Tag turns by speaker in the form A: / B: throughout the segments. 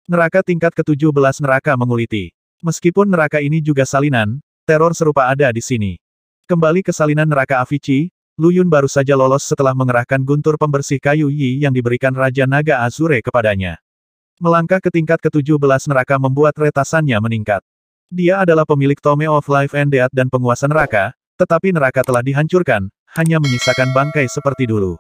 A: Neraka tingkat ke-17 neraka menguliti. Meskipun neraka ini juga salinan, teror serupa ada di sini. Kembali ke salinan neraka Avicii, Lu Yun baru saja lolos setelah mengerahkan guntur pembersih kayu Yi yang diberikan Raja Naga Azure kepadanya. Melangkah ke tingkat ke-17 neraka membuat retasannya meningkat. Dia adalah pemilik Tome of Life and Death dan penguasa neraka, tetapi neraka telah dihancurkan, hanya menyisakan bangkai seperti dulu.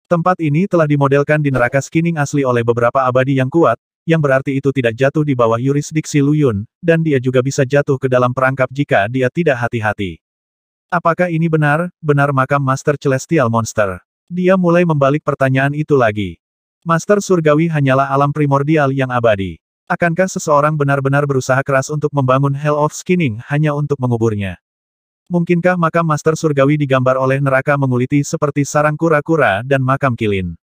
A: Tempat ini telah dimodelkan di neraka Skining asli oleh beberapa abadi yang kuat, yang berarti itu tidak jatuh di bawah yurisdiksi Lu Yun, dan dia juga bisa jatuh ke dalam perangkap jika dia tidak hati-hati. Apakah ini benar makam Master Celestial Monster? Dia mulai membalik pertanyaan itu lagi. Master Surgawi hanyalah alam primordial yang abadi. Akankah seseorang benar-benar berusaha keras untuk membangun Hell of Skining hanya untuk menguburnya? Mungkinkah makam Master Surgawi digambar oleh neraka menguliti seperti sarang kura-kura dan makam kilin?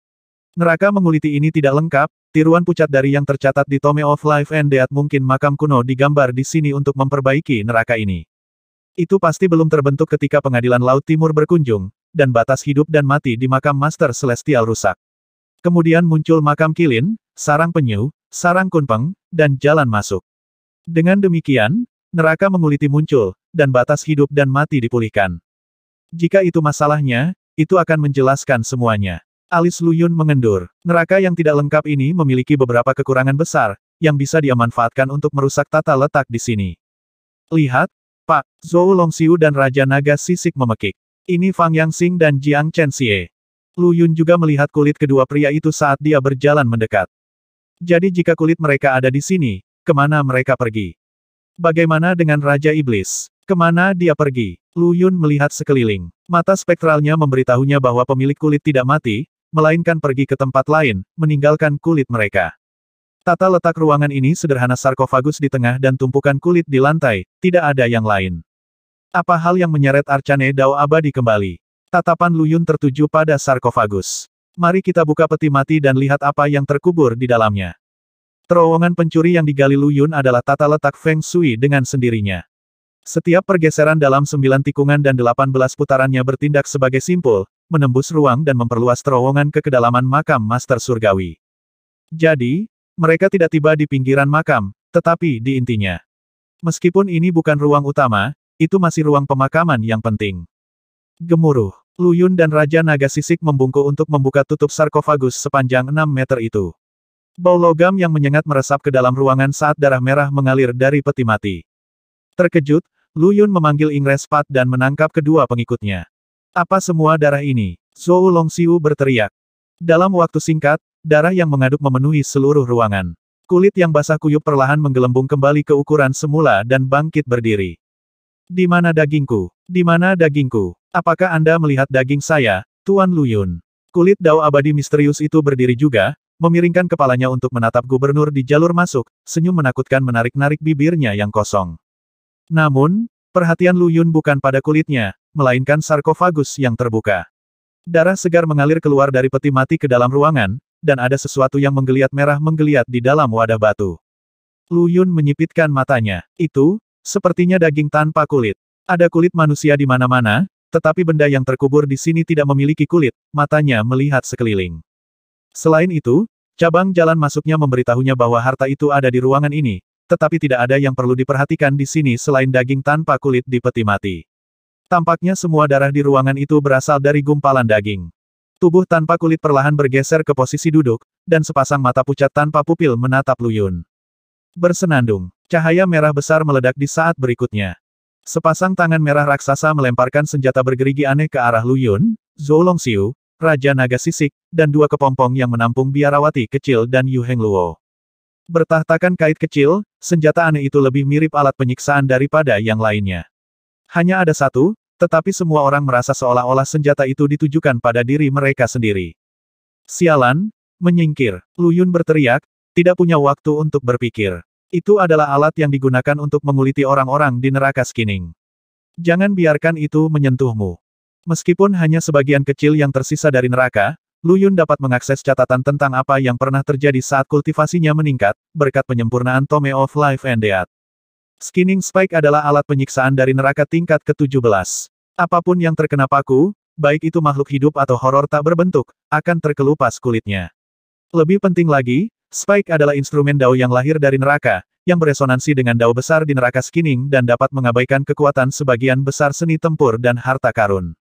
A: Neraka menguliti ini tidak lengkap, tiruan pucat dari yang tercatat di Tome of Life and Death mungkin makam kuno digambar di sini untuk memperbaiki neraka ini. Itu pasti belum terbentuk ketika pengadilan Laut Timur berkunjung, dan batas hidup dan mati di makam Master Celestial rusak. Kemudian muncul makam kilin, sarang penyu, sarang kunpeng, dan jalan masuk. Dengan demikian, neraka menguliti muncul, dan batas hidup dan mati dipulihkan. Jika itu masalahnya, itu akan menjelaskan semuanya. Alis Lu Yun mengendur. Neraka yang tidak lengkap ini memiliki beberapa kekurangan besar, yang bisa dia manfaatkan untuk merusak tata letak di sini. Lihat, Pak, Zhou Longxiu dan Raja Naga Sisik memekik. Ini Fang Yangxing dan Jiang Chenxie. Lu Yun juga melihat kulit kedua pria itu saat dia berjalan mendekat. Jadi jika kulit mereka ada di sini, kemana mereka pergi? Bagaimana dengan Raja Iblis? Kemana dia pergi? Lu Yun melihat sekeliling. Mata spektralnya memberitahunya bahwa pemilik kulit tidak mati, melainkan pergi ke tempat lain, meninggalkan kulit mereka. Tata letak ruangan ini sederhana, sarkofagus di tengah dan tumpukan kulit di lantai, tidak ada yang lain. Apa hal yang menyeret Arcane Dao abadi kembali? Tatapan Lu Yun tertuju pada sarkofagus. Mari kita buka peti mati dan lihat apa yang terkubur di dalamnya. Terowongan pencuri yang digali Lu Yun adalah tata letak Feng Shui dengan sendirinya. Setiap pergeseran dalam 9 tikungan dan 18 putarannya bertindak sebagai simpul, menembus ruang dan memperluas terowongan ke kedalaman makam Master Surgawi. Jadi, mereka tidak tiba di pinggiran makam, tetapi di intinya. Meskipun ini bukan ruang utama, itu masih ruang pemakaman yang penting. Gemuruh. Lu Yun dan Raja Naga Sisik membungkuk untuk membuka tutup sarkofagus sepanjang 6 meter itu. Bau logam yang menyengat meresap ke dalam ruangan saat darah merah mengalir dari peti mati. Terkejut, Lu Yun memanggil Ingrespat dan menangkap kedua pengikutnya. Apa semua darah ini? Zhou Longxiu berteriak. Dalam waktu singkat, darah yang mengaduk memenuhi seluruh ruangan. Kulit yang basah kuyup perlahan menggelembung kembali ke ukuran semula dan bangkit berdiri. Di mana dagingku? Di mana dagingku? Apakah Anda melihat daging saya, Tuan Lu Yun? Kulit Dao abadi misterius itu berdiri juga, memiringkan kepalanya untuk menatap gubernur di jalur masuk, senyum menakutkan menarik-narik bibirnya yang kosong. Namun, perhatian Lu Yun bukan pada kulitnya, melainkan sarkofagus yang terbuka. Darah segar mengalir keluar dari peti mati ke dalam ruangan, dan ada sesuatu yang menggeliat merah menggeliat di dalam wadah batu. Lu Yun menyipitkan matanya. Itu, sepertinya daging tanpa kulit. Ada kulit manusia di mana-mana, tetapi benda yang terkubur di sini tidak memiliki kulit, matanya melihat sekeliling. Selain itu, cabang jalan masuknya memberitahunya bahwa harta itu ada di ruangan ini, tetapi tidak ada yang perlu diperhatikan di sini selain daging tanpa kulit di peti mati. Tampaknya semua darah di ruangan itu berasal dari gumpalan daging. Tubuh tanpa kulit perlahan bergeser ke posisi duduk, dan sepasang mata pucat tanpa pupil menatap Lu Yun. Bersenandung, cahaya merah besar meledak di saat berikutnya. Sepasang tangan merah raksasa melemparkan senjata bergerigi aneh ke arah Lu Yun, Zhou Longxiu, Raja Naga Sisik, dan dua kepompong yang menampung biarawati kecil dan Yu Hengluo. Bertahtakan kait kecil, senjata aneh itu lebih mirip alat penyiksaan daripada yang lainnya. Hanya ada satu, tetapi semua orang merasa seolah-olah senjata itu ditujukan pada diri mereka sendiri. Sialan, menyingkir, Lu Yun berteriak, tidak punya waktu untuk berpikir. Itu adalah alat yang digunakan untuk menguliti orang-orang di neraka Skining. Jangan biarkan itu menyentuhmu. Meskipun hanya sebagian kecil yang tersisa dari neraka, Lu Yun dapat mengakses catatan tentang apa yang pernah terjadi saat kultivasinya meningkat, berkat penyempurnaan Tome of Life and Death. Skining Spike adalah alat penyiksaan dari neraka tingkat ke-17. Apapun yang terkena paku, baik itu makhluk hidup atau horor tak berbentuk, akan terkelupas kulitnya. Lebih penting lagi, Spike adalah instrumen Dao yang lahir dari neraka, yang beresonansi dengan Dao besar di neraka Skining dan dapat mengabaikan kekuatan sebagian besar seni tempur dan harta karun.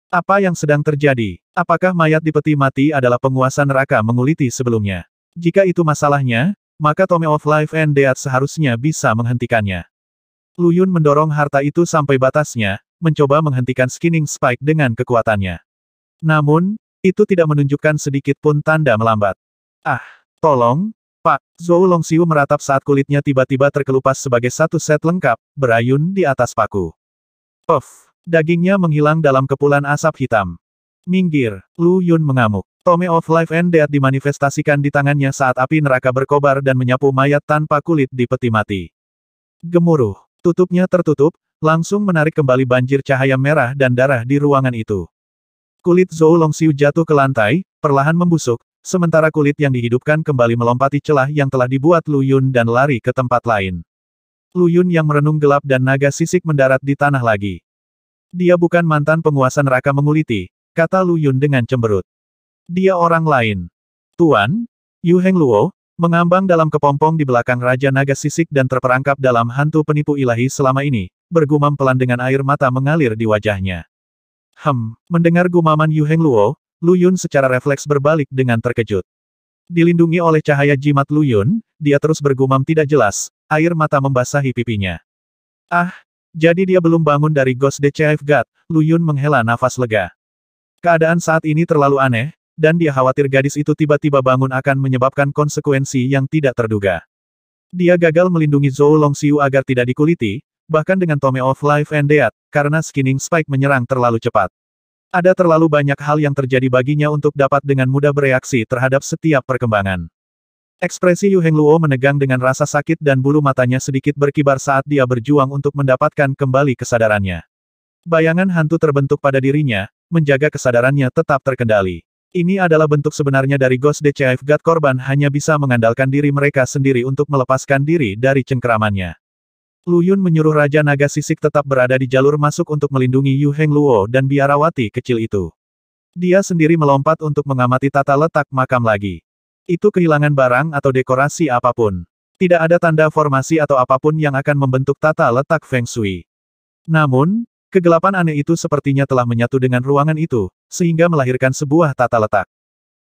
A: Apa yang sedang terjadi? Apakah mayat di peti mati adalah penguasa neraka menguliti sebelumnya? Jika itu masalahnya, maka Tome of Life and Death seharusnya bisa menghentikannya. Lu Yun mendorong harta itu sampai batasnya, mencoba menghentikan Skining Spike dengan kekuatannya. Namun, itu tidak menunjukkan sedikit pun tanda melambat. Ah! Tolong, Pak. Zhou Longxiu meratap saat kulitnya tiba-tiba terkelupas sebagai satu set lengkap, berayun di atas paku. Puff. Dagingnya menghilang dalam kepulan asap hitam. Minggir, Lu Yun mengamuk. Tome of Life and Death dimanifestasikan di tangannya saat api neraka berkobar dan menyapu mayat tanpa kulit di peti mati. Gemuruh. Tutupnya tertutup, langsung menarik kembali banjir cahaya merah dan darah di ruangan itu. Kulit Zhou Longxiu jatuh ke lantai, perlahan membusuk, sementara kulit yang dihidupkan kembali melompati celah yang telah dibuat Lu Yun dan lari ke tempat lain. Lu Yun yang merenung gelap dan naga sisik mendarat di tanah lagi. Dia bukan mantan penguasa neraka menguliti, kata Lu Yun dengan cemberut. Dia orang lain. Tuan, Yu Heng Luo, mengambang dalam kepompong di belakang Raja Naga Sisik dan terperangkap dalam hantu penipu ilahi selama ini, bergumam pelan dengan air mata mengalir di wajahnya. Mendengar gumaman Yu Heng Luo, Lu Yun secara refleks berbalik dengan terkejut. Dilindungi oleh cahaya jimat Lu Yun, dia terus bergumam tidak jelas, air mata membasahi pipinya. Ah, jadi dia belum bangun dari Ghost the Chief God, Lu Yun menghela nafas lega. Keadaan saat ini terlalu aneh, dan dia khawatir gadis itu tiba-tiba bangun akan menyebabkan konsekuensi yang tidak terduga. Dia gagal melindungi Zhou Longxiu agar tidak dikuliti, bahkan dengan Tome of Life and Death, karena Skining Spike menyerang terlalu cepat. Ada terlalu banyak hal yang terjadi baginya untuk dapat dengan mudah bereaksi terhadap setiap perkembangan. Ekspresi Yu Heng Luo menegang dengan rasa sakit dan bulu matanya sedikit berkibar saat dia berjuang untuk mendapatkan kembali kesadarannya. Bayangan hantu terbentuk pada dirinya, menjaga kesadarannya tetap terkendali. Ini adalah bentuk sebenarnya dari Ghost the Chief God. Korban hanya bisa mengandalkan diri mereka sendiri untuk melepaskan diri dari cengkeramannya. Lu Yun menyuruh Raja Naga Sisik tetap berada di jalur masuk untuk melindungi Yu Heng Luo dan biarawati kecil itu. Dia sendiri melompat untuk mengamati tata letak makam lagi. Itu kehilangan barang atau dekorasi apapun. Tidak ada tanda formasi atau apapun yang akan membentuk tata letak Feng Shui. Namun, kegelapan aneh itu sepertinya telah menyatu dengan ruangan itu, sehingga melahirkan sebuah tata letak.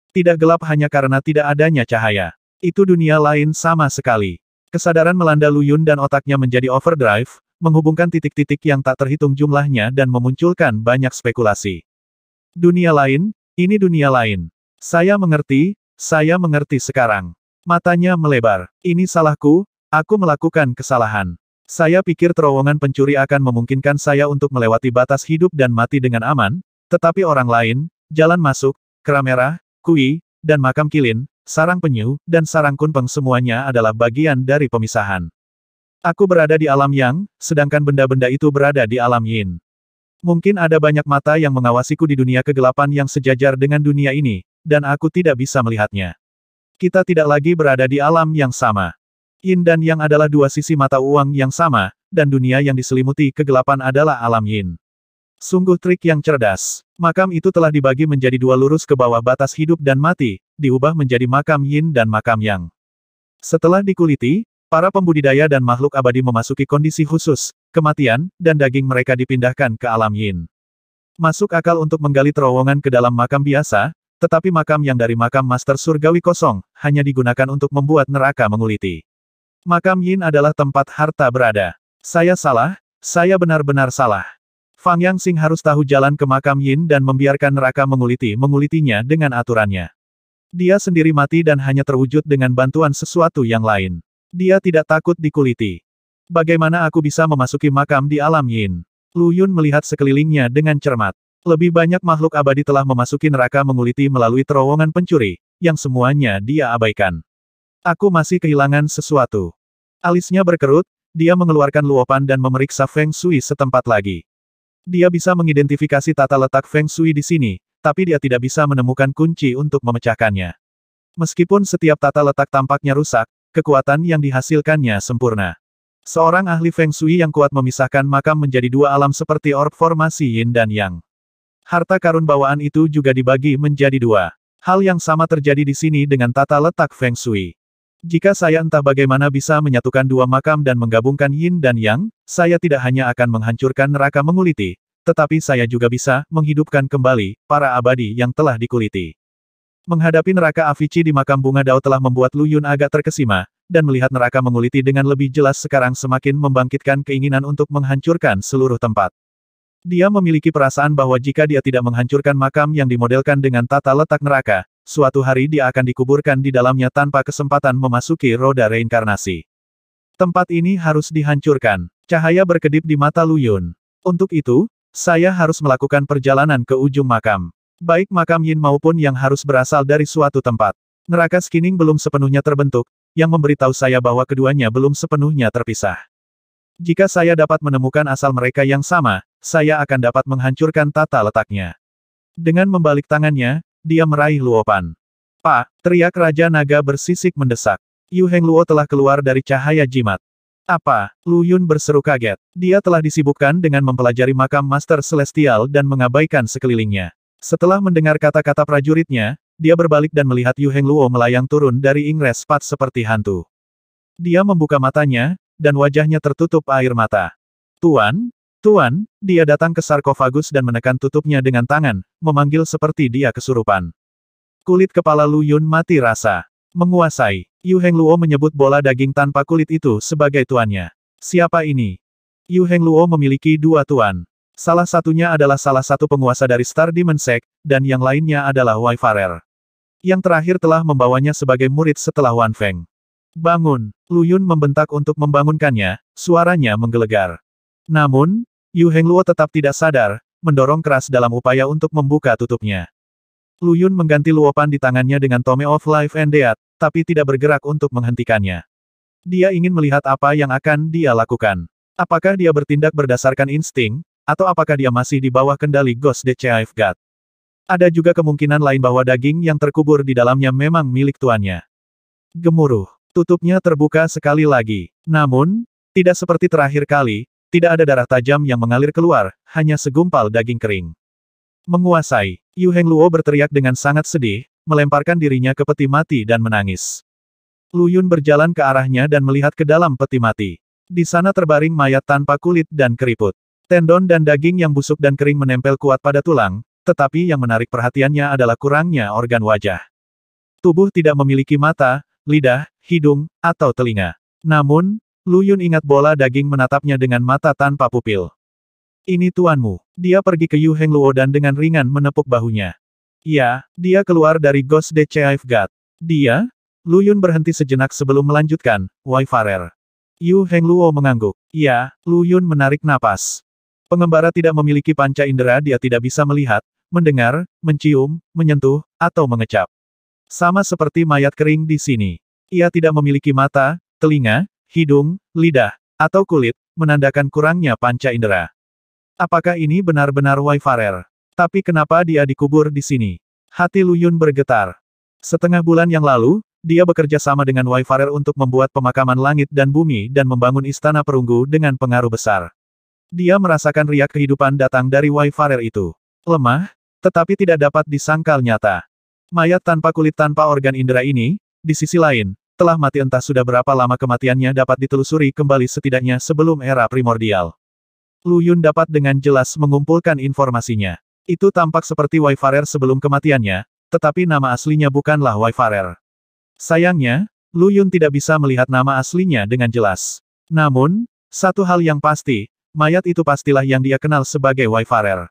A: Tidak gelap hanya karena tidak adanya cahaya. Itu dunia lain sama sekali. Kesadaran melanda Lu Yun dan otaknya menjadi overdrive, menghubungkan titik-titik yang tak terhitung jumlahnya dan memunculkan banyak spekulasi. Dunia lain, ini dunia lain. Saya mengerti sekarang. Matanya melebar. Ini salahku, aku melakukan kesalahan. Saya pikir terowongan pencuri akan memungkinkan saya untuk melewati batas hidup dan mati dengan aman, tetapi orang lain, jalan masuk, kera merah, kui, dan makam kilin, sarang penyu, dan sarang kunpeng semuanya adalah bagian dari pemisahan. Aku berada di alam yang, sedangkan benda-benda itu berada di alam yin. Mungkin ada banyak mata yang mengawasiku di dunia kegelapan yang sejajar dengan dunia ini, dan aku tidak bisa melihatnya. Kita tidak lagi berada di alam yang sama. Yin dan yang adalah dua sisi mata uang yang sama, dan dunia yang diselimuti kegelapan adalah alam yin. Sungguh trik yang cerdas. Makam itu telah dibagi menjadi dua lurus ke bawah batas hidup dan mati, diubah menjadi makam yin dan makam yang. Setelah dikuliti, para pembudidaya dan makhluk abadi memasuki kondisi khusus, kematian, dan daging mereka dipindahkan ke alam yin. Masuk akal untuk menggali terowongan ke dalam makam biasa, tetapi makam yang dari makam Master Surgawi kosong, hanya digunakan untuk membuat neraka menguliti. Makam yin adalah tempat harta berada. Saya salah, saya benar-benar salah. Fang Yang Xing harus tahu jalan ke makam yin dan membiarkan neraka mengulitinya dengan aturannya. Dia sendiri mati dan hanya terwujud dengan bantuan sesuatu yang lain. Dia tidak takut dikuliti. Bagaimana aku bisa memasuki makam di alam yin? Lu Yun melihat sekelilingnya dengan cermat. Lebih banyak makhluk abadi telah memasuki neraka menguliti melalui terowongan pencuri, yang semuanya dia abaikan. Aku masih kehilangan sesuatu. Alisnya berkerut, dia mengeluarkan luopan dan memeriksa Feng Shui setempat lagi. Dia bisa mengidentifikasi tata letak Feng Shui di sini, tapi dia tidak bisa menemukan kunci untuk memecahkannya. Meskipun setiap tata letak tampaknya rusak, kekuatan yang dihasilkannya sempurna. Seorang ahli Feng Shui yang kuat memisahkan makam menjadi dua alam seperti orb formasi yin dan yang. Harta karun bawaan itu juga dibagi menjadi dua. Hal yang sama terjadi di sini dengan tata letak Feng Shui. Jika saya entah bagaimana bisa menyatukan dua makam dan menggabungkan yin dan yang, saya tidak hanya akan menghancurkan neraka menguliti, tetapi saya juga bisa menghidupkan kembali para abadi yang telah dikuliti. Menghadapi neraka Avici di makam bunga Dao telah membuat Lu Yun agak terkesima, dan melihat neraka menguliti dengan lebih jelas sekarang semakin membangkitkan keinginan untuk menghancurkan seluruh tempat. Dia memiliki perasaan bahwa jika dia tidak menghancurkan makam yang dimodelkan dengan tata letak neraka, suatu hari dia akan dikuburkan di dalamnya tanpa kesempatan memasuki roda reinkarnasi. Tempat ini harus dihancurkan. Cahaya berkedip di mata Lu Yun. Untuk itu, saya harus melakukan perjalanan ke ujung makam. Baik makam yin maupun yang harus berasal dari suatu tempat. Neraka Skining belum sepenuhnya terbentuk, yang memberitahu saya bahwa keduanya belum sepenuhnya terpisah. Jika saya dapat menemukan asal mereka yang sama, saya akan dapat menghancurkan tata letaknya. Dengan membalik tangannya, dia meraih Luopan. Pak, teriak Raja Naga bersisik mendesak. Yu Hengluo telah keluar dari cahaya jimat. Apa? Lu Yun berseru kaget. Dia telah disibukkan dengan mempelajari makam Master Celestial dan mengabaikan sekelilingnya. Setelah mendengar kata-kata prajuritnya, dia berbalik dan melihat Yu Hengluo melayang turun dari Ingres Pat seperti hantu. Dia membuka matanya, dan wajahnya tertutup air mata. Tuan, Tuan, dia datang ke sarkofagus dan menekan tutupnya dengan tangan, memanggil seperti dia kesurupan. Kulit kepala Lu Yun mati rasa. Menguasai. Yu Hengluo menyebut bola daging tanpa kulit itu sebagai tuannya. Siapa ini? Yu Hengluo memiliki dua tuan. Salah satunya adalah salah satu penguasa dari Star Demon Sect, dan yang lainnya adalah Wayfarer. Yang terakhir telah membawanya sebagai murid setelah Wan Feng. Bangun! Lu Yun membentak untuk membangunkannya, suaranya menggelegar. Namun, Yu Hengluo tetap tidak sadar, mendorong keras dalam upaya untuk membuka tutupnya. Lu Yun mengganti luopan di tangannya dengan Tome of Life and Death, tapi tidak bergerak untuk menghentikannya. Dia ingin melihat apa yang akan dia lakukan. Apakah dia bertindak berdasarkan insting, atau apakah dia masih di bawah kendali Ghost the Chief God? Ada juga kemungkinan lain bahwa daging yang terkubur di dalamnya memang milik tuannya. Gemuruh. Tutupnya terbuka sekali lagi. Namun, tidak seperti terakhir kali, tidak ada darah tajam yang mengalir keluar, hanya segumpal daging kering. Menguasai. Yu Hengluo berteriak dengan sangat sedih, melemparkan dirinya ke peti mati dan menangis. Lu Yun berjalan ke arahnya dan melihat ke dalam peti mati. Di sana terbaring mayat tanpa kulit dan keriput. Tendon dan daging yang busuk dan kering menempel kuat pada tulang, tetapi yang menarik perhatiannya adalah kurangnya organ wajah. Tubuh tidak memiliki mata, lidah, hidung, atau telinga. Namun, Lu Yun ingat bola daging menatapnya dengan mata tanpa pupil. Ini tuanmu. Dia pergi ke Yu Hengluo dan dengan ringan menepuk bahunya. Ya, dia keluar dari Ghost the Chief God. Dia? Lu Yun berhenti sejenak sebelum melanjutkan, Wayfarer. Yu Hengluo mengangguk. Ya, Lu Yun menarik napas. Pengembara tidak memiliki panca indera, dia tidak bisa melihat, mendengar, mencium, menyentuh, atau mengecap. Sama seperti mayat kering di sini. Ia tidak memiliki mata, telinga, hidung, lidah, atau kulit, menandakan kurangnya panca indera. Apakah ini benar-benar Wayfarer? Tapi kenapa dia dikubur di sini? Hati Lu Yun bergetar. Setengah bulan yang lalu, dia bekerja sama dengan Wayfarer untuk membuat pemakaman langit dan bumi dan membangun istana perunggu dengan pengaruh besar. Dia merasakan riak kehidupan datang dari Wayfarer itu. Lemah, tetapi tidak dapat disangkal nyata. Mayat tanpa kulit tanpa organ indera ini, di sisi lain, telah mati entah sudah berapa lama kematiannya dapat ditelusuri kembali setidaknya sebelum era primordial. Lu Yun dapat dengan jelas mengumpulkan informasinya. Itu tampak seperti Wayfarer sebelum kematiannya, tetapi nama aslinya bukanlah Wayfarer. Sayangnya, Lu Yun tidak bisa melihat nama aslinya dengan jelas. Namun, satu hal yang pasti, mayat itu pastilah yang dia kenal sebagai Wayfarer.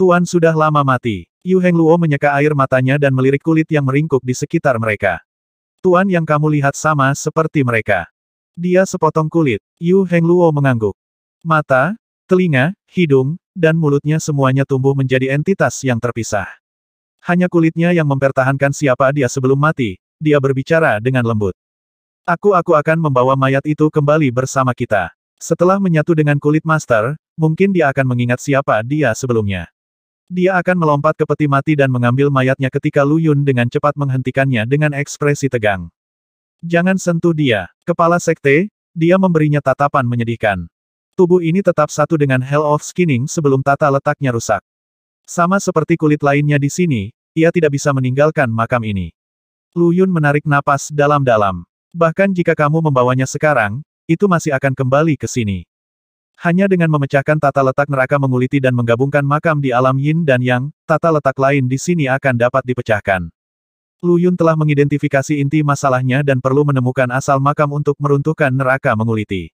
A: Tuan sudah lama mati. Yu Hengluo menyeka air matanya dan melirik kulit yang meringkuk di sekitar mereka. Tuan yang kamu lihat sama seperti mereka. Dia sepotong kulit. Yu Hengluo mengangguk. Mata, telinga, hidung, dan mulutnya semuanya tumbuh menjadi entitas yang terpisah. Hanya kulitnya yang mempertahankan siapa dia sebelum mati, dia berbicara dengan lembut. Aku akan membawa mayat itu kembali bersama kita. Setelah menyatu dengan kulit master, mungkin dia akan mengingat siapa dia sebelumnya. Dia akan melompat ke peti mati dan mengambil mayatnya ketika Lu Yun dengan cepat menghentikannya dengan ekspresi tegang. Jangan sentuh dia. Kepala sekte, dia memberinya tatapan menyedihkan. Tubuh ini tetap satu dengan Hell of Skining sebelum tata letaknya rusak. Sama seperti kulit lainnya di sini, ia tidak bisa meninggalkan makam ini. Lu Yun menarik napas dalam-dalam. Bahkan jika kamu membawanya sekarang, itu masih akan kembali ke sini. Hanya dengan memecahkan tata letak neraka menguliti dan menggabungkan makam di alam yin dan yang, tata letak lain di sini akan dapat dipecahkan. Lu Yun telah mengidentifikasi inti masalahnya dan perlu menemukan asal makam untuk meruntuhkan neraka menguliti.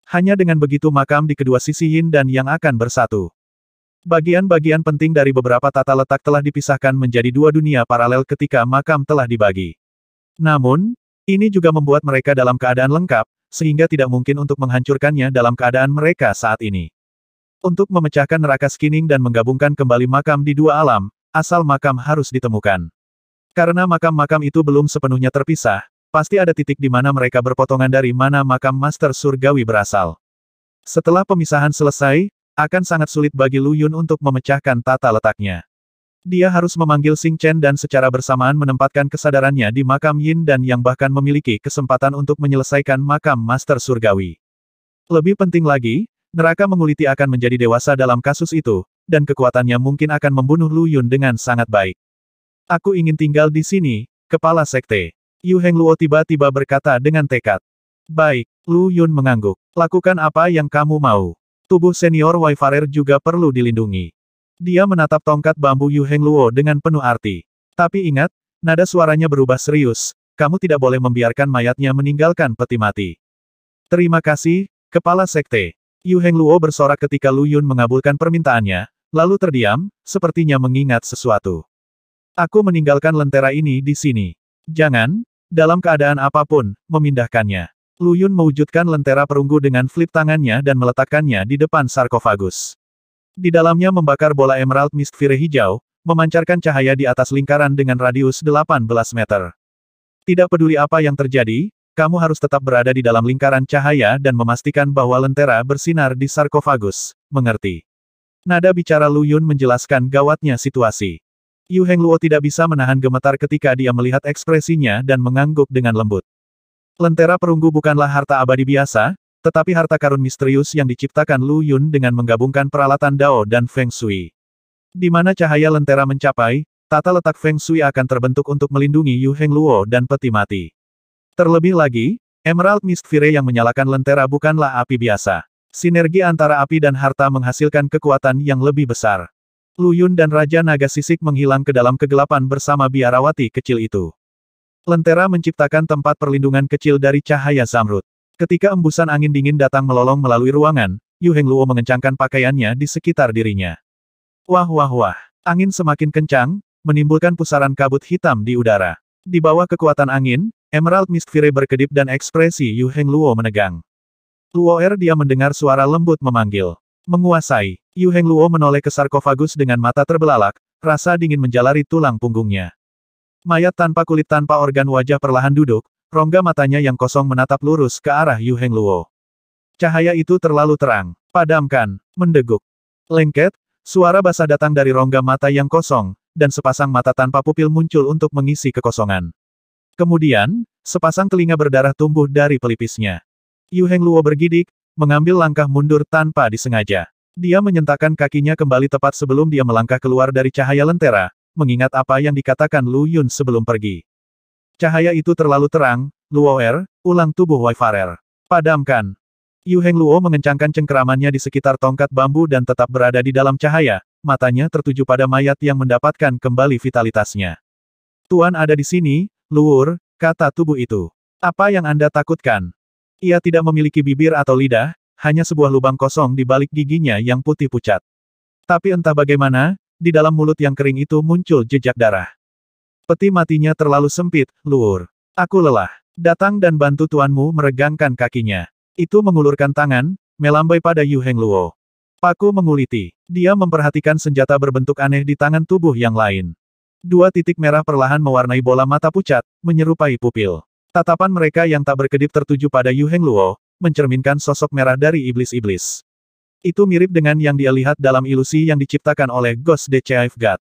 A: Hanya dengan begitu makam di kedua sisi yin dan yang akan bersatu. Bagian-bagian penting dari beberapa tata letak telah dipisahkan menjadi dua dunia paralel ketika makam telah dibagi. Namun, ini juga membuat mereka dalam keadaan lengkap, sehingga tidak mungkin untuk menghancurkannya dalam keadaan mereka saat ini. Untuk memecahkan neraka skinning dan menggabungkan kembali makam di dua alam, asal makam harus ditemukan. Karena makam-makam itu belum sepenuhnya terpisah, pasti ada titik di mana mereka berpotongan dari mana makam Master Surgawi berasal. Setelah pemisahan selesai, akan sangat sulit bagi Lu Yun untuk memecahkan tata letaknya. Dia harus memanggil Xing Chen dan secara bersamaan menempatkan kesadarannya di makam yin dan yang bahkan memiliki kesempatan untuk menyelesaikan makam Master Surgawi. Lebih penting lagi, neraka menguliti akan menjadi dewasa dalam kasus itu, dan kekuatannya mungkin akan membunuh Lu Yun dengan sangat baik. Aku ingin tinggal di sini, Kepala Sekte. Yu Hengluo tiba-tiba berkata dengan tekad. Baik, Lu Yun mengangguk. Lakukan apa yang kamu mau. Tubuh senior Wayfarer juga perlu dilindungi. Dia menatap tongkat bambu Yu Hengluo dengan penuh arti. Tapi ingat, nada suaranya berubah serius, kamu tidak boleh membiarkan mayatnya meninggalkan peti mati. Terima kasih, Kepala Sekte. Yu Hengluo bersorak ketika Lu Yun mengabulkan permintaannya, lalu terdiam, sepertinya mengingat sesuatu. Aku meninggalkan lentera ini di sini. Jangan, dalam keadaan apapun, memindahkannya. Lu Yun mewujudkan lentera perunggu dengan flip tangannya dan meletakkannya di depan sarkofagus. Di dalamnya membakar bola emerald mistfire hijau, memancarkan cahaya di atas lingkaran dengan radius 18 meter. Tidak peduli apa yang terjadi, kamu harus tetap berada di dalam lingkaran cahaya dan memastikan bahwa lentera bersinar di sarkofagus, mengerti? Nada bicara Lu Yun menjelaskan gawatnya situasi. Yu Hengluo tidak bisa menahan gemetar ketika dia melihat ekspresinya dan mengangguk dengan lembut. Lentera perunggu bukanlah harta abadi biasa, tetapi harta karun misterius yang diciptakan Lu Yun dengan menggabungkan peralatan Dao dan Feng Shui. Di mana cahaya lentera mencapai, tata letak Feng Shui akan terbentuk untuk melindungi Yu Hengluo dan peti mati. Terlebih lagi, Emerald Mistfire yang menyalakan lentera bukanlah api biasa. Sinergi antara api dan harta menghasilkan kekuatan yang lebih besar. Lu Yun dan Raja Naga Sisik menghilang ke dalam kegelapan bersama biarawati kecil itu. Lentera menciptakan tempat perlindungan kecil dari cahaya zamrud. Ketika embusan angin dingin datang melolong melalui ruangan, Yu Hengluo mengencangkan pakaiannya di sekitar dirinya. Wah wah wah, angin semakin kencang, menimbulkan pusaran kabut hitam di udara. Di bawah kekuatan angin, Emerald Mistfire berkedip dan ekspresi Yu Hengluo menegang. Luoer dia mendengar suara lembut memanggil. Menguasai, Yu Hengluo menoleh ke sarkofagus dengan mata terbelalak, rasa dingin menjalari tulang punggungnya. Mayat tanpa kulit tanpa organ wajah perlahan duduk, rongga matanya yang kosong menatap lurus ke arah Yu Hengluo. Cahaya itu terlalu terang. Padamkan, mendeguk. Lengket, suara basah datang dari rongga mata yang kosong, dan sepasang mata tanpa pupil muncul untuk mengisi kekosongan. Kemudian, sepasang telinga berdarah tumbuh dari pelipisnya. Yu Hengluo bergidik, mengambil langkah mundur tanpa disengaja. Dia menyentakkan kakinya kembali tepat sebelum dia melangkah keluar dari cahaya lentera, mengingat apa yang dikatakan Lu Yun sebelum pergi. Cahaya itu terlalu terang, Luoer, ulang tubuh Wayfarer. Padamkan. Yu Hengluo mengencangkan cengkeramannya di sekitar tongkat bambu dan tetap berada di dalam cahaya, matanya tertuju pada mayat yang mendapatkan kembali vitalitasnya. Tuan ada di sini, Luur, kata tubuh itu. Apa yang Anda takutkan? Ia tidak memiliki bibir atau lidah, hanya sebuah lubang kosong di balik giginya yang putih pucat. Tapi entah bagaimana, di dalam mulut yang kering itu muncul jejak darah. Peti matinya terlalu sempit, Luur. Aku lelah. Datang dan bantu tuanmu meregangkan kakinya. Itu mengulurkan tangan, melambai pada Yu Hengluo. Paku menguliti. Dia memperhatikan senjata berbentuk aneh di tangan tubuh yang lain. Dua titik merah perlahan mewarnai bola mata pucat, menyerupai pupil. Tatapan mereka yang tak berkedip tertuju pada Yu Hengluo, mencerminkan sosok merah dari iblis-iblis. Itu mirip dengan yang dia lihat dalam ilusi yang diciptakan oleh Ghost the Chief God.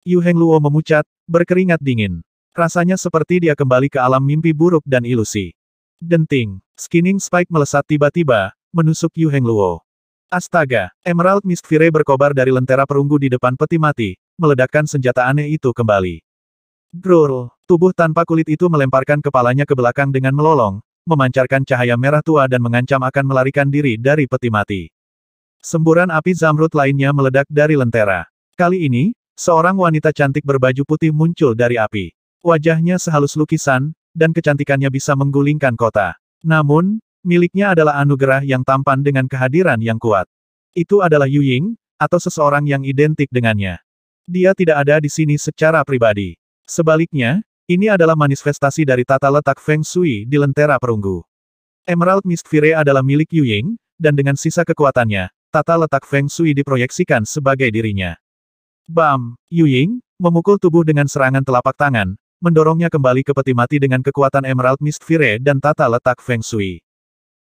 A: Yu Hengluo memucat, berkeringat dingin. Rasanya seperti dia kembali ke alam mimpi buruk dan ilusi. Denting. Skinning Spike melesat tiba-tiba, menusuk Yu Hengluo. Astaga, Emerald Mistfire berkobar dari lentera perunggu di depan peti mati, meledakkan senjata aneh itu kembali. Grrrl, tubuh tanpa kulit itu melemparkan kepalanya ke belakang dengan melolong, memancarkan cahaya merah tua dan mengancam akan melarikan diri dari peti mati. Semburan api zamrud lainnya meledak dari lentera. Kali ini, seorang wanita cantik berbaju putih muncul dari api. Wajahnya sehalus lukisan, dan kecantikannya bisa menggulingkan kota. Namun, miliknya adalah anugerah yang tampan dengan kehadiran yang kuat. Itu adalah Yu Ying, atau seseorang yang identik dengannya. Dia tidak ada di sini secara pribadi. Sebaliknya, ini adalah manifestasi dari tata letak Feng Shui di lentera perunggu. Emerald Mist Fire adalah milik Yu Ying, dan dengan sisa kekuatannya, tata letak Feng Shui diproyeksikan sebagai dirinya. Bam! Yu Ying memukul tubuh dengan serangan telapak tangan, mendorongnya kembali ke peti mati dengan kekuatan Emerald Mist Fire dan tata letak Feng Shui.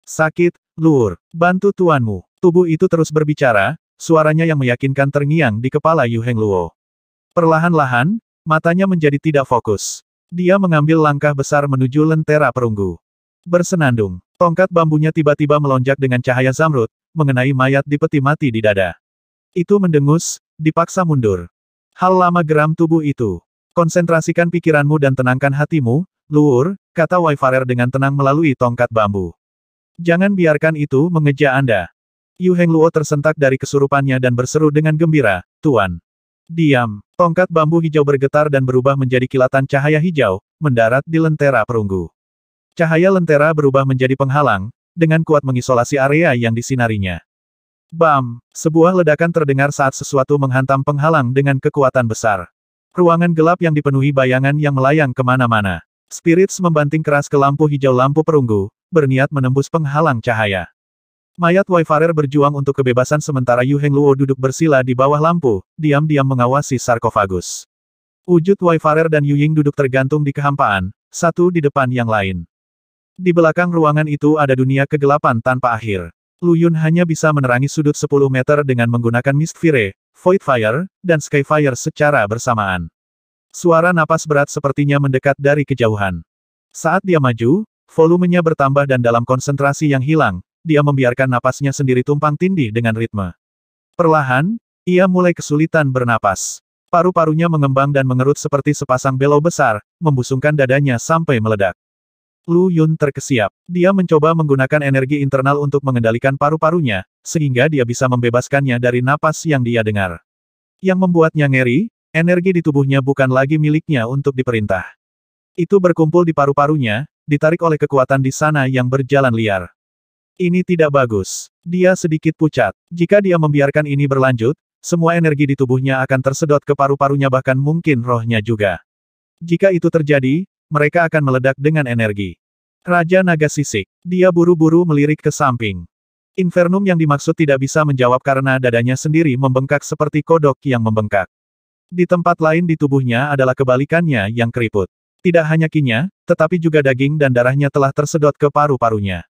A: Sakit, Luur. Bantu tuanmu. Tubuh itu terus berbicara, suaranya yang meyakinkan terngiang di kepala Yu Hengluo. Perlahan-lahan, matanya menjadi tidak fokus. Dia mengambil langkah besar menuju lentera perunggu. Bersenandung, tongkat bambunya tiba-tiba melonjak dengan cahaya zamrud, mengenai mayat di peti mati di dada. Itu mendengus, dipaksa mundur. Hal lama geram tubuh itu. Konsentrasikan pikiranmu dan tenangkan hatimu, Luur, kata Wayfarer dengan tenang melalui tongkat bambu. Jangan biarkan itu mengejar Anda. Yu Hengluo tersentak dari kesurupannya dan berseru dengan gembira, Tuan. Diam. Tongkat bambu hijau bergetar dan berubah menjadi kilatan cahaya hijau, mendarat di lentera perunggu. Cahaya lentera berubah menjadi penghalang, dengan kuat mengisolasi area yang disinarinya. Bam! Sebuah ledakan terdengar saat sesuatu menghantam penghalang dengan kekuatan besar. Ruangan gelap yang dipenuhi bayangan yang melayang kemana-mana. Spirits membanting keras ke lampu hijau lampu perunggu, berniat menembus penghalang cahaya. Mayat Wayfarer berjuang untuk kebebasan sementara Yu Hengluo duduk bersila di bawah lampu, diam-diam mengawasi sarkofagus. Wujud Wayfarer dan Yu Ying duduk tergantung di kehampaan, satu di depan yang lain. Di belakang ruangan itu ada dunia kegelapan tanpa akhir. Lu Yun hanya bisa menerangi sudut 10 meter dengan menggunakan Mist Fire, Void Fire, dan Sky Fire secara bersamaan. Suara napas berat sepertinya mendekat dari kejauhan. Saat dia maju, volumenya bertambah dan dalam konsentrasi yang hilang, dia membiarkan napasnya sendiri tumpang tindih dengan ritme. Perlahan, ia mulai kesulitan bernapas. Paru-parunya mengembang dan mengerut seperti sepasang belau besar, membusungkan dadanya sampai meledak. Lu Yun terkesiap. Dia mencoba menggunakan energi internal untuk mengendalikan paru-parunya, sehingga dia bisa membebaskannya dari napas yang dia dengar. Yang membuatnya ngeri, energi di tubuhnya bukan lagi miliknya untuk diperintah. Itu berkumpul di paru-parunya, ditarik oleh kekuatan di sana yang berjalan liar. Ini tidak bagus. Dia sedikit pucat. Jika dia membiarkan ini berlanjut, semua energi di tubuhnya akan tersedot ke paru-parunya bahkan mungkin rohnya juga. Jika itu terjadi, mereka akan meledak dengan energi. Raja Naga Sisik. Dia buru-buru melirik ke samping. Infernum yang dimaksud tidak bisa menjawab karena dadanya sendiri membengkak seperti kodok yang membengkak. Di tempat lain di tubuhnya adalah kebalikannya yang keriput. Tidak hanya kinya, tetapi juga daging dan darahnya telah tersedot ke paru-parunya.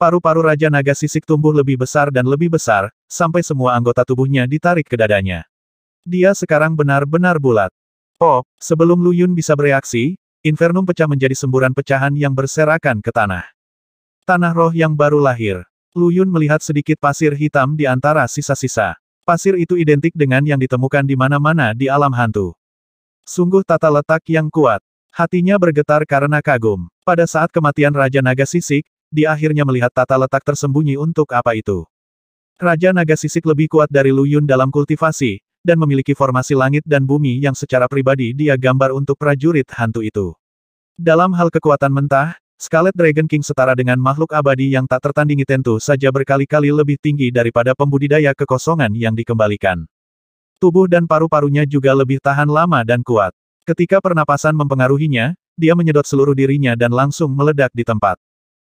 A: Paru-paru Raja Naga Sisik tumbuh lebih besar dan lebih besar, sampai semua anggota tubuhnya ditarik ke dadanya. Dia sekarang benar-benar bulat. Oh, sebelum Lu Yun bisa bereaksi, Infernum pecah menjadi semburan pecahan yang berserakan ke tanah. Tanah roh yang baru lahir. Lu Yun melihat sedikit pasir hitam di antara sisa-sisa. Pasir itu identik dengan yang ditemukan di mana-mana di alam hantu. Sungguh tata letak yang kuat. Hatinya bergetar karena kagum. Pada saat kematian Raja Naga Sisik, dia akhirnya melihat tata letak tersembunyi untuk apa itu. Raja Naga Sisik lebih kuat dari Lu Yun dalam kultivasi, dan memiliki formasi langit dan bumi yang secara pribadi dia gambar untuk prajurit hantu itu. Dalam hal kekuatan mentah, Scarlet Dragon King setara dengan makhluk abadi yang tak tertandingi tentu saja berkali-kali lebih tinggi daripada pembudidaya kekosongan yang dikembalikan. Tubuh dan paru-parunya juga lebih tahan lama dan kuat. Ketika pernapasan mempengaruhinya, dia menyedot seluruh dirinya dan langsung meledak di tempat.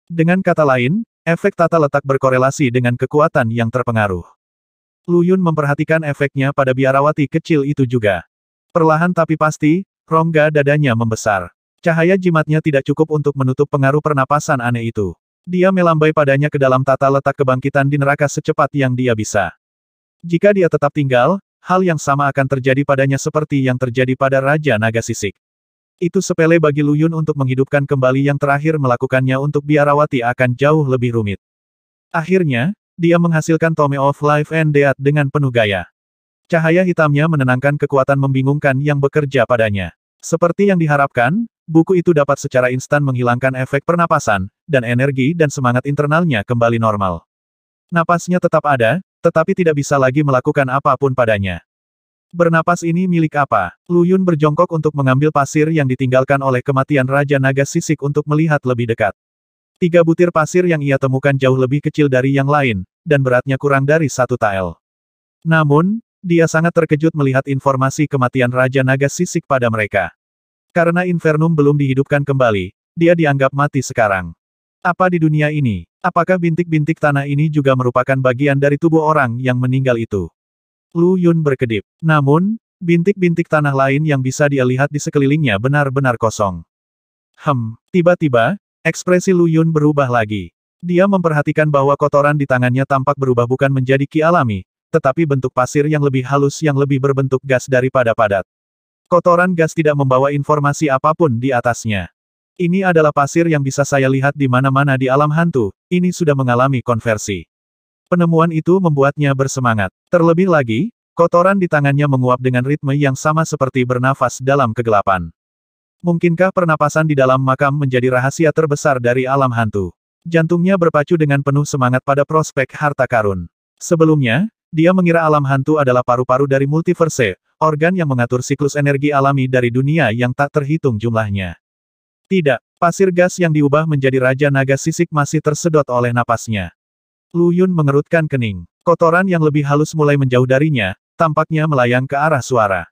A: Dengan kata lain, efek tata letak berkorelasi dengan kekuatan yang terpengaruh. Lu Yun memperhatikan efeknya pada biarawati kecil itu juga. Perlahan tapi pasti, rongga dadanya membesar. Cahaya jimatnya tidak cukup untuk menutup pengaruh pernapasan aneh itu. Dia melambai padanya ke dalam tata letak kebangkitan di neraka secepat yang dia bisa. Jika dia tetap tinggal, hal yang sama akan terjadi padanya seperti yang terjadi pada Raja Naga Sisik. Itu sepele bagi Lu Yun untuk menghidupkan kembali yang terakhir melakukannya untuk biarawati akan jauh lebih rumit. Akhirnya, dia menghasilkan Tome of Life and Death dengan penuh gaya. Cahaya hitamnya menenangkan kekuatan membingungkan yang bekerja padanya. Seperti yang diharapkan, buku itu dapat secara instan menghilangkan efek pernapasan, dan energi dan semangat internalnya kembali normal. Napasnya tetap ada, tetapi tidak bisa lagi melakukan apapun padanya. Bernapas ini milik apa? Lu Yun berjongkok untuk mengambil pasir yang ditinggalkan oleh kematian Raja Naga Sisik untuk melihat lebih dekat. 3 butir pasir yang ia temukan jauh lebih kecil dari yang lain, dan beratnya kurang dari 1 tael. Namun, dia sangat terkejut melihat informasi kematian Raja Naga Sisik pada mereka. Karena Infernum belum dihidupkan kembali, dia dianggap mati sekarang. Apa di dunia ini? Apakah bintik-bintik tanah ini juga merupakan bagian dari tubuh orang yang meninggal itu? Lu Yun berkedip. Namun, bintik-bintik tanah lain yang bisa dia lihat di sekelilingnya benar-benar kosong. Tiba-tiba, ekspresi Lu Yun berubah lagi. Dia memperhatikan bahwa kotoran di tangannya tampak berubah bukan menjadi ki alami, tetapi bentuk pasir yang lebih halus yang lebih berbentuk gas daripada padat. Kotoran gas tidak membawa informasi apapun di atasnya. Ini adalah pasir yang bisa saya lihat di mana-mana di alam hantu, ini sudah mengalami konversi. Penemuan itu membuatnya bersemangat. Terlebih lagi, kotoran di tangannya menguap dengan ritme yang sama seperti bernafas dalam kegelapan. Mungkinkah pernapasan di dalam makam menjadi rahasia terbesar dari alam hantu? Jantungnya berpacu dengan penuh semangat pada prospek harta karun. Sebelumnya, dia mengira alam hantu adalah paru-paru dari multiverse, organ yang mengatur siklus energi alami dari dunia yang tak terhitung jumlahnya. Tidak, pasir gas yang diubah menjadi Raja Naga Sisik masih tersedot oleh napasnya. Lu Yun mengerutkan kening. Kotoran yang lebih halus mulai menjauh darinya, tampaknya melayang ke arah suara.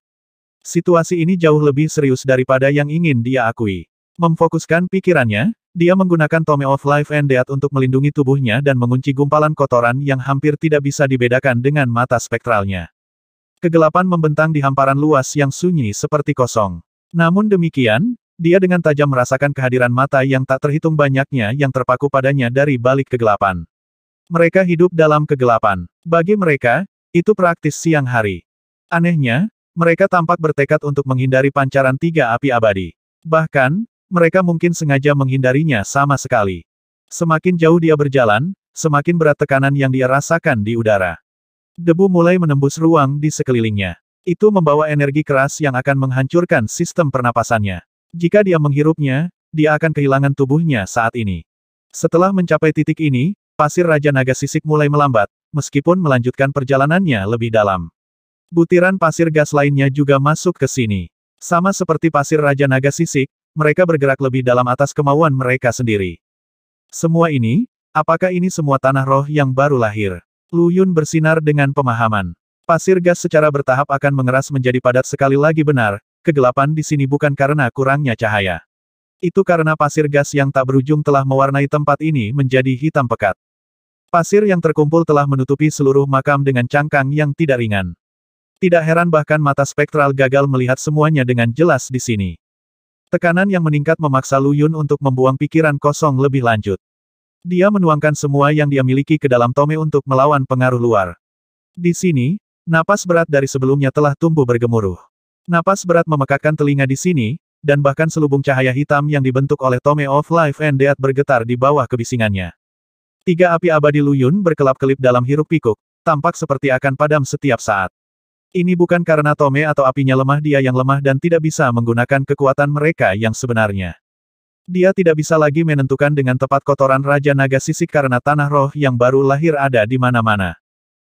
A: Situasi ini jauh lebih serius daripada yang ingin dia akui. Memfokuskan pikirannya, dia menggunakan Tome of Life and Death untuk melindungi tubuhnya dan mengunci gumpalan kotoran yang hampir tidak bisa dibedakan dengan mata spektralnya. Kegelapan membentang di hamparan luas yang sunyi seperti kosong. Namun demikian, dia dengan tajam merasakan kehadiran mata yang tak terhitung banyaknya yang terpaku padanya dari balik kegelapan. Mereka hidup dalam kegelapan. Bagi mereka, itu praktis siang hari. Anehnya, mereka tampak bertekad untuk menghindari pancaran 3 api abadi. Bahkan, mereka mungkin sengaja menghindarinya sama sekali. Semakin jauh dia berjalan, semakin berat tekanan yang dia rasakan di udara. Debu mulai menembus ruang di sekelilingnya. Itu membawa energi keras yang akan menghancurkan sistem pernapasannya. Jika dia menghirupnya, dia akan kehilangan tubuhnya saat ini. Setelah mencapai titik ini, pasir Raja Naga Sisik mulai melambat, meskipun melanjutkan perjalanannya lebih dalam. Butiran pasir gas lainnya juga masuk ke sini. Sama seperti pasir Raja Naga Sisik, mereka bergerak lebih dalam atas kemauan mereka sendiri. Semua ini, apakah ini semua tanah roh yang baru lahir? Lu Yun bersinar dengan pemahaman. Pasir gas secara bertahap akan mengeras menjadi padat sekali lagi benar, kegelapan di sini bukan karena kurangnya cahaya. Itu karena pasir gas yang tak berujung telah mewarnai tempat ini menjadi hitam pekat. Pasir yang terkumpul telah menutupi seluruh makam dengan cangkang yang tidak ringan. Tidak heran bahkan mata spektral gagal melihat semuanya dengan jelas di sini. Tekanan yang meningkat memaksa Lu Yun untuk membuang pikiran kosong lebih lanjut. Dia menuangkan semua yang dia miliki ke dalam Tome untuk melawan pengaruh luar. Di sini, napas berat dari sebelumnya telah tumbuh bergemuruh. Napas berat memekakkan telinga di sini, dan bahkan selubung cahaya hitam yang dibentuk oleh Tome of Life and Death bergetar di bawah kebisingannya. 3 api abadi Lu Yun berkelap-kelip dalam hiruk-pikuk, tampak seperti akan padam setiap saat. Ini bukan karena Tome atau apinya lemah, dia yang lemah dan tidak bisa menggunakan kekuatan mereka yang sebenarnya. Dia tidak bisa lagi menentukan dengan tepat kotoran Raja Naga Sisik karena tanah roh yang baru lahir ada di mana-mana.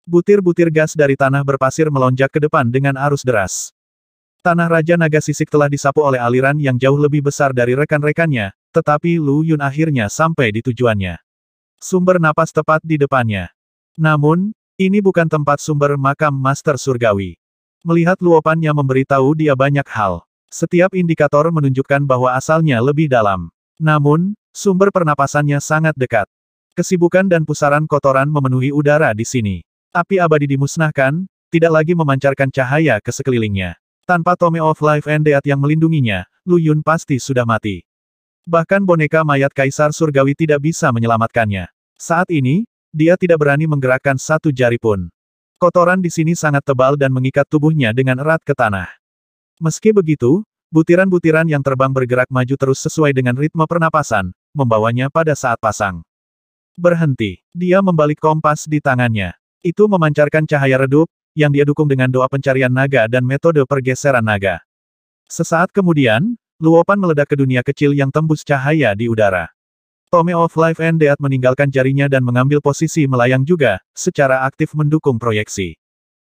A: Butir-butir gas dari tanah berpasir melonjak ke depan dengan arus deras. Tanah Raja Naga Sisik telah disapu oleh aliran yang jauh lebih besar dari rekan-rekannya, tetapi Lu Yun akhirnya sampai di tujuannya. Sumber napas tepat di depannya. Namun, ini bukan tempat sumber makam Master Surgawi. Melihat luapannya memberitahu dia banyak hal. Setiap indikator menunjukkan bahwa asalnya lebih dalam. Namun, sumber pernapasannya sangat dekat. Kesibukan dan pusaran kotoran memenuhi udara di sini. Api abadi dimusnahkan, tidak lagi memancarkan cahaya ke sekelilingnya. Tanpa Tome of Life and Death yang melindunginya, Lu Yun pasti sudah mati. Bahkan boneka mayat Kaisar Surgawi tidak bisa menyelamatkannya. Saat ini, dia tidak berani menggerakkan satu jari pun. Kotoran di sini sangat tebal dan mengikat tubuhnya dengan erat ke tanah. Meski begitu, butiran-butiran yang terbang bergerak maju terus sesuai dengan ritme pernapasan, membawanya pada saat pasang. Berhenti. Dia membalik kompas di tangannya. Itu memancarkan cahaya redup, yang dia dukung dengan doa pencarian naga dan metode pergeseran naga. Sesaat kemudian, luopan meledak ke dunia kecil yang tembus cahaya di udara. Tome of Life and Death meninggalkan jarinya dan mengambil posisi melayang juga, secara aktif mendukung proyeksi.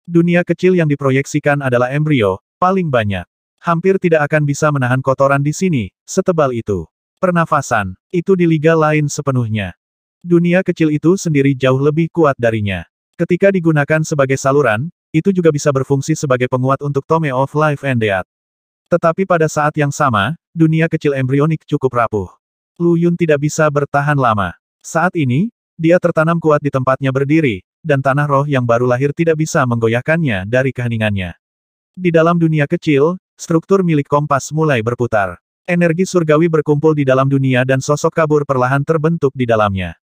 A: Dunia kecil yang diproyeksikan adalah embrio, paling banyak. Hampir tidak akan bisa menahan kotoran di sini, setebal itu. Pernafasan, itu di liga lain sepenuhnya. Dunia kecil itu sendiri jauh lebih kuat darinya. Ketika digunakan sebagai saluran, itu juga bisa berfungsi sebagai penguat untuk Tome of Life and Death. Tetapi pada saat yang sama, dunia kecil embrionik cukup rapuh. Lu Yun tidak bisa bertahan lama. Saat ini, dia tertanam kuat di tempatnya berdiri, dan tanah roh yang baru lahir tidak bisa menggoyahkannya dari keheningannya. Di dalam dunia kecil, struktur milik kompas mulai berputar. Energi surgawi berkumpul di dalam dunia dan sosok kabur perlahan terbentuk di dalamnya.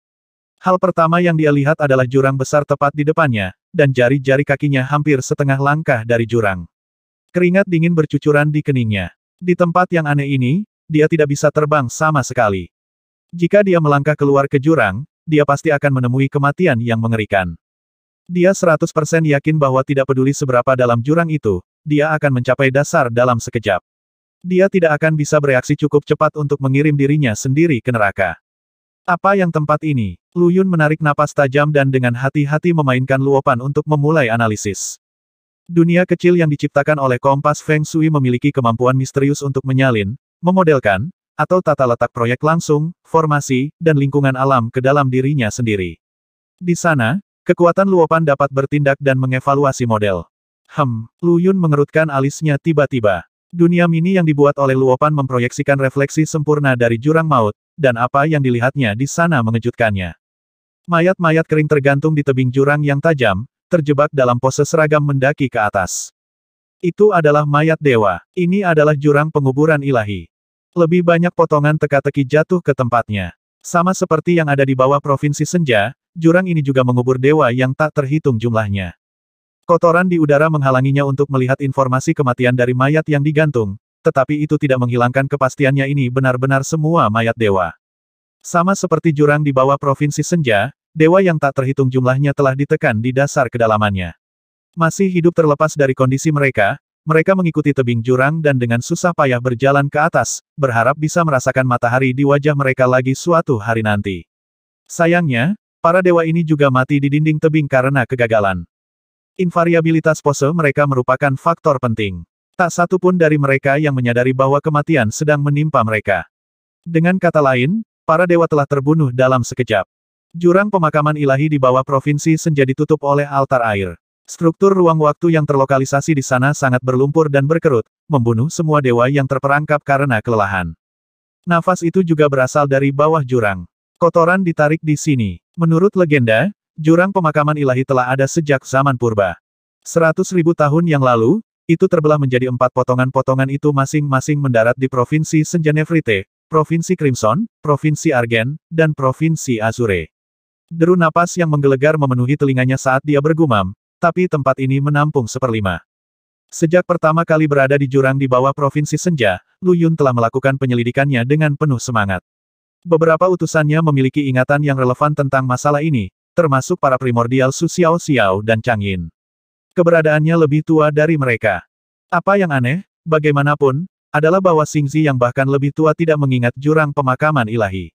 A: Hal pertama yang dia lihat adalah jurang besar tepat di depannya, dan jari-jari kakinya hampir setengah langkah dari jurang. Keringat dingin bercucuran di keningnya. Di tempat yang aneh ini, dia tidak bisa terbang sama sekali. Jika dia melangkah keluar ke jurang, dia pasti akan menemui kematian yang mengerikan. Dia 100% yakin bahwa tidak peduli seberapa dalam jurang itu, dia akan mencapai dasar dalam sekejap. Dia tidak akan bisa bereaksi cukup cepat untuk mengirim dirinya sendiri ke neraka. Apa yang tempat ini? Lu Yun menarik napas tajam dan dengan hati-hati memainkan luopan untuk memulai analisis. Dunia kecil yang diciptakan oleh kompas Feng Shui memiliki kemampuan misterius untuk menyalin, memodelkan, atau tata letak proyek langsung, formasi, dan lingkungan alam ke dalam dirinya sendiri. Di sana, kekuatan luopan dapat bertindak dan mengevaluasi model. Lu Yun mengerutkan alisnya tiba-tiba. Dunia mini yang dibuat oleh luopan memproyeksikan refleksi sempurna dari jurang maut, dan apa yang dilihatnya di sana mengejutkannya. Mayat-mayat kering tergantung di tebing jurang yang tajam, terjebak dalam pose seragam mendaki ke atas. Itu adalah mayat dewa. Ini adalah jurang penguburan ilahi. Lebih banyak potongan teka-teki jatuh ke tempatnya. Sama seperti yang ada di bawah Provinsi Senja, jurang ini juga mengubur dewa yang tak terhitung jumlahnya. Kotoran di udara menghalanginya untuk melihat informasi kematian dari mayat yang digantung, tetapi itu tidak menghilangkan kepastiannya ini benar-benar semua mayat dewa. Sama seperti jurang di bawah Provinsi Senja, dewa yang tak terhitung jumlahnya telah ditekan di dasar kedalamannya. Masih hidup terlepas dari kondisi mereka mengikuti tebing jurang dan dengan susah payah berjalan ke atas, berharap bisa merasakan matahari di wajah mereka lagi suatu hari nanti. Sayangnya, para dewa ini juga mati di dinding tebing karena kegagalan. Invariabilitas pose mereka merupakan faktor penting. Tak satu pun dari mereka yang menyadari bahwa kematian sedang menimpa mereka. Dengan kata lain, para dewa telah terbunuh dalam sekejap. Jurang pemakaman ilahi di bawah Provinsi Senja ditutup oleh altar air. Struktur ruang waktu yang terlokalisasi di sana sangat berlumpur dan berkerut, membunuh semua dewa yang terperangkap karena kelelahan. Nafas itu juga berasal dari bawah jurang. Kotoran ditarik di sini. Menurut legenda, jurang pemakaman ilahi telah ada sejak zaman purba. 100.000 tahun yang lalu, itu terbelah menjadi 4 potongan-potongan itu masing-masing mendarat di Provinsi Senja Nefrite, Provinsi Crimson, Provinsi Argen, dan Provinsi Azure. Deru napas yang menggelegar memenuhi telinganya saat dia bergumam, tapi tempat ini menampung 1/5. Sejak pertama kali berada di jurang di bawah Provinsi Senja, Lu Yun telah melakukan penyelidikannya dengan penuh semangat. Beberapa utusannya memiliki ingatan yang relevan tentang masalah ini, termasuk para primordial Su Xiao Xiao dan Chang Yin. Keberadaannya lebih tua dari mereka. Apa yang aneh, bagaimanapun, adalah bahwa Xingzi yang bahkan lebih tua tidak mengingat jurang pemakaman ilahi.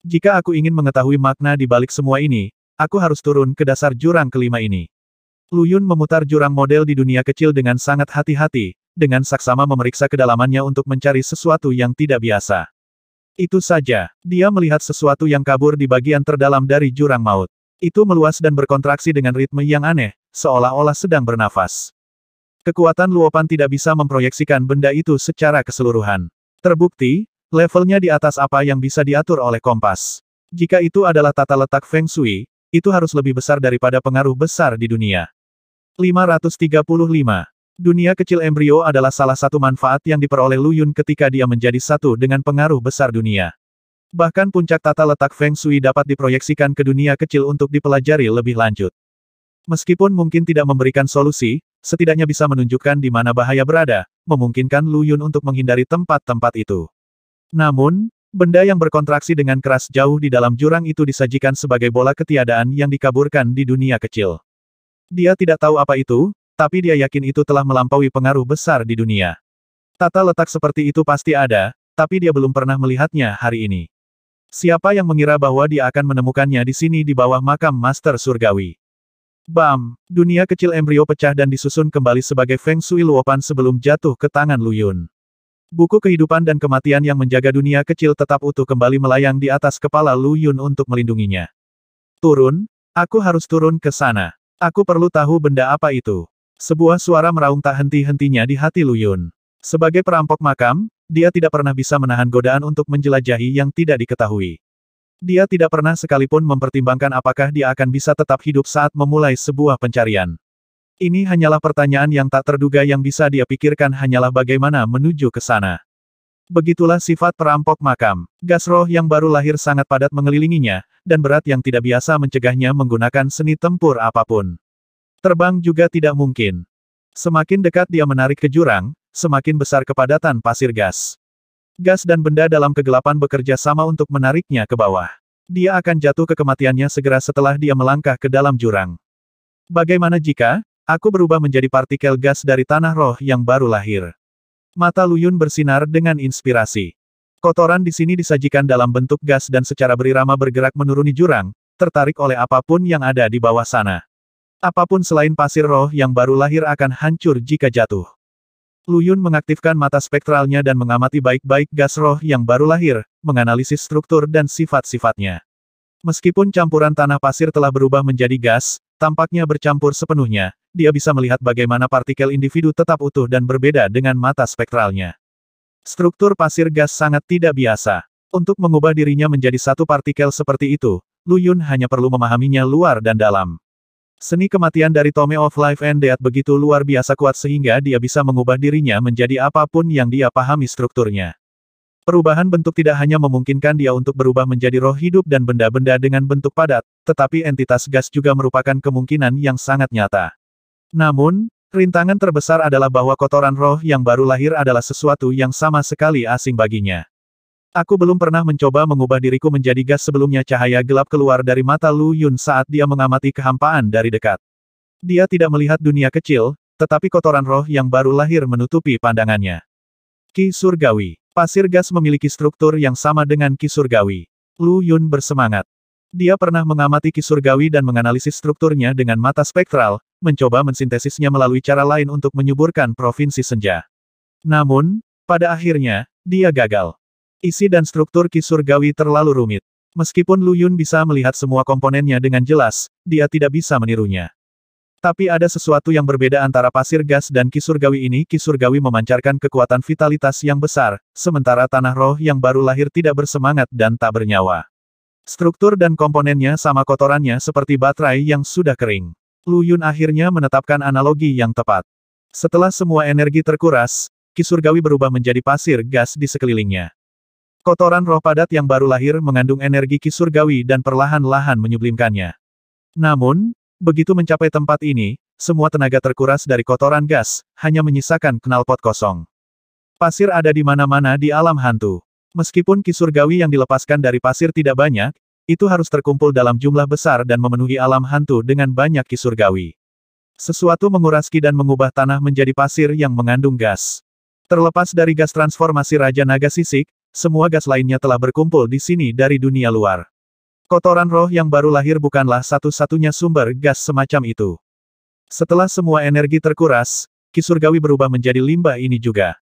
A: Jika aku ingin mengetahui makna di balik semua ini, aku harus turun ke dasar jurang kelima ini. Lu Yun memutar jurang model di dunia kecil dengan sangat hati-hati, dengan saksama memeriksa kedalamannya untuk mencari sesuatu yang tidak biasa. Itu saja, dia melihat sesuatu yang kabur di bagian terdalam dari jurang maut. Itu meluas dan berkontraksi dengan ritme yang aneh, seolah-olah sedang bernafas. Kekuatan luopan tidak bisa memproyeksikan benda itu secara keseluruhan. Terbukti, levelnya di atas apa yang bisa diatur oleh kompas. Jika itu adalah tata letak Feng Shui, itu harus lebih besar daripada pengaruh besar di dunia. 535. Dunia kecil embrio adalah salah satu manfaat yang diperoleh Lu Yun ketika dia menjadi satu dengan pengaruh besar dunia. Bahkan puncak tata letak Feng Shui dapat diproyeksikan ke dunia kecil untuk dipelajari lebih lanjut. Meskipun mungkin tidak memberikan solusi, setidaknya bisa menunjukkan di mana bahaya berada, memungkinkan Lu Yun untuk menghindari tempat-tempat itu. Namun, benda yang berkontraksi dengan keras jauh di dalam jurang itu disajikan sebagai bola ketiadaan yang dikaburkan di dunia kecil. Dia tidak tahu apa itu, tapi dia yakin itu telah melampaui pengaruh besar di dunia. Tata letak seperti itu pasti ada, tapi dia belum pernah melihatnya hari ini. Siapa yang mengira bahwa dia akan menemukannya di sini di bawah makam Master Surgawi? Bam! Dunia kecil embrio pecah dan disusun kembali sebagai Feng Shui Luopan sebelum jatuh ke tangan Lu Yun. Buku kehidupan dan kematian yang menjaga dunia kecil tetap utuh kembali melayang di atas kepala Lu Yun untuk melindunginya. Turun, aku harus turun ke sana. Aku perlu tahu benda apa itu. Sebuah suara meraung tak henti-hentinya di hati Lu Yun. Sebagai perampok makam, dia tidak pernah bisa menahan godaan untuk menjelajahi yang tidak diketahui. Dia tidak pernah sekalipun mempertimbangkan apakah dia akan bisa tetap hidup saat memulai sebuah pencarian. Ini hanyalah pertanyaan yang tak terduga yang bisa dia pikirkan hanyalah bagaimana menuju ke sana. Begitulah sifat perampok makam. Gas roh yang baru lahir sangat padat mengelilinginya, dan berat yang tidak biasa mencegahnya menggunakan seni tempur apapun. Terbang juga tidak mungkin. Semakin dekat dia menarik ke jurang, semakin besar kepadatan pasir gas. Gas dan benda dalam kegelapan bekerja sama untuk menariknya ke bawah. Dia akan jatuh ke kematiannya segera setelah dia melangkah ke dalam jurang. Bagaimana jika aku berubah menjadi partikel gas dari tanah roh yang baru lahir? Mata Lu Yun bersinar dengan inspirasi. Kotoran di sini disajikan dalam bentuk gas dan secara berirama bergerak menuruni jurang, tertarik oleh apapun yang ada di bawah sana. Apapun selain pasir roh yang baru lahir akan hancur jika jatuh. Lu Yun mengaktifkan mata spektralnya dan mengamati baik-baik gas roh yang baru lahir, menganalisis struktur dan sifat-sifatnya. Meskipun campuran tanah pasir telah berubah menjadi gas, tampaknya bercampur sepenuhnya, dia bisa melihat bagaimana partikel individu tetap utuh dan berbeda dengan mata spektralnya. Struktur pasir gas sangat tidak biasa. Untuk mengubah dirinya menjadi satu partikel seperti itu, Lu Yun hanya perlu memahaminya luar dan dalam. Seni kematian dari Tome of Life and Death begitu luar biasa kuat sehingga dia bisa mengubah dirinya menjadi apapun yang dia pahami strukturnya. Perubahan bentuk tidak hanya memungkinkan dia untuk berubah menjadi roh hidup dan benda-benda dengan bentuk padat, tetapi entitas gas juga merupakan kemungkinan yang sangat nyata. Namun, rintangan terbesar adalah bahwa kotoran roh yang baru lahir adalah sesuatu yang sama sekali asing baginya. Aku belum pernah mencoba mengubah diriku menjadi gas sebelumnya. Cahaya gelap keluar dari mata Lu Yun saat dia mengamati kehampaan dari dekat. Dia tidak melihat dunia kecil, tetapi kotoran roh yang baru lahir menutupi pandangannya. Ki Surgawi. Pasir gas memiliki struktur yang sama dengan Ki Surgawi. Lu Yun bersemangat. Dia pernah mengamati Ki Surgawi dan menganalisis strukturnya dengan mata spektral, mencoba mensintesisnya melalui cara lain untuk menyuburkan provinsi senja. Namun, pada akhirnya, dia gagal. Isi dan struktur Ki Surgawi terlalu rumit. Meskipun Lu Yun bisa melihat semua komponennya dengan jelas, dia tidak bisa menirunya. Tapi ada sesuatu yang berbeda antara pasir gas dan Ki Surgawi ini. Ki Surgawi memancarkan kekuatan vitalitas yang besar, sementara tanah roh yang baru lahir tidak bersemangat dan tak bernyawa. Struktur dan komponennya sama kotorannya seperti baterai yang sudah kering. Lu Yun akhirnya menetapkan analogi yang tepat. Setelah semua energi terkuras, Ki Surgawi berubah menjadi pasir gas di sekelilingnya. Kotoran roh padat yang baru lahir mengandung energi Ki Surgawi dan perlahan-lahan menyublimkannya. Namun, begitu mencapai tempat ini, semua tenaga terkuras dari kotoran gas, hanya menyisakan knalpot kosong. Pasir ada di mana-mana di alam hantu. Meskipun Ki Surgawi yang dilepaskan dari pasir tidak banyak, itu harus terkumpul dalam jumlah besar dan memenuhi alam hantu dengan banyak Ki Surgawi. Sesuatu menguras Ki dan mengubah tanah menjadi pasir yang mengandung gas. Terlepas dari gas transformasi Raja Naga Sisik, semua gas lainnya telah berkumpul di sini dari dunia luar. Kotoran roh yang baru lahir bukanlah satu-satunya sumber gas semacam itu. Setelah semua energi terkuras, Ki Surgawi berubah menjadi limbah ini juga.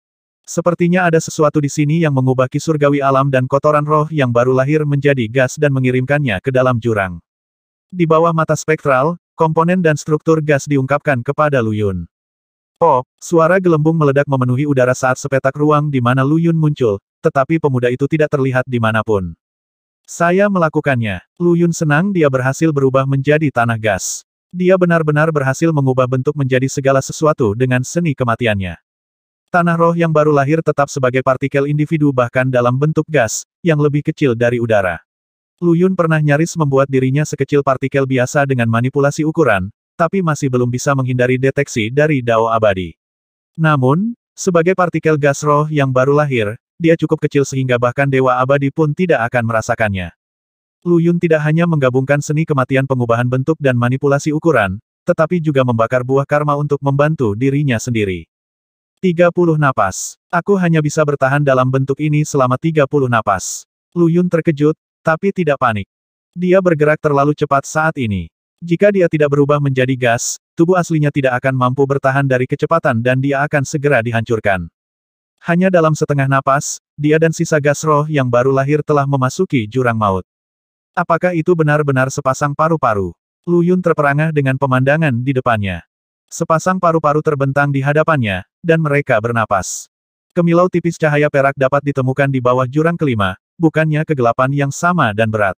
A: Sepertinya ada sesuatu di sini yang mengubah Ki Surgawi alam dan kotoran roh yang baru lahir menjadi gas dan mengirimkannya ke dalam jurang. Di bawah mata spektral, komponen dan struktur gas diungkapkan kepada Lu Yun. Pop, suara gelembung meledak memenuhi udara saat sepetak ruang di mana Lu Yun muncul, tetapi pemuda itu tidak terlihat dimanapun. Saya melakukannya. Lu Yun senang dia berhasil berubah menjadi tanah gas. Dia benar-benar berhasil mengubah bentuk menjadi segala sesuatu dengan seni kematiannya. Tanah roh yang baru lahir tetap sebagai partikel individu bahkan dalam bentuk gas, yang lebih kecil dari udara. Lu Yun pernah nyaris membuat dirinya sekecil partikel biasa dengan manipulasi ukuran, tapi masih belum bisa menghindari deteksi dari Dao abadi. Namun, sebagai partikel gas roh yang baru lahir, dia cukup kecil sehingga bahkan Dewa Abadi pun tidak akan merasakannya. Lu Yun tidak hanya menggabungkan seni kematian pengubahan bentuk dan manipulasi ukuran, tetapi juga membakar buah karma untuk membantu dirinya sendiri. 30 napas. Aku hanya bisa bertahan dalam bentuk ini selama 30 napas. Lu Yun terkejut, tapi tidak panik. Dia bergerak terlalu cepat saat ini. Jika dia tidak berubah menjadi gas, tubuh aslinya tidak akan mampu bertahan dari kecepatan dan dia akan segera dihancurkan. Hanya dalam setengah napas, dia dan sisa gas roh yang baru lahir telah memasuki jurang maut. Apakah itu benar-benar sepasang paru-paru? Lu Yun terperangah dengan pemandangan di depannya. Sepasang paru-paru terbentang di hadapannya, dan mereka bernapas. Kemilau tipis cahaya perak dapat ditemukan di bawah jurang kelima, bukannya kegelapan yang sama dan berat.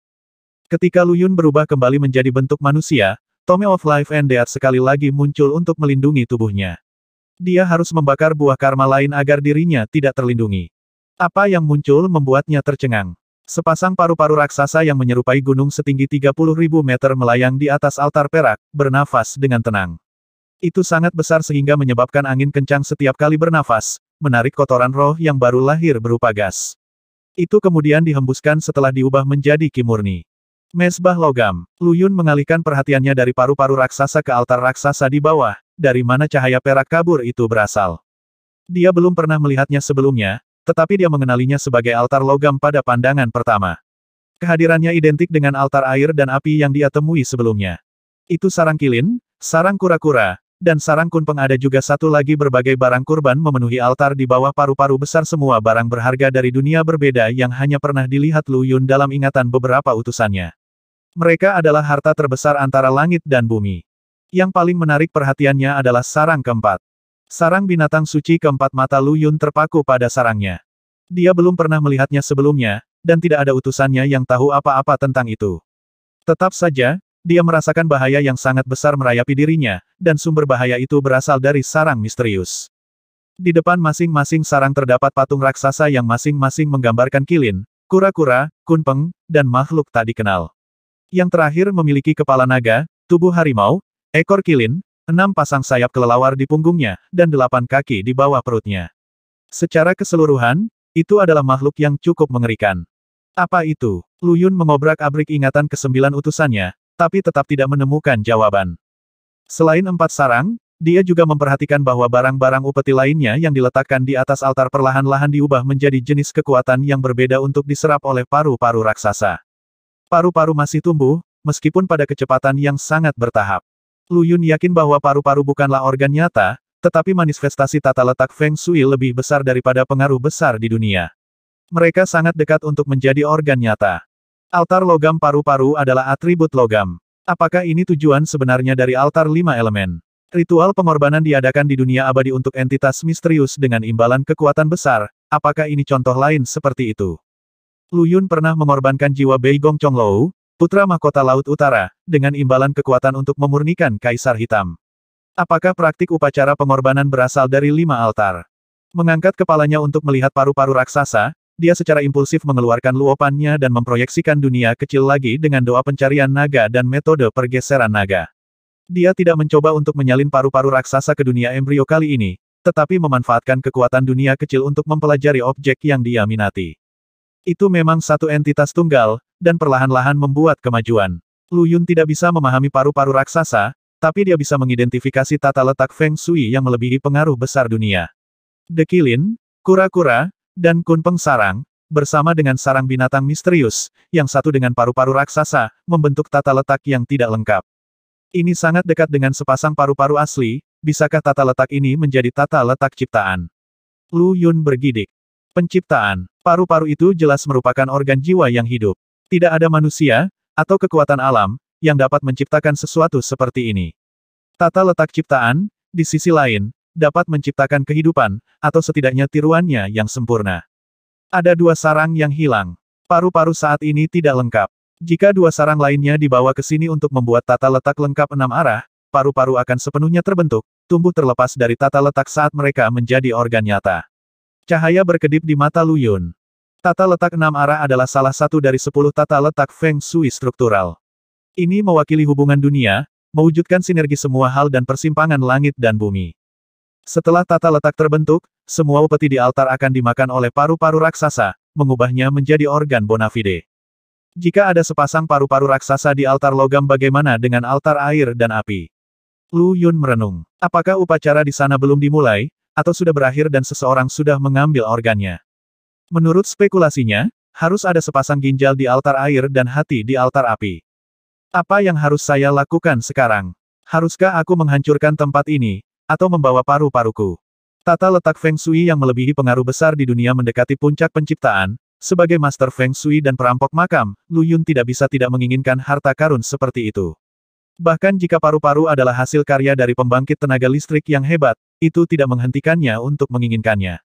A: Ketika Lu Yun berubah kembali menjadi bentuk manusia, Tome of Life and Death sekali lagi muncul untuk melindungi tubuhnya. Dia harus membakar buah karma lain agar dirinya tidak terlindungi. Apa yang muncul membuatnya tercengang. Sepasang paru-paru raksasa yang menyerupai gunung setinggi 30.000 meter melayang di atas altar perak, bernafas dengan tenang. Itu sangat besar sehingga menyebabkan angin kencang setiap kali bernafas, menarik kotoran roh yang baru lahir berupa gas. Itu kemudian dihembuskan setelah diubah menjadi ki murni. Mesbah logam. Lu Yun mengalihkan perhatiannya dari paru-paru raksasa ke altar raksasa di bawah, dari mana cahaya perak kabur itu berasal. Dia belum pernah melihatnya sebelumnya, tetapi dia mengenalinya sebagai altar logam pada pandangan pertama. Kehadirannya identik dengan altar air dan api yang dia temui sebelumnya. Itu sarang kilin, sarang kura-kura, dan sarang kunpeng. Ada juga satu lagi berbagai barang kurban memenuhi altar di bawah paru-paru besar, semua barang berharga dari dunia berbeda yang hanya pernah dilihat Lu Yun dalam ingatan beberapa utusannya. Mereka adalah harta terbesar antara langit dan bumi. Yang paling menarik perhatiannya adalah sarang keempat. Sarang binatang suci keempat. Mata Lu Yun terpaku pada sarangnya. Dia belum pernah melihatnya sebelumnya, dan tidak ada utusannya yang tahu apa-apa tentang itu. Tetap saja, dia merasakan bahaya yang sangat besar merayapi dirinya, dan sumber bahaya itu berasal dari sarang misterius. Di depan masing-masing sarang terdapat patung raksasa yang masing-masing menggambarkan kilin, kura-kura, kunpeng, dan makhluk tak dikenal. Yang terakhir memiliki kepala naga, tubuh harimau, ekor kilin, 6 pasang sayap kelelawar di punggungnya, dan 8 kaki di bawah perutnya. Secara keseluruhan, itu adalah makhluk yang cukup mengerikan. Apa itu? Lu Yun mengobrak-abrik ingatan ke-9 utusannya, tapi tetap tidak menemukan jawaban. Selain 4 sarang, dia juga memperhatikan bahwa barang-barang upeti lainnya yang diletakkan di atas altar perlahan-lahan diubah menjadi jenis kekuatan yang berbeda untuk diserap oleh paru-paru raksasa. Paru-paru masih tumbuh, meskipun pada kecepatan yang sangat bertahap. Lu Yun yakin bahwa paru-paru bukanlah organ nyata, tetapi manifestasi tata letak Feng Shui lebih besar daripada pengaruh besar di dunia. Mereka sangat dekat untuk menjadi organ nyata. Altar logam paru-paru adalah atribut logam. Apakah ini tujuan sebenarnya dari altar 5 elemen? Ritual pengorbanan diadakan di dunia abadi untuk entitas misterius dengan imbalan kekuatan besar. Apakah ini contoh lain seperti itu? Lu Yun pernah mengorbankan jiwa Bei Gong Chonglou, putra mahkota Laut Utara, dengan imbalan kekuatan untuk memurnikan Kaisar Hitam. Apakah praktik upacara pengorbanan berasal dari 5 altar? Mengangkat kepalanya untuk melihat paru-paru raksasa, dia secara impulsif mengeluarkan luopannya dan memproyeksikan dunia kecil lagi dengan doa pencarian naga dan metode pergeseran naga. Dia tidak mencoba untuk menyalin paru-paru raksasa ke dunia embrio kali ini, tetapi memanfaatkan kekuatan dunia kecil untuk mempelajari objek yang dia minati. Itu memang satu entitas tunggal, dan perlahan-lahan membuat kemajuan. Lu Yun tidak bisa memahami paru-paru raksasa, tapi dia bisa mengidentifikasi tata letak Feng Shui yang melebihi pengaruh besar dunia. Dekilin, kura-kura, dan kunpeng sarang, bersama dengan sarang binatang misterius, yang satu dengan paru-paru raksasa, membentuk tata letak yang tidak lengkap. Ini sangat dekat dengan sepasang paru-paru asli, bisakah tata letak ini menjadi tata letak ciptaan? Lu Yun bergidik. Penciptaan. Paru-paru itu jelas merupakan organ jiwa yang hidup. Tidak ada manusia, atau kekuatan alam, yang dapat menciptakan sesuatu seperti ini. Tata letak ciptaan, di sisi lain, dapat menciptakan kehidupan, atau setidaknya tiruannya yang sempurna. Ada 2 sarang yang hilang. Paru-paru saat ini tidak lengkap. Jika 2 sarang lainnya dibawa ke sini untuk membuat tata letak lengkap 6 arah, paru-paru akan sepenuhnya terbentuk, tumbuh terlepas dari tata letak saat mereka menjadi organ nyata. Cahaya berkedip di mata Lu Yun. Tata letak 6 arah adalah salah satu dari 10 tata letak Feng Shui struktural. Ini mewakili hubungan dunia, mewujudkan sinergi semua hal dan persimpangan langit dan bumi. Setelah tata letak terbentuk, semua upeti di altar akan dimakan oleh paru-paru raksasa, mengubahnya menjadi organ bona fide. Jika ada sepasang paru-paru raksasa di altar logam, bagaimana dengan altar air dan api? Lu Yun merenung. Apakah upacara di sana belum dimulai, atau sudah berakhir dan seseorang sudah mengambil organnya. Menurut spekulasinya, harus ada sepasang ginjal di altar air dan hati di altar api. Apa yang harus saya lakukan sekarang? Haruskah aku menghancurkan tempat ini, atau membawa paru-paruku? Tata letak Feng Shui yang melebihi pengaruh besar di dunia mendekati puncak penciptaan. Sebagai master Feng Shui dan perampok makam, Lu Yun tidak bisa tidak menginginkan harta karun seperti itu. Bahkan jika paru-paru adalah hasil karya dari pembangkit tenaga listrik yang hebat, itu tidak menghentikannya untuk menginginkannya.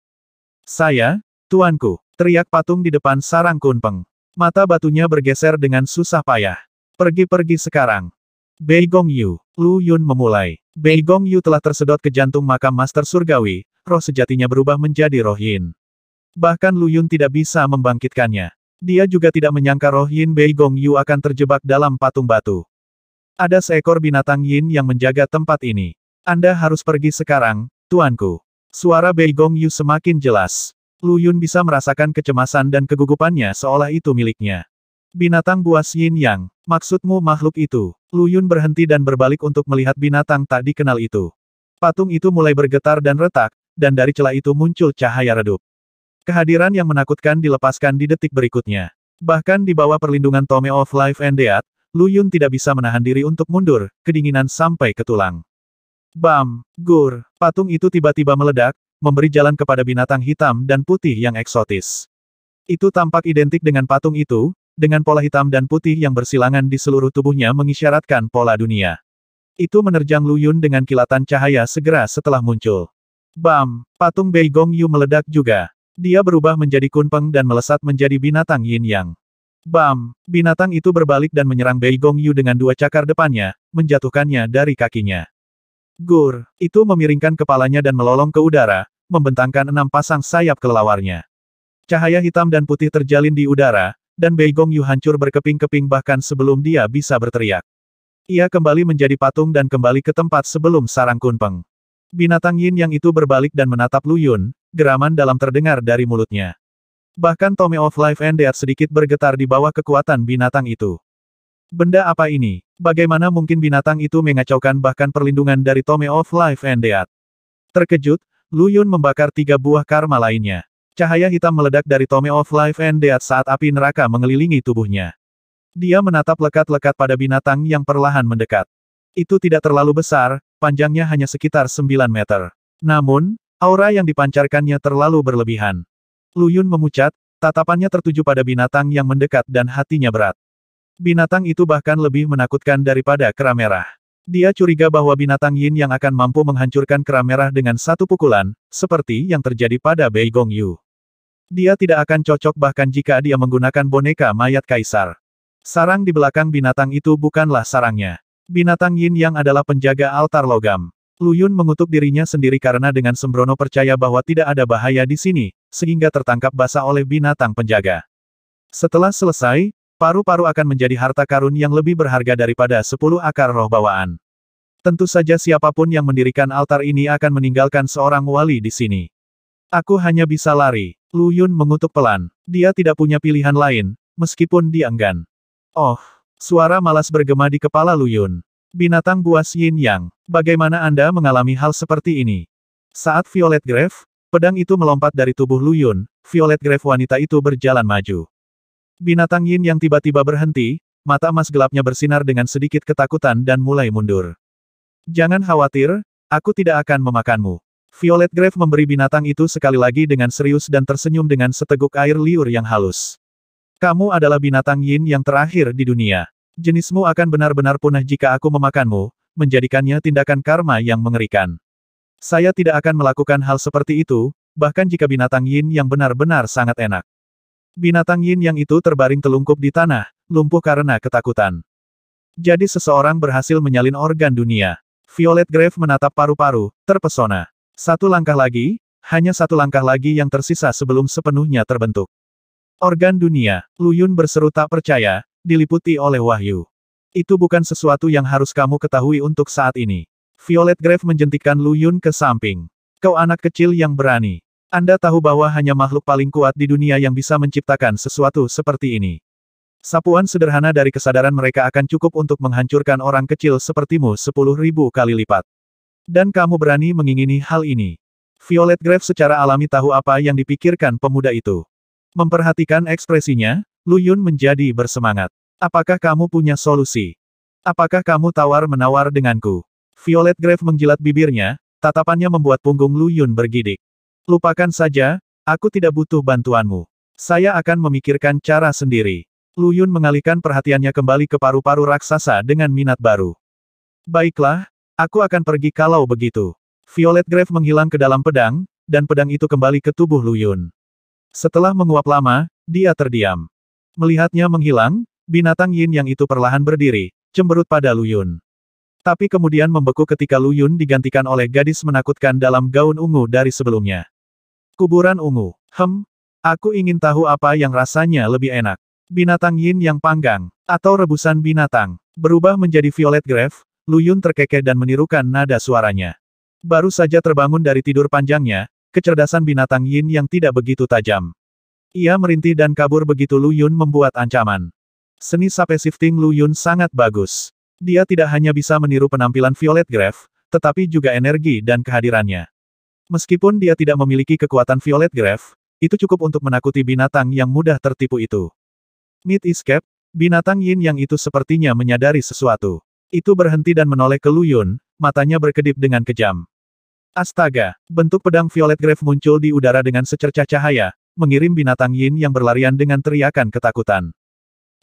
A: Saya, tuanku, teriak patung di depan sarang Kunpeng. Mata batunya bergeser dengan susah payah. Pergi-pergi sekarang. Bei Gongyu, Lu Yun memulai. Bei Gongyu telah tersedot ke jantung makam Master Surgawi, roh sejatinya berubah menjadi roh Yin. Bahkan Lu Yun tidak bisa membangkitkannya. Dia juga tidak menyangka roh Yin Bei Gongyu akan terjebak dalam patung batu. Ada seekor binatang Yin yang menjaga tempat ini. Anda harus pergi sekarang, tuanku. Suara Bei Gongyu semakin jelas. Lu Yun bisa merasakan kecemasan dan kegugupannya seolah itu miliknya. Binatang buas Yin Yang, maksudmu makhluk itu? Lu Yun berhenti dan berbalik untuk melihat binatang tak dikenal itu. Patung itu mulai bergetar dan retak, dan dari celah itu muncul cahaya redup. Kehadiran yang menakutkan dilepaskan di detik berikutnya. Bahkan di bawah perlindungan Tome of Life and Death, Lu Yun tidak bisa menahan diri untuk mundur, kedinginan sampai ke tulang. Bam! Gur! Patung itu tiba-tiba meledak, memberi jalan kepada binatang hitam dan putih yang eksotis. Itu tampak identik dengan patung itu, dengan pola hitam dan putih yang bersilangan di seluruh tubuhnya mengisyaratkan pola dunia. Itu menerjang Lu Yun dengan kilatan cahaya segera setelah muncul. Bam! Patung Bei Gongyu meledak juga. Dia berubah menjadi Kunpeng dan melesat menjadi binatang Yin Yang. Bam! Binatang itu berbalik dan menyerang Bei Gongyu dengan dua cakar depannya, menjatuhkannya dari kakinya. Gur! Itu memiringkan kepalanya dan melolong ke udara, membentangkan 6 pasang sayap kelelawarnya. Cahaya hitam dan putih terjalin di udara, dan Bei Gongyu hancur berkeping-keping bahkan sebelum dia bisa berteriak. Ia kembali menjadi patung dan kembali ke tempat sebelum sarang Kunpeng. Binatang Yin Yang itu berbalik dan menatap Lu Yun, geraman dalam terdengar dari mulutnya. Bahkan Tome of Life and Death sedikit bergetar di bawah kekuatan binatang itu. Benda apa ini? Bagaimana mungkin binatang itu mengacaukan bahkan perlindungan dari Tome of Life and Death? Terkejut, Lu Yun membakar 3 buah karma lainnya. Cahaya hitam meledak dari Tome of Life and Death saat api neraka mengelilingi tubuhnya. Dia menatap lekat-lekat pada binatang yang perlahan mendekat. Itu tidak terlalu besar, panjangnya hanya sekitar 9 meter. Namun, aura yang dipancarkannya terlalu berlebihan. Lu Yun memucat, tatapannya tertuju pada binatang yang mendekat dan hatinya berat. Binatang itu bahkan lebih menakutkan daripada kera merah. Dia curiga bahwa binatang Yin yang akan mampu menghancurkan kera merah dengan satu pukulan, seperti yang terjadi pada Bei Gongyu. Dia tidak akan cocok bahkan jika dia menggunakan boneka mayat kaisar. Sarang di belakang binatang itu bukanlah sarangnya. Binatang Yin Yang adalah penjaga altar logam. Lu Yun mengutuk dirinya sendiri karena dengan sembrono percaya bahwa tidak ada bahaya di sini, sehingga tertangkap basah oleh binatang penjaga. Setelah selesai, paru-paru akan menjadi harta karun yang lebih berharga daripada 10 akar roh bawaan. Tentu saja siapapun yang mendirikan altar ini akan meninggalkan seorang wali di sini. Aku hanya bisa lari. Lu Yun mengutuk pelan. Dia tidak punya pilihan lain, meskipun dia enggan. Oh, suara malas bergema di kepala Lu Yun. Binatang buas Yin Yang, bagaimana Anda mengalami hal seperti ini? Saat Violet Grave, pedang itu melompat dari tubuh Lu Yun, Violet Grave wanita itu berjalan maju. Binatang Yin Yang tiba-tiba berhenti, mata emas gelapnya bersinar dengan sedikit ketakutan dan mulai mundur. Jangan khawatir, aku tidak akan memakanmu. Violet Grave memberi binatang itu sekali lagi dengan serius dan tersenyum dengan seteguk air liur yang halus. Kamu adalah binatang Yin yang terakhir di dunia. Jenismu akan benar-benar punah jika aku memakanmu, menjadikannya tindakan karma yang mengerikan. Saya tidak akan melakukan hal seperti itu, bahkan jika binatang Yin yang benar-benar sangat enak. Binatang Yin yang itu terbaring telungkup di tanah, lumpuh karena ketakutan. Jadi seseorang berhasil menyalin organ dunia. Violet Grave menatap paru-paru, terpesona. Satu langkah lagi, hanya satu langkah lagi yang tersisa sebelum sepenuhnya terbentuk. Organ dunia, Lu Yun berseru tak percaya, diliputi oleh wahyu. Itu bukan sesuatu yang harus kamu ketahui untuk saat ini. Violet Grave menjentikkan Lu Yun ke samping. Kau anak kecil yang berani. Anda tahu bahwa hanya makhluk paling kuat di dunia yang bisa menciptakan sesuatu seperti ini. Sapuan sederhana dari kesadaran mereka akan cukup untuk menghancurkan orang kecil sepertimu 10.000 kali lipat. Dan kamu berani mengingini hal ini. Violet Grave secara alami tahu apa yang dipikirkan pemuda itu. Memperhatikan ekspresinya, Lu Yun menjadi bersemangat. Apakah kamu punya solusi? Apakah kamu tawar-menawar denganku? Violet Grave menjilat bibirnya, tatapannya membuat punggung Lu Yun bergidik. Lupakan saja, aku tidak butuh bantuanmu. Saya akan memikirkan cara sendiri. Lu Yun mengalihkan perhatiannya kembali ke paru-paru raksasa dengan minat baru. Baiklah, aku akan pergi kalau begitu. Violet Grave menghilang ke dalam pedang, dan pedang itu kembali ke tubuh Lu Yun. Setelah menguap lama, dia terdiam. Melihatnya menghilang, binatang yin yang itu perlahan berdiri, cemberut pada Lu Yun. Tapi kemudian membeku ketika Lu Yun digantikan oleh gadis menakutkan dalam gaun ungu dari sebelumnya. Kuburan ungu. Aku ingin tahu apa yang rasanya lebih enak. Binatang yin yang panggang, atau rebusan binatang. Berubah menjadi Violet Grave, Lu Yun terkekeh dan menirukan nada suaranya. Baru saja terbangun dari tidur panjangnya, kecerdasan binatang yin yang tidak begitu tajam. Ia merintih dan kabur begitu Lu Yun membuat ancaman. Seni sape shifting Lu Yun sangat bagus. Dia tidak hanya bisa meniru penampilan Violet Grave, tetapi juga energi dan kehadirannya. Meskipun dia tidak memiliki kekuatan Violet Grave, itu cukup untuk menakuti binatang yang mudah tertipu itu. Mid escape, binatang yin yang itu sepertinya menyadari sesuatu. Itu berhenti dan menoleh ke Lu Yun, matanya berkedip dengan kejam. Astaga, bentuk pedang Violet Grave muncul di udara dengan secercah cahaya, mengirim binatang yin yang berlarian dengan teriakan ketakutan.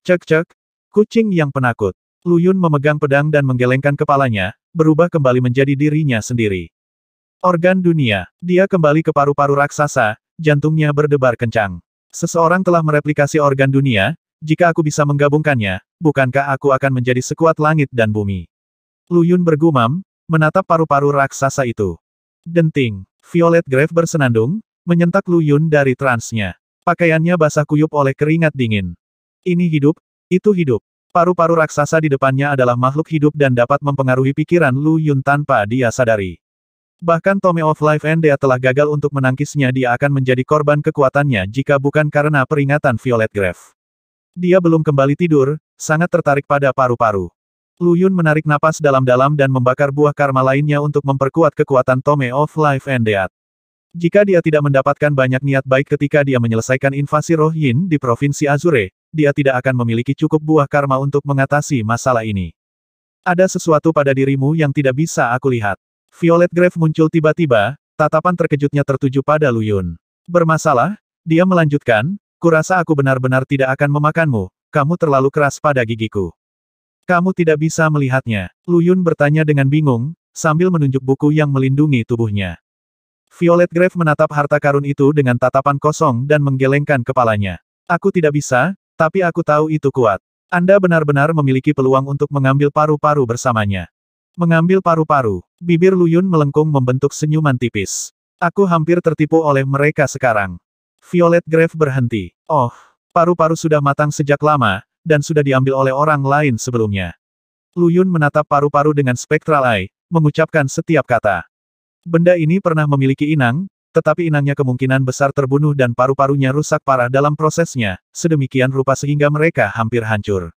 A: Cek-cek, kucing yang penakut. Lu Yun memegang pedang dan menggelengkan kepalanya, berubah kembali menjadi dirinya sendiri. Organ dunia, dia kembali ke paru-paru raksasa, jantungnya berdebar kencang. Seseorang telah mereplikasi organ dunia, jika aku bisa menggabungkannya, bukankah aku akan menjadi sekuat langit dan bumi? Lu Yun bergumam, menatap paru-paru raksasa itu. Denting. Violet Grave bersenandung, menyentak Lu Yun dari transnya. Pakaiannya basah kuyup oleh keringat dingin. Ini hidup, itu hidup. Paru-paru raksasa di depannya adalah makhluk hidup dan dapat mempengaruhi pikiran Lu Yun tanpa dia sadari. Bahkan Tome of Life and Death telah gagal untuk menangkisnya, dia akan menjadi korban kekuatannya jika bukan karena peringatan Violet Grave. Dia belum kembali tidur, sangat tertarik pada paru-paru. Lu Yun menarik napas dalam-dalam dan membakar buah karma lainnya untuk memperkuat kekuatan Tome of Life and Death. Jika dia tidak mendapatkan banyak niat baik ketika dia menyelesaikan invasi roh yin di Provinsi Azure, dia tidak akan memiliki cukup buah karma untuk mengatasi masalah ini. Ada sesuatu pada dirimu yang tidak bisa aku lihat. Violet Grave muncul tiba-tiba, tatapan terkejutnya tertuju pada Lu Yun. Bermasalah? Dia melanjutkan, kurasa aku benar-benar tidak akan memakanmu, kamu terlalu keras pada gigiku. Kamu tidak bisa melihatnya. Lu Yun bertanya dengan bingung, sambil menunjuk buku yang melindungi tubuhnya. Violet Grave menatap harta karun itu dengan tatapan kosong dan menggelengkan kepalanya. Aku tidak bisa, tapi aku tahu itu kuat. Anda benar-benar memiliki peluang untuk mengambil paru-paru bersamanya. Mengambil paru-paru. Bibir Lu Yun melengkung membentuk senyuman tipis. Aku hampir tertipu oleh mereka sekarang. Violet Grave berhenti. Oh, paru-paru sudah matang sejak lama, dan sudah diambil oleh orang lain sebelumnya. Lu Yun menatap paru-paru dengan spectral eye, mengucapkan setiap kata. Benda ini pernah memiliki inang, tetapi inangnya kemungkinan besar terbunuh dan paru-parunya rusak parah dalam prosesnya, sedemikian rupa sehingga mereka hampir hancur.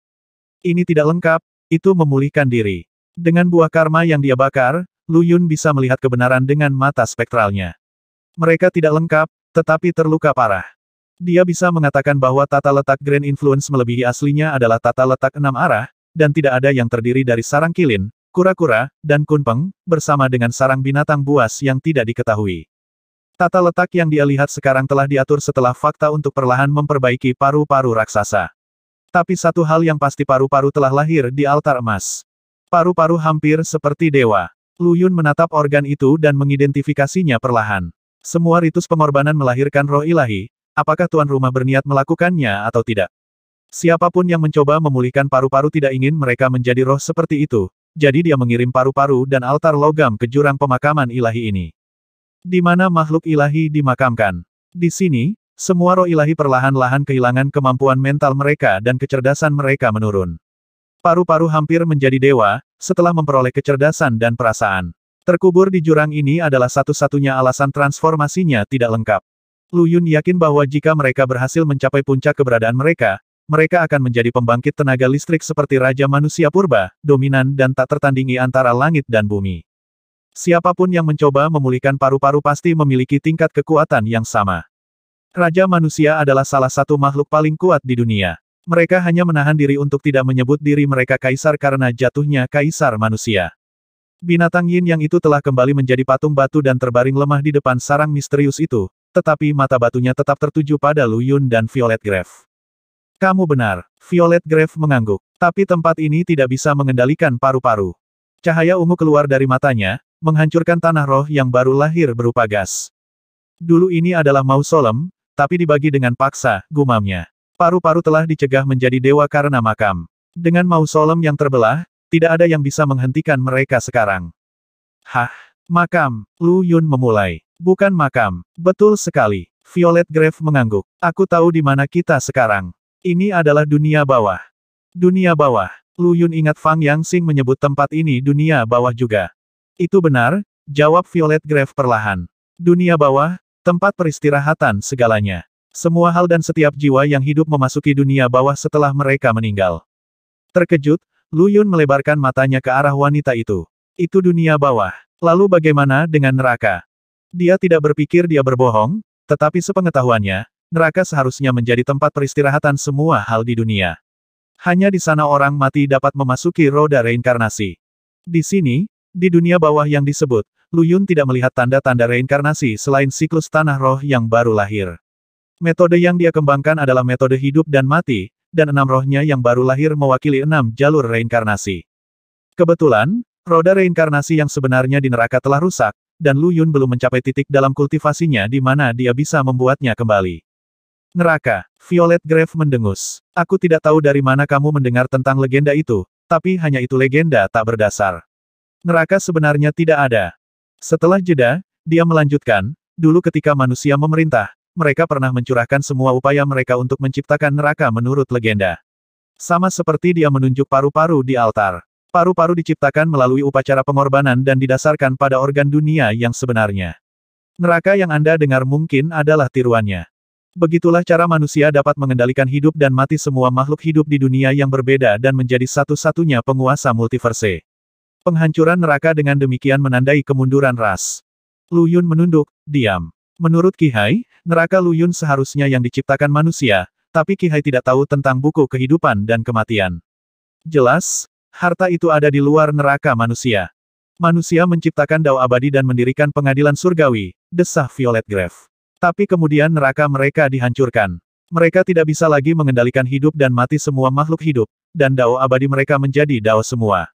A: Ini tidak lengkap, itu memulihkan diri. Dengan buah karma yang dia bakar, Lu Yun bisa melihat kebenaran dengan mata spektralnya. Mereka tidak lengkap, tetapi terluka parah. Dia bisa mengatakan bahwa tata letak Grand Influence melebihi aslinya adalah tata letak 6 arah, dan tidak ada yang terdiri dari sarang kilin, kura-kura, dan kunpeng, bersama dengan sarang binatang buas yang tidak diketahui. Tata letak yang dia lihat sekarang telah diatur setelah fakta untuk perlahan memperbaiki paru-paru raksasa. Tapi satu hal yang pasti, paru-paru telah lahir di altar emas. Paru-paru hampir seperti dewa. Lu Yun menatap organ itu dan mengidentifikasinya perlahan. Semua ritus pengorbanan melahirkan roh ilahi. Apakah tuan rumah berniat melakukannya atau tidak? Siapapun yang mencoba memulihkan paru-paru tidak ingin mereka menjadi roh seperti itu, jadi dia mengirim paru-paru dan altar logam ke jurang pemakaman ilahi ini. Di mana makhluk ilahi dimakamkan? Di sini, semua roh ilahi perlahan-lahan kehilangan kemampuan mental mereka dan kecerdasan mereka menurun. Paru-paru hampir menjadi dewa, setelah memperoleh kecerdasan dan perasaan. Terkubur di jurang ini adalah satu-satunya alasan transformasinya tidak lengkap. Lu Yun yakin bahwa jika mereka berhasil mencapai puncak keberadaan mereka, mereka akan menjadi pembangkit tenaga listrik seperti Raja Manusia Purba, dominan dan tak tertandingi antara langit dan bumi. Siapapun yang mencoba memulihkan paru-paru pasti memiliki tingkat kekuatan yang sama. Raja manusia adalah salah satu makhluk paling kuat di dunia. Mereka hanya menahan diri untuk tidak menyebut diri mereka kaisar karena jatuhnya kaisar manusia. Binatang yin yang itu telah kembali menjadi patung batu dan terbaring lemah di depan sarang misterius itu, tetapi mata batunya tetap tertuju pada Lu Yun dan Violet Grave. Kamu benar, Violet Grave mengangguk. Tapi tempat ini tidak bisa mengendalikan paru-paru. Cahaya ungu keluar dari matanya, menghancurkan tanah roh yang baru lahir berupa gas. Dulu ini adalah mausolem, tapi dibagi dengan paksa, gumamnya. Paru-paru telah dicegah menjadi dewa karena makam. Dengan mausolem yang terbelah, tidak ada yang bisa menghentikan mereka sekarang. Hah? Makam? Lu Yun memulai. Bukan makam. Betul sekali. Violet Grave mengangguk. Aku tahu di mana kita sekarang. Ini adalah dunia bawah. Dunia bawah. Lu Yun ingat Fang Yaxing menyebut tempat ini dunia bawah juga. Itu benar, jawab Violet Grave perlahan. Dunia bawah, tempat peristirahatan segalanya. Semua hal dan setiap jiwa yang hidup memasuki dunia bawah setelah mereka meninggal. Terkejut, Lu Yun melebarkan matanya ke arah wanita itu. Itu dunia bawah. Lalu bagaimana dengan neraka? Dia tidak berpikir dia berbohong, tetapi sepengetahuannya, neraka seharusnya menjadi tempat peristirahatan semua hal di dunia. Hanya di sana orang mati dapat memasuki roda reinkarnasi. Di sini, di dunia bawah yang disebut, Lu Yun tidak melihat tanda-tanda reinkarnasi selain siklus tanah roh yang baru lahir. Metode yang dia kembangkan adalah metode hidup dan mati, dan 6 rohnya yang baru lahir mewakili 6 jalur reinkarnasi. Kebetulan, roda reinkarnasi yang sebenarnya di neraka telah rusak, dan Lu Yun belum mencapai titik dalam kultivasinya di mana dia bisa membuatnya kembali. Neraka, Violet Grave mendengus. Aku tidak tahu dari mana kamu mendengar tentang legenda itu, tapi hanya itu legenda tak berdasar. Neraka sebenarnya tidak ada. Setelah jeda, dia melanjutkan, dulu ketika manusia memerintah, mereka pernah mencurahkan semua upaya mereka untuk menciptakan neraka menurut legenda. Sama seperti dia menunjuk paru-paru di altar. Paru-paru diciptakan melalui upacara pengorbanan dan didasarkan pada organ dunia yang sebenarnya. Neraka yang Anda dengar mungkin adalah tiruannya. Begitulah cara manusia dapat mengendalikan hidup dan mati semua makhluk hidup di dunia yang berbeda dan menjadi satu-satunya penguasa multiverse. Penghancuran neraka dengan demikian menandai kemunduran ras. Lu Yun menunduk, diam. Menurut Qihai, neraka Lu Yun seharusnya yang diciptakan manusia, tapi Qihai tidak tahu tentang buku kehidupan dan kematian. Jelas, harta itu ada di luar neraka manusia. Manusia menciptakan dao abadi dan mendirikan pengadilan surgawi, desah Violet Grave. Tapi kemudian neraka mereka dihancurkan. Mereka tidak bisa lagi mengendalikan hidup dan mati semua makhluk hidup, dan dao abadi mereka menjadi dao semua.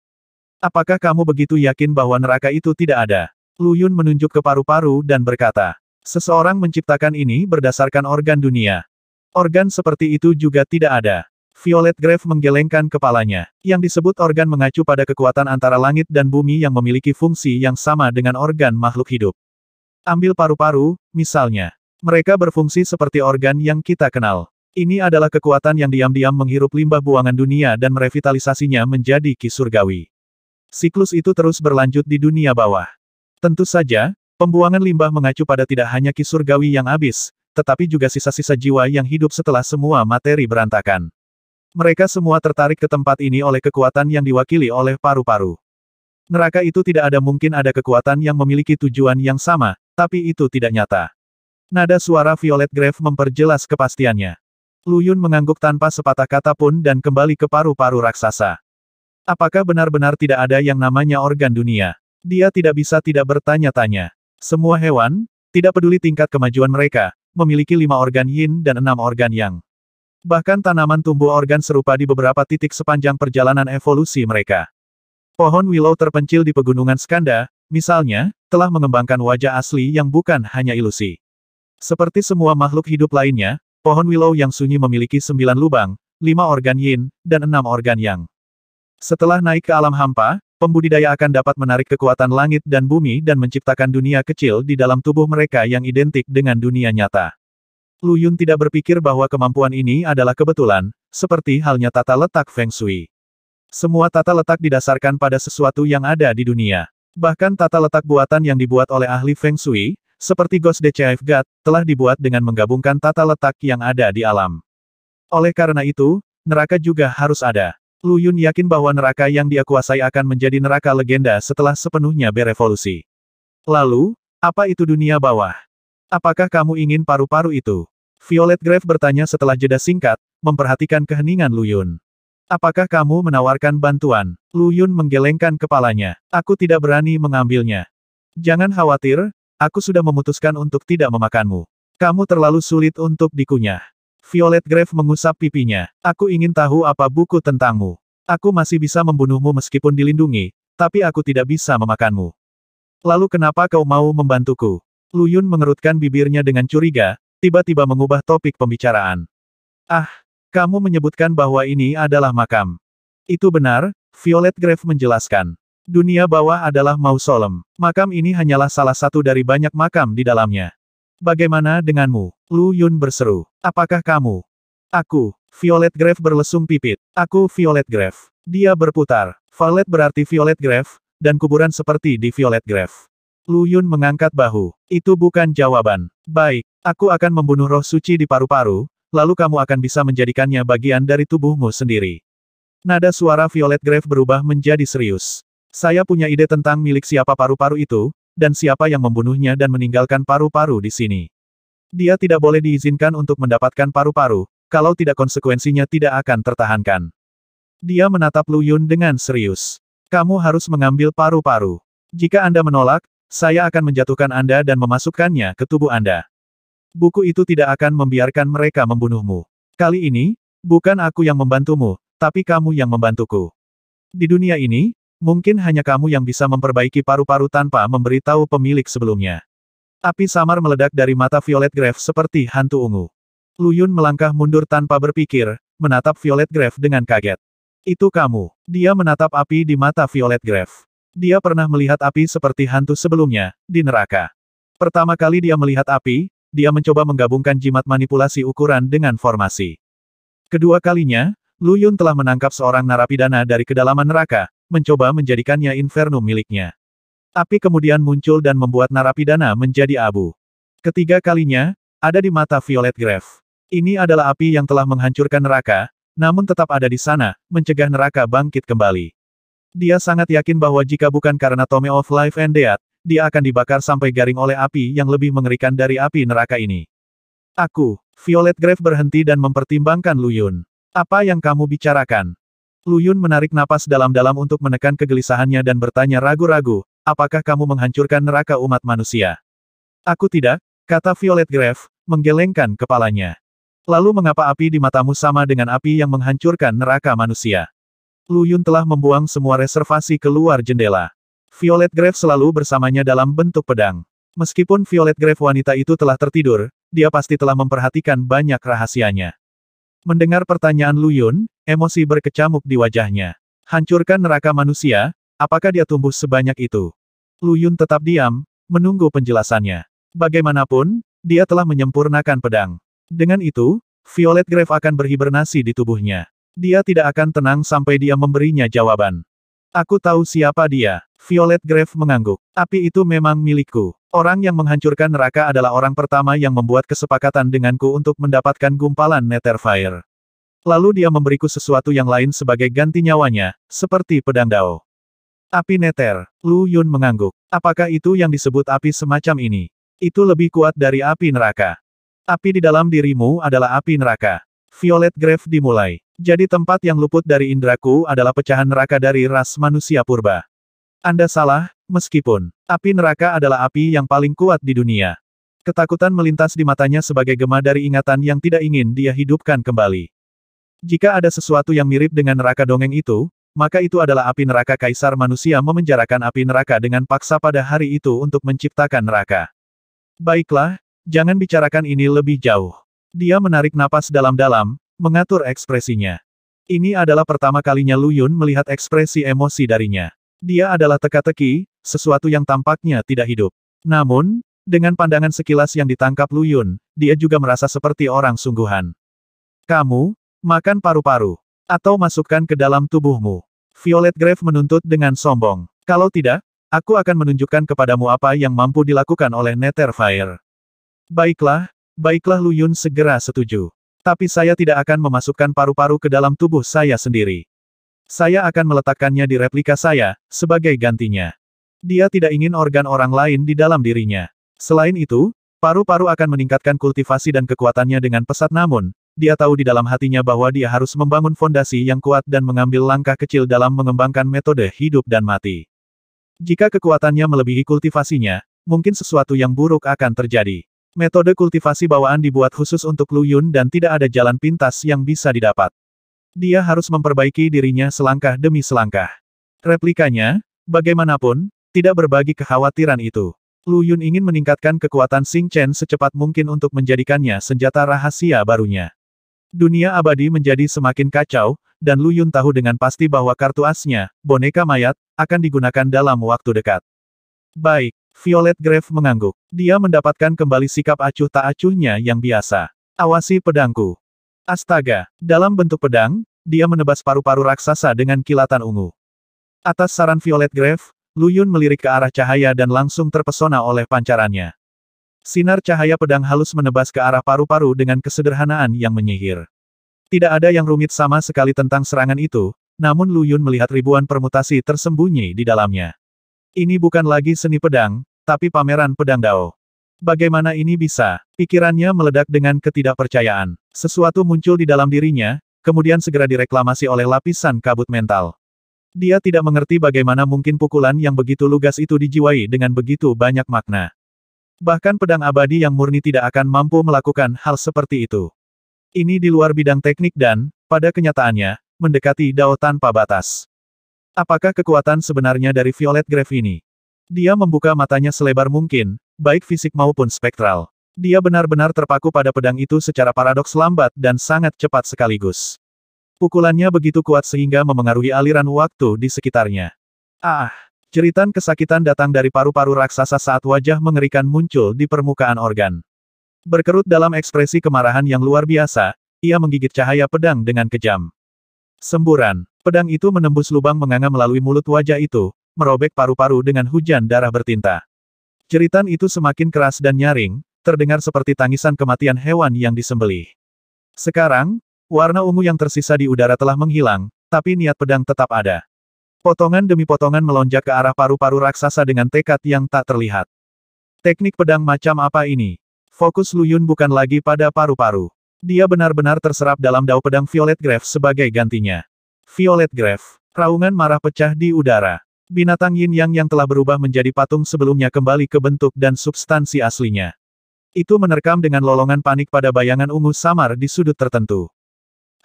A: Apakah kamu begitu yakin bahwa neraka itu tidak ada? Lu Yun menunjuk ke paru-paru dan berkata, seseorang menciptakan ini berdasarkan organ dunia. Organ seperti itu juga tidak ada. Violet Grave menggelengkan kepalanya. Yang disebut organ mengacu pada kekuatan antara langit dan bumi yang memiliki fungsi yang sama dengan organ makhluk hidup. Ambil paru-paru, misalnya. Mereka berfungsi seperti organ yang kita kenal. Ini adalah kekuatan yang diam-diam menghirup limbah buangan dunia dan merevitalisasinya menjadi ki surgawi. Siklus itu terus berlanjut di dunia bawah. Tentu saja, pembuangan limbah mengacu pada tidak hanya ki surgawi yang habis, tetapi juga sisa-sisa jiwa yang hidup setelah semua materi berantakan. Mereka semua tertarik ke tempat ini oleh kekuatan yang diwakili oleh paru-paru. Neraka itu tidak ada mungkin ada kekuatan yang memiliki tujuan yang sama, tapi itu tidak nyata. Nada suara Violet Grave memperjelas kepastiannya. Lu Yun mengangguk tanpa sepatah kata pun dan kembali ke paru-paru raksasa. Apakah benar-benar tidak ada yang namanya organ dunia? Dia tidak bisa tidak bertanya-tanya. Semua hewan, tidak peduli tingkat kemajuan mereka, memiliki 5 organ yin dan 6 organ yang. Bahkan tanaman tumbuh organ serupa di beberapa titik sepanjang perjalanan evolusi mereka. Pohon willow terpencil di pegunungan Skanda, misalnya, telah mengembangkan wajah asli yang bukan hanya ilusi. Seperti semua makhluk hidup lainnya, pohon willow yang sunyi memiliki 9 lubang, 5 organ yin, dan 6 organ yang. Setelah naik ke alam hampa, pembudidaya akan dapat menarik kekuatan langit dan bumi dan menciptakan dunia kecil di dalam tubuh mereka yang identik dengan dunia nyata. Lu Yun tidak berpikir bahwa kemampuan ini adalah kebetulan, seperti halnya tata letak Feng Shui. Semua tata letak didasarkan pada sesuatu yang ada di dunia. Bahkan tata letak buatan yang dibuat oleh ahli Feng Shui, seperti Ghost de Chief God, telah dibuat dengan menggabungkan tata letak yang ada di alam. Oleh karena itu, neraka juga harus ada. Lu Yun yakin bahwa neraka yang dia kuasai akan menjadi neraka legenda setelah sepenuhnya berevolusi. Lalu, apa itu dunia bawah? Apakah kamu ingin paru-paru itu? Violet Grave bertanya setelah jeda singkat, memperhatikan keheningan Lu Yun. Apakah kamu menawarkan bantuan? Lu Yun menggelengkan kepalanya. Aku tidak berani mengambilnya. Jangan khawatir, aku sudah memutuskan untuk tidak memakanmu. Kamu terlalu sulit untuk dikunyah. Violet Grave mengusap pipinya. Aku ingin tahu apa buku tentangmu. Aku masih bisa membunuhmu meskipun dilindungi, tapi aku tidak bisa memakanmu. Lalu kenapa kau mau membantuku? Lu Yun mengerutkan bibirnya dengan curiga, tiba-tiba mengubah topik pembicaraan. Ah, kamu menyebutkan bahwa ini adalah makam. Itu benar, Violet Grave menjelaskan. Dunia bawah adalah mausolem. Makam ini hanyalah salah satu dari banyak makam di dalamnya. Bagaimana denganmu? Lu Yun berseru. Apakah kamu? Aku. Violet Grave berlesung pipit. Aku Violet Grave. Dia berputar. Violet berarti Violet Grave, dan kuburan seperti di Violet Grave. Lu Yun mengangkat bahu. Itu bukan jawaban. Baik, aku akan membunuh roh suci di paru-paru, lalu kamu akan bisa menjadikannya bagian dari tubuhmu sendiri. Nada suara Violet Grave berubah menjadi serius. Saya punya ide tentang milik siapa paru-paru itu, dan siapa yang membunuhnya dan meninggalkan paru-paru di sini. Dia tidak boleh diizinkan untuk mendapatkan paru-paru, kalau tidak konsekuensinya tidak akan tertahankan. Dia menatap Lu Yun dengan serius. Kamu harus mengambil paru-paru. Jika Anda menolak, saya akan menjatuhkan Anda dan memasukkannya ke tubuh Anda. Buku itu tidak akan membiarkan mereka membunuhmu. Kali ini, bukan aku yang membantumu, tapi kamu yang membantuku. Di dunia ini, mungkin hanya kamu yang bisa memperbaiki paru-paru tanpa memberitahu pemilik sebelumnya. Api samar meledak dari mata Violet Grave seperti hantu ungu. Lu Yun melangkah mundur tanpa berpikir, menatap Violet Grave dengan kaget. Itu kamu. Dia menatap api di mata Violet Grave. Dia pernah melihat api seperti hantu sebelumnya, di neraka. Pertama kali dia melihat api, dia mencoba menggabungkan jimat manipulasi ukuran dengan formasi. Kedua kalinya, Lu Yun telah menangkap seorang narapidana dari kedalaman neraka, mencoba menjadikannya inferno miliknya. Api kemudian muncul dan membuat narapidana menjadi abu. Ketiga kalinya, ada di mata Violet Grave. Ini adalah api yang telah menghancurkan neraka, namun tetap ada di sana, mencegah neraka bangkit kembali. Dia sangat yakin bahwa jika bukan karena Tome of Life and Death, dia akan dibakar sampai garing oleh api yang lebih mengerikan dari api neraka ini. Aku, Violet Grave berhenti dan mempertimbangkan Lu Yun. Apa yang kamu bicarakan? Lu Yun menarik napas dalam-dalam untuk menekan kegelisahannya dan bertanya ragu-ragu, apakah kamu menghancurkan neraka umat manusia? Aku tidak, kata Violet Grave, menggelengkan kepalanya. Lalu mengapa api di matamu sama dengan api yang menghancurkan neraka manusia? Lu Yun telah membuang semua reservasi keluar jendela. Violet Grave selalu bersamanya dalam bentuk pedang. Meskipun Violet Grave wanita itu telah tertidur, dia pasti telah memperhatikan banyak rahasianya. Mendengar pertanyaan Lu Yun, emosi berkecamuk di wajahnya. Hancurkan neraka manusia, apakah dia tumbuh sebanyak itu? Lu Yun tetap diam, menunggu penjelasannya. Bagaimanapun, dia telah menyempurnakan pedang. Dengan itu, Violet Grave akan berhibernasi di tubuhnya. Dia tidak akan tenang sampai dia memberinya jawaban. Aku tahu siapa dia. Violet Grave mengangguk. Api itu memang milikku. Orang yang menghancurkan neraka adalah orang pertama yang membuat kesepakatan denganku untuk mendapatkan gumpalan Netherfire. Lalu dia memberiku sesuatu yang lain sebagai ganti nyawanya, seperti pedang Dao. Api Nether. Lu Yun mengangguk. Apakah itu yang disebut api semacam ini? Itu lebih kuat dari api neraka. Api di dalam dirimu adalah api neraka. Violet Grave dimulai. Jadi tempat yang luput dari indraku adalah pecahan neraka dari ras manusia purba. Anda salah, meskipun api neraka adalah api yang paling kuat di dunia. Ketakutan melintas di matanya sebagai gema dari ingatan yang tidak ingin dia hidupkan kembali. Jika ada sesuatu yang mirip dengan neraka dongeng itu, maka itu adalah api neraka kaisar manusia memenjarakan api neraka dengan paksa pada hari itu untuk menciptakan neraka. Baiklah, jangan bicarakan ini lebih jauh. Dia menarik napas dalam-dalam, mengatur ekspresinya. Ini adalah pertama kalinya Lu Yun melihat ekspresi emosi darinya. Dia adalah teka-teki, sesuatu yang tampaknya tidak hidup. Namun, dengan pandangan sekilas yang ditangkap Lu Yun, dia juga merasa seperti orang sungguhan. Kamu, makan paru-paru. Atau masukkan ke dalam tubuhmu. Violet Grave menuntut dengan sombong. Kalau tidak, aku akan menunjukkan kepadamu apa yang mampu dilakukan oleh Netherfire. Baiklah, baiklah Lu Yun segera setuju. Tapi saya tidak akan memasukkan paru-paru ke dalam tubuh saya sendiri. Saya akan meletakkannya di replika saya, sebagai gantinya. Dia tidak ingin organ orang lain di dalam dirinya. Selain itu, paru-paru akan meningkatkan kultivasi dan kekuatannya dengan pesat namun, dia tahu di dalam hatinya bahwa dia harus membangun fondasi yang kuat dan mengambil langkah kecil dalam mengembangkan metode hidup dan mati. Jika kekuatannya melebihi kultivasinya, mungkin sesuatu yang buruk akan terjadi. Metode kultivasi bawaan dibuat khusus untuk Lu Yun dan tidak ada jalan pintas yang bisa didapat. Dia harus memperbaiki dirinya selangkah demi selangkah. Replikanya, bagaimanapun, tidak berbagi kekhawatiran itu. Lu Yun ingin meningkatkan kekuatan Xing Chen secepat mungkin untuk menjadikannya senjata rahasia barunya. Dunia abadi menjadi semakin kacau, dan Lu Yun tahu dengan pasti bahwa kartu asnya, boneka mayat, akan digunakan dalam waktu dekat. Baik. Violet Grave mengangguk. Dia mendapatkan kembali sikap acuh tak acuhnya yang biasa. Awasi pedangku. Astaga, dalam bentuk pedang, dia menebas paru-paru raksasa dengan kilatan ungu. Atas saran Violet Grave, Lu Yun melirik ke arah cahaya dan langsung terpesona oleh pancarannya. Sinar cahaya pedang halus menebas ke arah paru-paru dengan kesederhanaan yang menyihir. Tidak ada yang rumit sama sekali tentang serangan itu, namun Lu Yun melihat ribuan permutasi tersembunyi di dalamnya. Ini bukan lagi seni pedang, tapi pameran pedang Dao. Bagaimana ini bisa? Pikirannya meledak dengan ketidakpercayaan. Sesuatu muncul di dalam dirinya, kemudian segera direklamasi oleh lapisan kabut mental. Dia tidak mengerti bagaimana mungkin pukulan yang begitu lugas itu dijiwai dengan begitu banyak makna. Bahkan pedang abadi yang murni tidak akan mampu melakukan hal seperti itu. Ini di luar bidang teknik dan, pada kenyataannya, mendekati Dao tanpa batas. Apakah kekuatan sebenarnya dari Violet Grave ini? Dia membuka matanya selebar mungkin, baik fisik maupun spektral. Dia benar-benar terpaku pada pedang itu secara paradoks lambat dan sangat cepat sekaligus. Pukulannya begitu kuat sehingga memengaruhi aliran waktu di sekitarnya. Ah! Jeritan kesakitan datang dari paru-paru raksasa saat wajah mengerikan muncul di permukaan organ. Berkerut dalam ekspresi kemarahan yang luar biasa, ia menggigit cahaya pedang dengan kejam. Semburan. Pedang itu menembus lubang menganga melalui mulut wajah itu, merobek paru-paru dengan hujan darah bertinta. Jeritan itu semakin keras dan nyaring, terdengar seperti tangisan kematian hewan yang disembelih. Sekarang, warna ungu yang tersisa di udara telah menghilang, tapi niat pedang tetap ada. Potongan demi potongan melonjak ke arah paru-paru raksasa dengan tekad yang tak terlihat. Teknik pedang macam apa ini? Fokus Lu Yun bukan lagi pada paru-paru. Dia benar-benar terserap dalam dao pedang Violet Grave sebagai gantinya. Violet Grave. Raungan marah pecah di udara. Binatang Yin Yang yang telah berubah menjadi patung sebelumnya kembali ke bentuk dan substansi aslinya. Itu menerkam dengan lolongan panik pada bayangan ungu samar di sudut tertentu.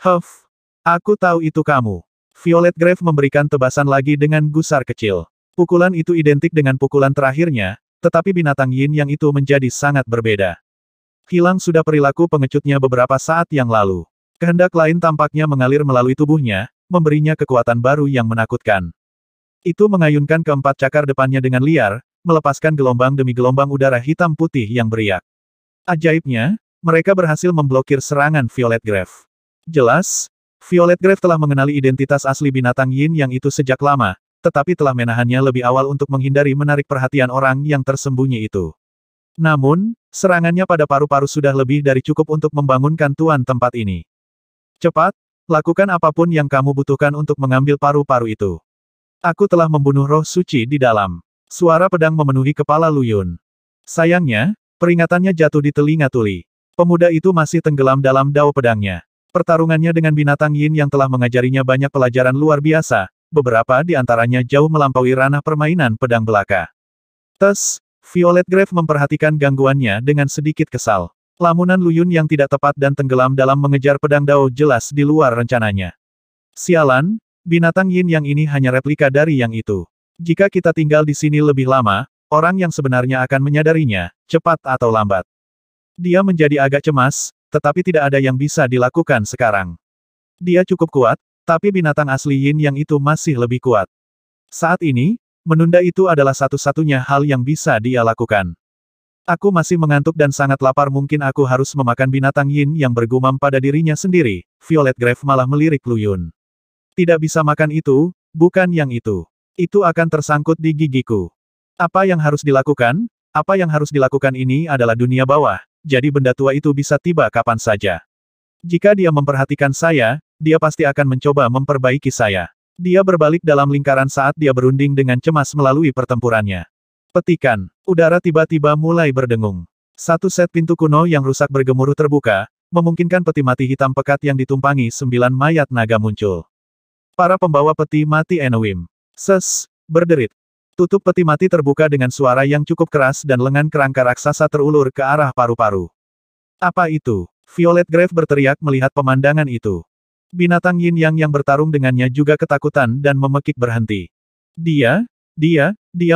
A: Huff. Aku tahu itu kamu. Violet Grave memberikan tebasan lagi dengan gusar kecil. Pukulan itu identik dengan pukulan terakhirnya, tetapi binatang Yin Yang itu menjadi sangat berbeda. Hilang sudah perilaku pengecutnya beberapa saat yang lalu. Kehendak lain tampaknya mengalir melalui tubuhnya, memberinya kekuatan baru yang menakutkan. Itu mengayunkan keempat cakar depannya dengan liar, melepaskan gelombang demi gelombang udara hitam putih yang beriak. Ajaibnya, mereka berhasil memblokir serangan Violet Grave. Jelas, Violet Grave telah mengenali identitas asli binatang Yin Yang itu sejak lama, tetapi telah menahannya lebih awal untuk menghindari menarik perhatian orang yang tersembunyi itu. Namun, serangannya pada paru-paru sudah lebih dari cukup untuk membangunkan tuan tempat ini. Cepat, lakukan apapun yang kamu butuhkan untuk mengambil paru-paru itu. Aku telah membunuh roh suci di dalam. Suara pedang memenuhi kepala Lu Yun. Sayangnya, peringatannya jatuh di telinga tuli. Pemuda itu masih tenggelam dalam dao pedangnya. Pertarungannya dengan binatang Yin yang telah mengajarinya banyak pelajaran luar biasa, beberapa di antaranya jauh melampaui ranah permainan pedang belaka. Violet Grave memperhatikan gangguannya dengan sedikit kesal. Lamunan Lu Yun yang tidak tepat dan tenggelam dalam mengejar pedang dao jelas di luar rencananya. Sialan, binatang Yin Yang ini hanya replika dari yang itu. Jika kita tinggal di sini lebih lama, orang yang sebenarnya akan menyadarinya, cepat atau lambat. Dia menjadi agak cemas, tetapi tidak ada yang bisa dilakukan sekarang. Dia cukup kuat, tapi binatang asli Yin Yang itu masih lebih kuat. Saat ini, menunda itu adalah satu-satunya hal yang bisa dia lakukan. Aku masih mengantuk dan sangat lapar, mungkin aku harus memakan binatang Yin yang bergumam pada dirinya sendiri. Violet Grave malah melirik Lu Yun. Tidak bisa makan itu, bukan yang itu. Itu akan tersangkut di gigiku. Apa yang harus dilakukan? Apa yang harus dilakukan ini adalah dunia bawah, jadi benda tua itu bisa tiba kapan saja. Jika dia memperhatikan saya, dia pasti akan mencoba memperbaiki saya. Dia berbalik dalam lingkaran saat dia berunding dengan cemas melalui pertempurannya. Petikan. Udara tiba-tiba mulai berdengung. Satu set pintu kuno yang rusak bergemuruh terbuka, memungkinkan peti mati hitam pekat yang ditumpangi 9 mayat naga muncul. Para pembawa peti mati Enowim. Berderit. Tutup peti mati terbuka dengan suara yang cukup keras dan lengan kerangka raksasa terulur ke arah paru-paru. Apa itu? Violet Grave berteriak melihat pemandangan itu. Binatang Yin Yang yang bertarung dengannya juga ketakutan dan memekik berhenti. Dia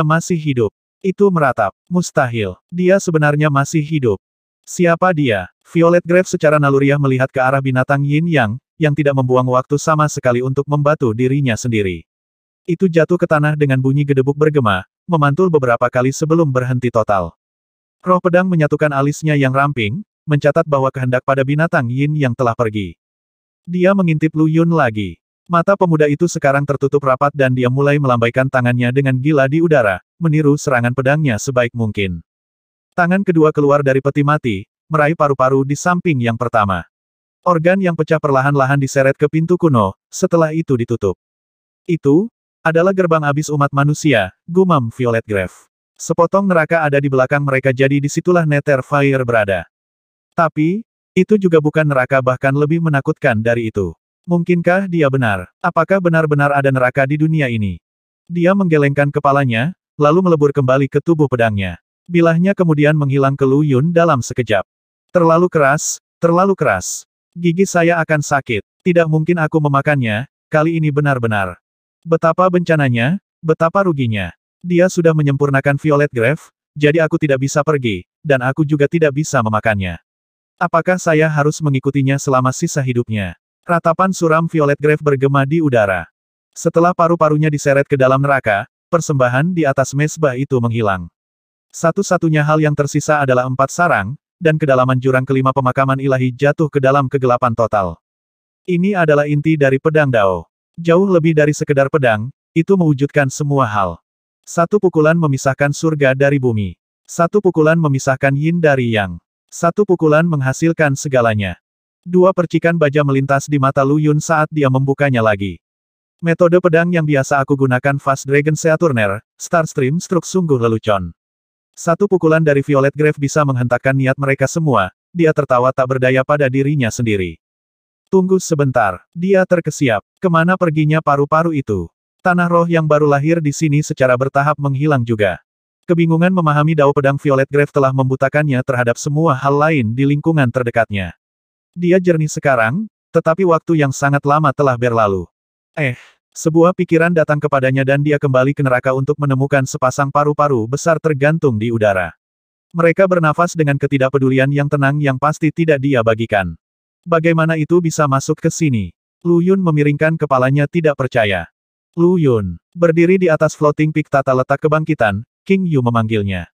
A: masih hidup. Itu meratap. Mustahil. Dia sebenarnya masih hidup. Siapa dia? Violet Grave secara naluriah melihat ke arah binatang Yin Yang, yang tidak membuang waktu sama sekali untuk membantu dirinya sendiri. Itu jatuh ke tanah dengan bunyi gedebuk bergema, memantul beberapa kali sebelum berhenti total. Roh pedang menyatukan alisnya yang ramping, mencatat bahwa kehendak pada binatang Yin yang telah pergi. Dia mengintip Lu Yun lagi. Mata pemuda itu sekarang tertutup rapat dan dia mulai melambaikan tangannya dengan gila di udara, meniru serangan pedangnya sebaik mungkin. Tangan kedua keluar dari peti mati, meraih paru-paru di samping yang pertama. Organ yang pecah perlahan-lahan diseret ke pintu kuno, setelah itu ditutup. Itu adalah gerbang abis umat manusia, gumam Violet Grave. Sepotong neraka ada di belakang mereka, jadi disitulah Netherfire berada. Tapi, itu juga bukan neraka, bahkan lebih menakutkan dari itu. Mungkinkah dia benar? Apakah benar-benar ada neraka di dunia ini? Dia menggelengkan kepalanya, lalu melebur kembali ke tubuh pedangnya. Bilahnya kemudian menghilang ke Lu Yun dalam sekejap. Terlalu keras, terlalu keras. Gigi saya akan sakit. Tidak mungkin aku memakannya, kali ini benar-benar. Betapa bencananya, betapa ruginya. Dia sudah menyempurnakan Violet Grave, jadi aku tidak bisa pergi, dan aku juga tidak bisa memakannya. Apakah saya harus mengikutinya selama sisa hidupnya? Ratapan suram Violet Grave bergema di udara. Setelah paru-parunya diseret ke dalam neraka, persembahan di atas mezbah itu menghilang. Satu-satunya hal yang tersisa adalah 4 sarang, dan kedalaman jurang kelima pemakaman ilahi jatuh ke dalam kegelapan total. Ini adalah inti dari pedang Dao. Jauh lebih dari sekedar pedang, itu mewujudkan semua hal. Satu pukulan memisahkan surga dari bumi. Satu pukulan memisahkan Yin dari Yang. Satu pukulan menghasilkan segalanya. 2 percikan baja melintas di mata Lu Yun saat dia membukanya lagi. Metode pedang yang biasa aku gunakan, Fast Dragon Seaturner, Starstream Stroke, sungguh lelucon. Satu pukulan dari Violet Grave bisa menghentakkan niat mereka semua. Dia tertawa tak berdaya pada dirinya sendiri. Tunggu sebentar. Dia terkesiap. Kemana perginya paru-paru itu? Tanah roh yang baru lahir di sini secara bertahap menghilang juga. Kebingungan memahami dao pedang Violet Grave telah membutakannya terhadap semua hal lain di lingkungan terdekatnya. Dia jernih sekarang, tetapi waktu yang sangat lama telah berlalu. Sebuah pikiran datang kepadanya dan dia kembali ke neraka untuk menemukan sepasang paru-paru besar tergantung di udara. Mereka bernafas dengan ketidakpedulian yang tenang yang pasti tidak dia bagikan. Bagaimana itu bisa masuk ke sini? Lu Yun memiringkan kepalanya tidak percaya. Lu Yun, berdiri di atas floating peak tata letak kebangkitan, King Yu memanggilnya.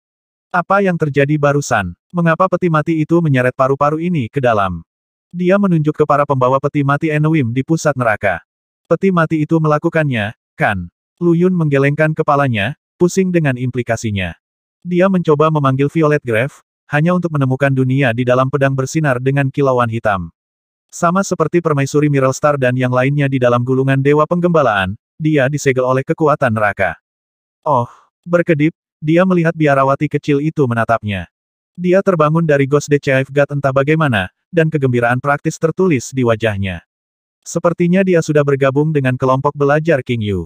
A: Apa yang terjadi barusan? Mengapa peti mati itu menyeret paru-paru ini ke dalam? Dia menunjuk ke para pembawa peti mati Enowim di pusat neraka. Peti mati itu melakukannya, kan? Lu Yun menggelengkan kepalanya, pusing dengan implikasinya. Dia mencoba memanggil Violet Grave, hanya untuk menemukan dunia di dalam pedang bersinar dengan kilauan hitam. Sama seperti permaisuri Mirrelstar dan yang lainnya di dalam gulungan dewa penggembalaan, dia disegel oleh kekuatan neraka. Oh, berkedip, dia melihat biarawati kecil itu menatapnya. Dia terbangun dari Ghost the Chief God entah bagaimana, dan kegembiraan praktis tertulis di wajahnya. Sepertinya dia sudah bergabung dengan kelompok belajar King Yu.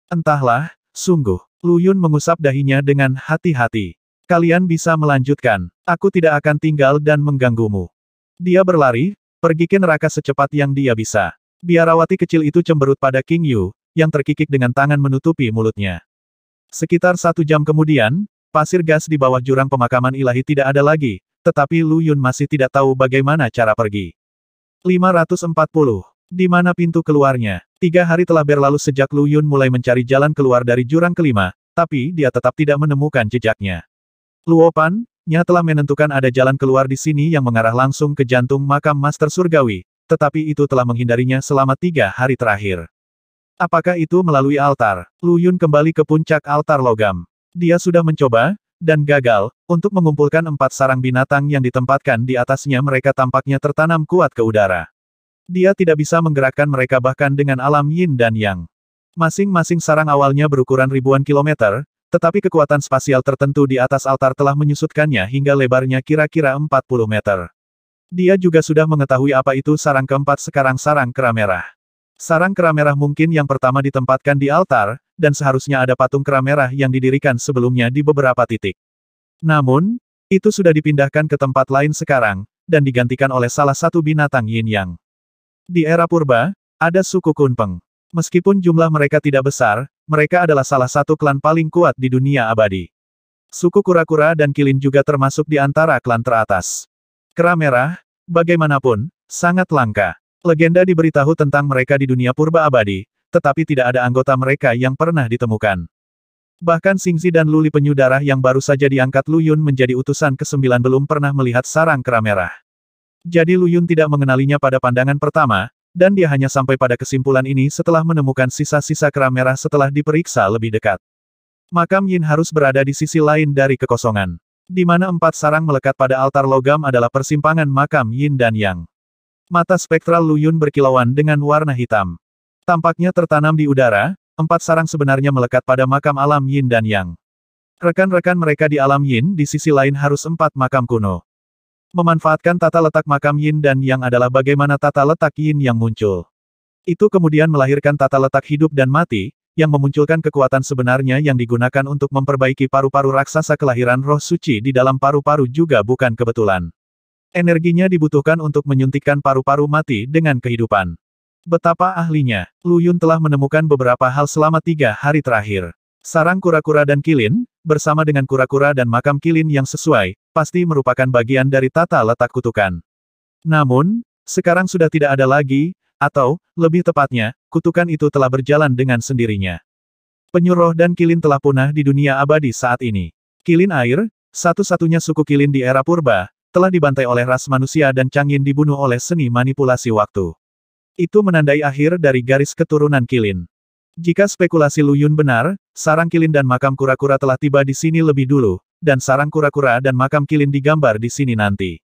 A: Entahlah, sungguh. Lu Yun mengusap dahinya dengan hati-hati. Kalian bisa melanjutkan. Aku tidak akan tinggal dan mengganggumu. Dia berlari, pergi ke neraka secepat yang dia bisa. Biarawati kecil itu cemberut pada King Yu, yang terkikik dengan tangan menutupi mulutnya. Sekitar 1 jam kemudian, pasir gas di bawah jurang pemakaman ilahi tidak ada lagi, tetapi Lu Yun masih tidak tahu bagaimana cara pergi. 540. Di mana pintu keluarnya? 3 hari telah berlalu sejak Lu Yun mulai mencari jalan keluar dari jurang kelima, tapi dia tetap tidak menemukan jejaknya. Luopan-nya telah menentukan ada jalan keluar di sini yang mengarah langsung ke jantung makam Master Surgawi, tetapi itu telah menghindarinya selama 3 hari terakhir. Apakah itu melalui altar? Lu Yun kembali ke puncak altar logam. Dia sudah mencoba, dan gagal, untuk mengumpulkan 4 sarang binatang yang ditempatkan di atasnya. Mereka tampaknya tertanam kuat ke udara. Dia tidak bisa menggerakkan mereka bahkan dengan alam yin dan yang. Masing-masing sarang awalnya berukuran ribuan kilometer, tetapi kekuatan spasial tertentu di atas altar telah menyusutkannya hingga lebarnya kira-kira 40 meter. Dia juga sudah mengetahui apa itu sarang keempat sekarang sarang kera merah. Sarang kera merah mungkin yang pertama ditempatkan di altar, dan seharusnya ada patung kera merah yang didirikan sebelumnya di beberapa titik. Namun, itu sudah dipindahkan ke tempat lain sekarang, dan digantikan oleh salah satu binatang yin yang. Di era purba, ada suku Kunpeng. Meskipun jumlah mereka tidak besar, mereka adalah salah satu klan paling kuat di dunia abadi. Suku kura-kura dan kilin juga termasuk di antara klan teratas. Kera merah, bagaimanapun, sangat langka. Legenda diberitahu tentang mereka di dunia purba abadi, tetapi tidak ada anggota mereka yang pernah ditemukan. Bahkan Xingzi dan Luli penyu darah yang baru saja diangkat Lu Yun menjadi utusan ke-9 belum pernah melihat sarang kera merah. Jadi Lu Yun tidak mengenalinya pada pandangan pertama, dan dia hanya sampai pada kesimpulan ini setelah menemukan sisa-sisa kera merah setelah diperiksa lebih dekat. Makam Yin harus berada di sisi lain dari kekosongan. Di mana 4 sarang melekat pada altar logam adalah persimpangan makam Yin dan Yang. Mata spektral Lu Yun berkilauan dengan warna hitam. Tampaknya tertanam di udara, 4 sarang sebenarnya melekat pada makam alam Yin dan Yang. Rekan-rekan mereka di alam Yin di sisi lain harus 4 makam kuno. Memanfaatkan tata letak makam Yin dan Yang adalah bagaimana tata letak Yin yang muncul. Itu kemudian melahirkan tata letak hidup dan mati, yang memunculkan kekuatan sebenarnya yang digunakan untuk memperbaiki paru-paru raksasa kelahiran roh suci di dalam paru-paru juga bukan kebetulan. Energinya dibutuhkan untuk menyuntikkan paru-paru mati dengan kehidupan. Betapa ahlinya, Lu Yun telah menemukan beberapa hal selama 3 hari terakhir. Sarang kura-kura dan kilin, bersama dengan kura-kura dan makam kilin yang sesuai, pasti merupakan bagian dari tata letak kutukan. Namun, sekarang sudah tidak ada lagi, atau, lebih tepatnya, kutukan itu telah berjalan dengan sendirinya. Penyu roh dan kilin telah punah di dunia abadi saat ini. Kilin air, satu-satunya suku kilin di era purba, telah dibantai oleh ras manusia dan Chang'in dibunuh oleh seni manipulasi waktu. Itu menandai akhir dari garis keturunan kilin. Jika spekulasi Lu Yun benar, sarang kilin dan makam kura-kura telah tiba di sini lebih dulu, dan sarang kura-kura dan makam kilin digambar di sini nanti.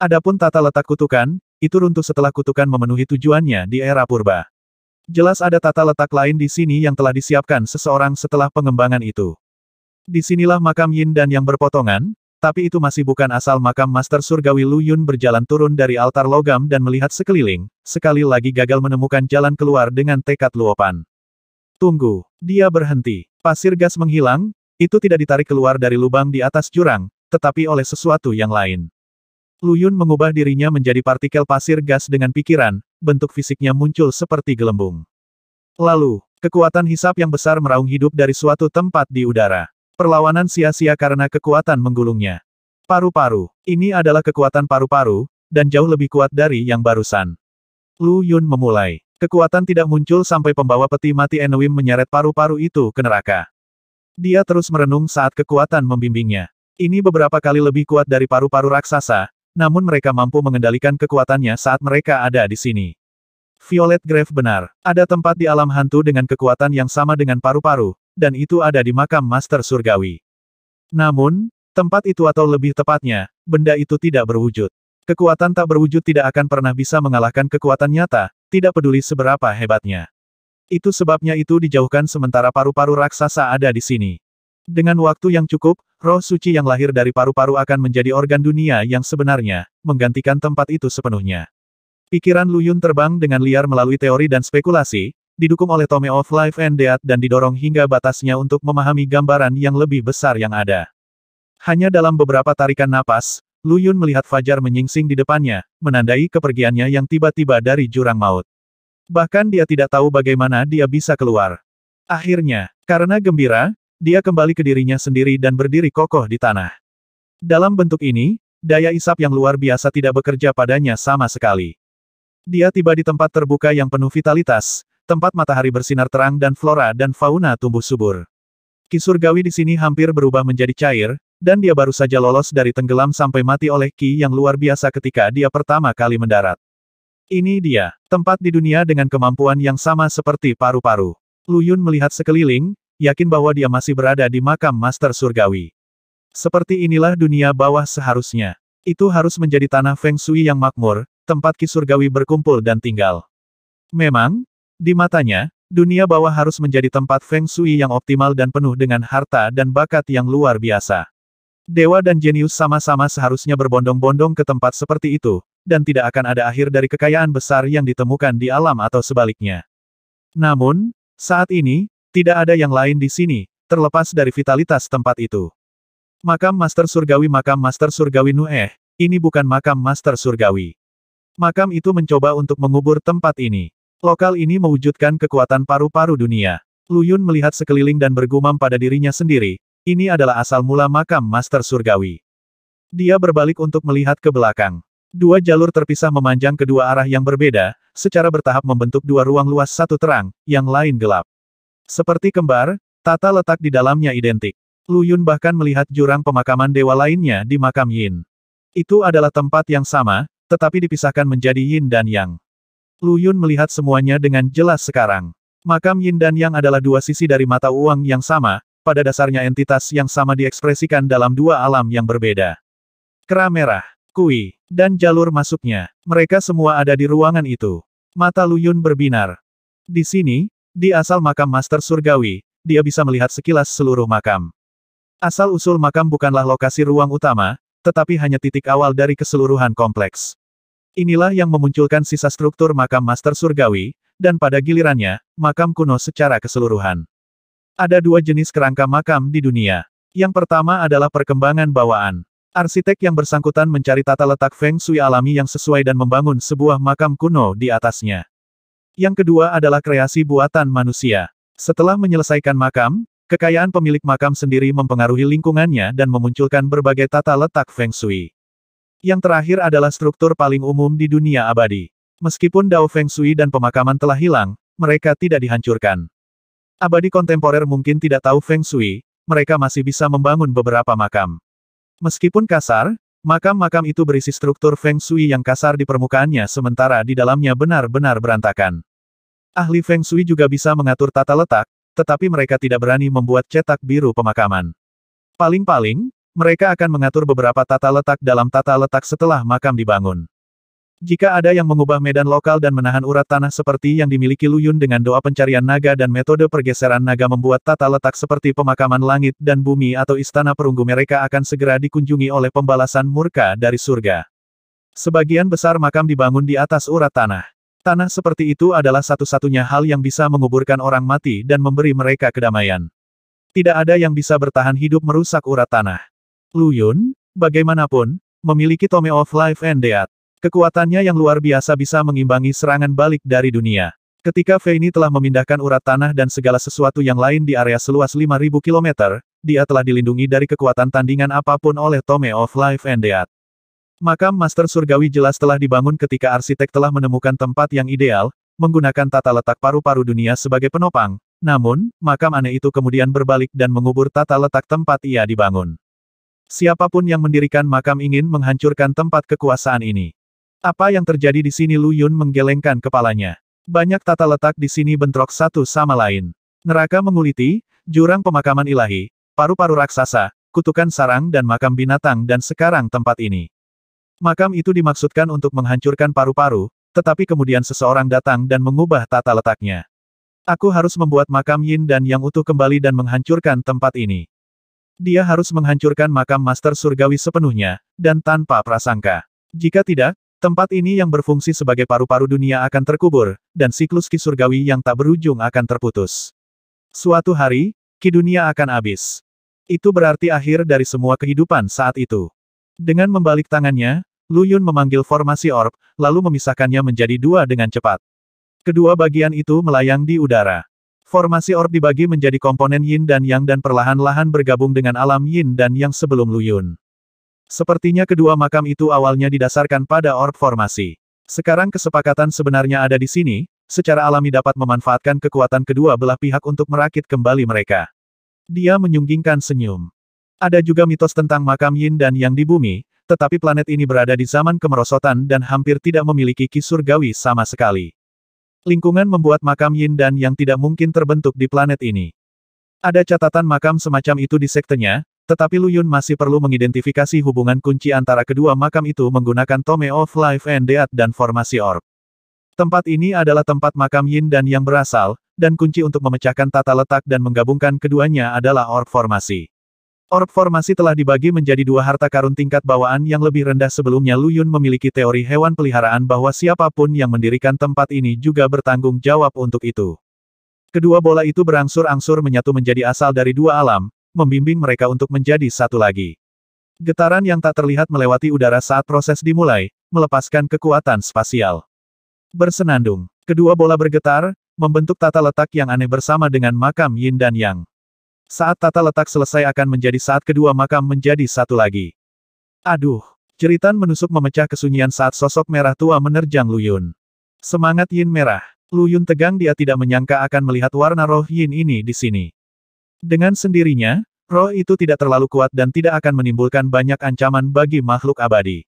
A: Adapun tata letak kutukan, itu runtuh setelah kutukan memenuhi tujuannya di era purba. Jelas ada tata letak lain di sini yang telah disiapkan seseorang setelah pengembangan itu. Disinilah makam Yin dan yang berpotongan, tapi itu masih bukan asal makam Master Surgawi. Lu Yun berjalan turun dari altar logam dan melihat sekeliling, sekali lagi gagal menemukan jalan keluar dengan tekad luopan. Tunggu, dia berhenti. Pasir gas menghilang, itu tidak ditarik keluar dari lubang di atas jurang, tetapi oleh sesuatu yang lain. Lu Yun mengubah dirinya menjadi partikel pasir gas dengan pikiran, bentuk fisiknya muncul seperti gelembung. Lalu, kekuatan hisap yang besar meraung hidup dari suatu tempat di udara. Perlawanan sia-sia karena kekuatan menggulungnya. Paru-paru. Ini adalah kekuatan paru-paru, dan jauh lebih kuat dari yang barusan. Lu Yun memulai. Kekuatan tidak muncul sampai pembawa peti mati Enwim menyeret paru-paru itu ke neraka. Dia terus merenung saat kekuatan membimbingnya. Ini beberapa kali lebih kuat dari paru-paru raksasa, namun mereka mampu mengendalikan kekuatannya saat mereka ada di sini. Violet Grave benar. Ada tempat di alam hantu dengan kekuatan yang sama dengan paru-paru, dan itu ada di makam Master Surgawi. Namun, tempat itu atau lebih tepatnya, benda itu tidak berwujud. Kekuatan tak berwujud tidak akan pernah bisa mengalahkan kekuatan nyata, tidak peduli seberapa hebatnya. Itu sebabnya itu dijauhkan sementara paru-paru raksasa ada di sini. Dengan waktu yang cukup, roh suci yang lahir dari paru-paru akan menjadi organ dunia yang sebenarnya, menggantikan tempat itu sepenuhnya. Pikiran Lu Yun terbang dengan liar melalui teori dan spekulasi, didukung oleh Tome of Life and Death dan didorong hingga batasnya untuk memahami gambaran yang lebih besar yang ada. Hanya dalam beberapa tarikan napas, Lu Yun melihat fajar menyingsing di depannya, menandai kepergiannya yang tiba-tiba dari jurang maut. Bahkan dia tidak tahu bagaimana dia bisa keluar. Akhirnya, karena gembira, dia kembali ke dirinya sendiri dan berdiri kokoh di tanah. Dalam bentuk ini, daya isap yang luar biasa tidak bekerja padanya sama sekali. Dia tiba di tempat terbuka yang penuh vitalitas, tempat matahari bersinar terang dan flora dan fauna tumbuh subur. Ki surgawi di sini hampir berubah menjadi cair, dan dia baru saja lolos dari tenggelam sampai mati oleh ki yang luar biasa ketika dia pertama kali mendarat. Ini dia, tempat di dunia dengan kemampuan yang sama seperti paru-paru. Lu Yun melihat sekeliling, yakin bahwa dia masih berada di makam Master Surgawi. Seperti inilah dunia bawah seharusnya. Itu harus menjadi tanah Feng Shui yang makmur, tempat Ki surgawi berkumpul dan tinggal. Memang, di matanya, Dunia bawah harus menjadi tempat Feng Shui yang optimal dan penuh dengan harta dan bakat yang luar biasa. Dewa dan jenius sama-sama seharusnya berbondong-bondong ke tempat seperti itu, dan tidak akan ada akhir dari kekayaan besar yang ditemukan di alam atau sebaliknya. Namun, saat ini, tidak ada yang lain di sini, terlepas dari vitalitas tempat itu. Makam Master Surgawi Nueh, ini bukan makam Master Surgawi. Makam itu mencoba untuk mengubur tempat ini. Lokal ini mewujudkan kekuatan paru-paru dunia. Lu Yun melihat sekeliling dan bergumam pada dirinya sendiri, ini adalah asal mula makam Master Surgawi. Dia berbalik untuk melihat ke belakang. Dua jalur terpisah memanjang kedua arah yang berbeda, secara bertahap membentuk dua ruang luas, satu terang, yang lain gelap. Seperti kembar, tata letak di dalamnya identik. Lu Yun bahkan melihat jurang pemakaman dewa lainnya di makam Yin. Itu adalah tempat yang sama, tetapi dipisahkan menjadi Yin dan Yang. Lu Yun melihat semuanya dengan jelas sekarang. Makam Yin dan Yang adalah dua sisi dari mata uang yang sama, pada dasarnya entitas yang sama diekspresikan dalam dua alam yang berbeda. Kera merah, Kui, dan jalur masuknya, mereka semua ada di ruangan itu. Mata Lu Yun berbinar. Di sini, di asal makam Master Surgawi, dia bisa melihat sekilas seluruh makam. Asal-usul makam bukanlah lokasi ruang utama, tetapi hanya titik awal dari keseluruhan kompleks. Inilah yang memunculkan sisa struktur makam Master Surgawi, dan pada gilirannya, makam kuno secara keseluruhan. Ada dua jenis kerangka makam di dunia. Yang pertama adalah perkembangan bawaan. Arsitek yang bersangkutan mencari tata letak Feng Shui alami yang sesuai dan membangun sebuah makam kuno di atasnya. Yang kedua adalah kreasi buatan manusia. Setelah menyelesaikan makam, kekayaan pemilik makam sendiri mempengaruhi lingkungannya dan memunculkan berbagai tata letak Feng Shui. Yang terakhir adalah struktur paling umum di dunia abadi. Meskipun Dao Feng Shui dan pemakaman telah hilang, mereka tidak dihancurkan. Abadi kontemporer mungkin tidak tahu Feng Shui, mereka masih bisa membangun beberapa makam. Meskipun kasar, makam-makam itu berisi struktur Feng Shui yang kasar di permukaannya sementara di dalamnya benar-benar berantakan. Ahli Feng Shui juga bisa mengatur tata letak, tetapi mereka tidak berani membuat cetak biru pemakaman. Paling-paling, mereka akan mengatur beberapa tata letak dalam tata letak setelah makam dibangun. Jika ada yang mengubah medan lokal dan menahan urat tanah seperti yang dimiliki Lu Yun dengan doa pencarian naga dan metode pergeseran naga membuat tata letak seperti pemakaman langit dan bumi atau istana perunggu, mereka akan segera dikunjungi oleh pembalasan murka dari surga. Sebagian besar makam dibangun di atas urat tanah. Tanah seperti itu adalah satu-satunya hal yang bisa menguburkan orang mati dan memberi mereka kedamaian. Tidak ada yang bisa bertahan hidup merusak urat tanah. Lu Yun, bagaimanapun, memiliki Tome of Life and Death. Kekuatannya yang luar biasa bisa mengimbangi serangan balik dari dunia. Ketika Fei Ni telah memindahkan urat tanah dan segala sesuatu yang lain di area seluas 5.000 km, dia telah dilindungi dari kekuatan tandingan apapun oleh Tome of Life and Death. Makam Master Surgawi jelas telah dibangun ketika arsitek telah menemukan tempat yang ideal, menggunakan tata letak paru-paru dunia sebagai penopang, namun, makam aneh itu kemudian berbalik dan mengubur tata letak tempat ia dibangun. Siapapun yang mendirikan makam ingin menghancurkan tempat kekuasaan ini. Apa yang terjadi di sini? Lu Yun menggelengkan kepalanya. Banyak tata letak di sini bentrok satu sama lain. Neraka menguliti, jurang pemakaman ilahi, paru-paru raksasa, kutukan sarang dan makam binatang dan sekarang tempat ini. Makam itu dimaksudkan untuk menghancurkan paru-paru, tetapi kemudian seseorang datang dan mengubah tata letaknya. Aku harus membuat makam Yin dan Yang utuh kembali dan menghancurkan tempat ini. Dia harus menghancurkan makam Master Surgawi sepenuhnya, dan tanpa prasangka. Jika tidak, tempat ini yang berfungsi sebagai paru-paru dunia akan terkubur, dan siklus Ki Surgawi yang tak berujung akan terputus. Suatu hari, Ki dunia akan habis. Itu berarti akhir dari semua kehidupan saat itu. Dengan membalik tangannya, Lu Yun memanggil formasi orb, lalu memisahkannya menjadi dua dengan cepat. Kedua bagian itu melayang di udara. Formasi orb dibagi menjadi komponen Yin dan Yang dan perlahan-lahan bergabung dengan alam Yin dan Yang sebelum Lu Yun. Sepertinya kedua makam itu awalnya didasarkan pada orb formasi. Sekarang kesepakatan sebenarnya ada di sini, secara alami dapat memanfaatkan kekuatan kedua belah pihak untuk merakit kembali mereka. Dia menyunggingkan senyum. Ada juga mitos tentang makam Yin dan Yang di bumi, tetapi planet ini berada di zaman kemerosotan dan hampir tidak memiliki Ki Surgawi sama sekali. Lingkungan membuat makam Yin dan Yang tidak mungkin terbentuk di planet ini. Ada catatan makam semacam itu di sektenya, tetapi Lu Yun masih perlu mengidentifikasi hubungan kunci antara kedua makam itu menggunakan Tome of Life and Death dan formasi orb. Tempat ini adalah tempat makam Yin dan Yang berasal, dan kunci untuk memecahkan tata letak dan menggabungkan keduanya adalah orb formasi. Orb formasi telah dibagi menjadi dua harta karun tingkat bawaan yang lebih rendah. Sebelumnya Lu Yun memiliki teori hewan peliharaan bahwa siapapun yang mendirikan tempat ini juga bertanggung jawab untuk itu. Kedua bola itu berangsur-angsur menyatu menjadi asal dari dua alam, membimbing mereka untuk menjadi satu lagi. Getaran yang tak terlihat melewati udara saat proses dimulai, melepaskan kekuatan spasial. Bersenandung, kedua bola bergetar, membentuk tata letak yang aneh bersama dengan makam Yin dan Yang. Saat tata letak selesai akan menjadi saat kedua makam menjadi satu lagi. Aduh, jeritan menusuk memecah kesunyian saat sosok merah tua menerjang Lu Yun. Semangat Yin merah. Lu Yun tegang, dia tidak menyangka akan melihat warna roh Yin ini di sini. Dengan sendirinya, roh itu tidak terlalu kuat dan tidak akan menimbulkan banyak ancaman bagi makhluk abadi.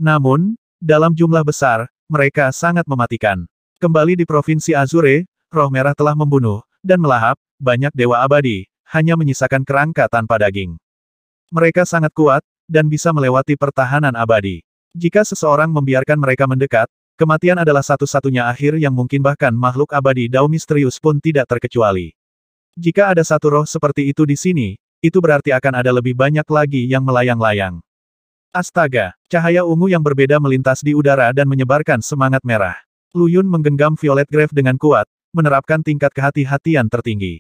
A: Namun, dalam jumlah besar, mereka sangat mematikan. Kembali di Provinsi Azure, roh merah telah membunuh, dan melahap, banyak dewa abadi, hanya menyisakan kerangka tanpa daging. Mereka sangat kuat, dan bisa melewati pertahanan abadi. Jika seseorang membiarkan mereka mendekat, kematian adalah satu-satunya akhir yang mungkin, bahkan makhluk abadi Dao misterius pun tidak terkecuali. Jika ada satu roh seperti itu di sini, itu berarti akan ada lebih banyak lagi yang melayang-layang. Astaga, cahaya ungu yang berbeda melintas di udara dan menyebarkan semangat merah. Lu Yun menggenggam Violet Grave dengan kuat, menerapkan tingkat kehati-hatian tertinggi.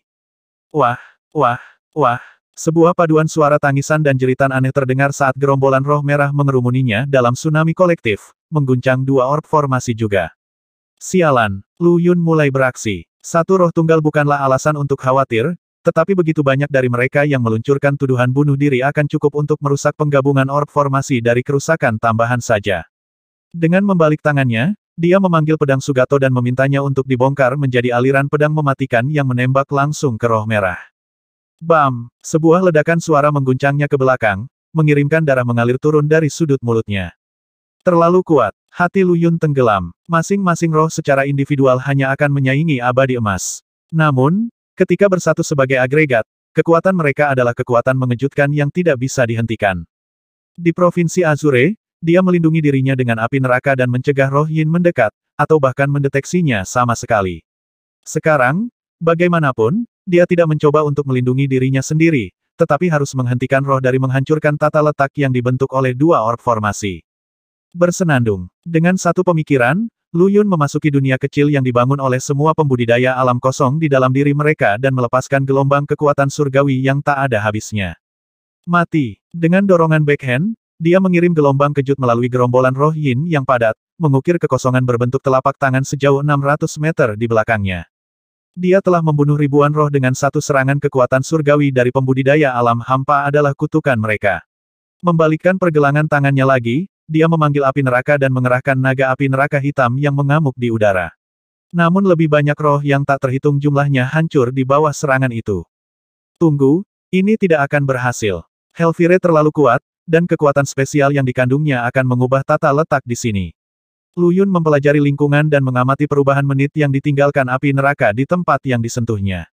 A: Wah, wah, wah. Sebuah paduan suara tangisan dan jeritan aneh terdengar saat gerombolan roh merah mengerumuninya dalam tsunami kolektif, mengguncang dua orb formasi juga. Sialan, Lu Yun mulai beraksi. Satu roh tunggal bukanlah alasan untuk khawatir, tetapi begitu banyak dari mereka yang meluncurkan tuduhan bunuh diri akan cukup untuk merusak penggabungan orb formasi dari kerusakan tambahan saja. Dengan membalik tangannya, dia memanggil pedang Sugato dan memintanya untuk dibongkar menjadi aliran pedang mematikan yang menembak langsung ke roh merah. Bam! Sebuah ledakan suara mengguncangnya ke belakang, mengirimkan darah mengalir turun dari sudut mulutnya. Terlalu kuat, hati Lu Yun tenggelam. Masing-masing roh secara individual hanya akan menyaingi abadi emas. Namun, ketika bersatu sebagai agregat, kekuatan mereka adalah kekuatan mengejutkan yang tidak bisa dihentikan. Di Provinsi Azure, dia melindungi dirinya dengan api neraka dan mencegah roh Yin mendekat, atau bahkan mendeteksinya sama sekali. Sekarang, bagaimanapun, dia tidak mencoba untuk melindungi dirinya sendiri, tetapi harus menghentikan roh dari menghancurkan tata letak yang dibentuk oleh dua orb formasi. Bersenandung, dengan satu pemikiran, Lu Yun memasuki dunia kecil yang dibangun oleh semua pembudidaya alam kosong di dalam diri mereka dan melepaskan gelombang kekuatan surgawi yang tak ada habisnya. Mati. Dengan dorongan backhand, dia mengirim gelombang kejut melalui gerombolan roh Yin yang padat, mengukir kekosongan berbentuk telapak tangan sejauh 600 meter di belakangnya. Dia telah membunuh ribuan roh dengan satu serangan. Kekuatan surgawi dari pembudidaya alam hampa adalah kutukan mereka. Membalikkan pergelangan tangannya lagi, dia memanggil api neraka dan mengerahkan naga api neraka hitam yang mengamuk di udara. Namun lebih banyak roh yang tak terhitung jumlahnya hancur di bawah serangan itu. Tunggu, ini tidak akan berhasil. Hellfire terlalu kuat, dan kekuatan spesial yang dikandungnya akan mengubah tata letak di sini. Lu Yun mempelajari lingkungan dan mengamati perubahan menit yang ditinggalkan api neraka di tempat yang disentuhnya.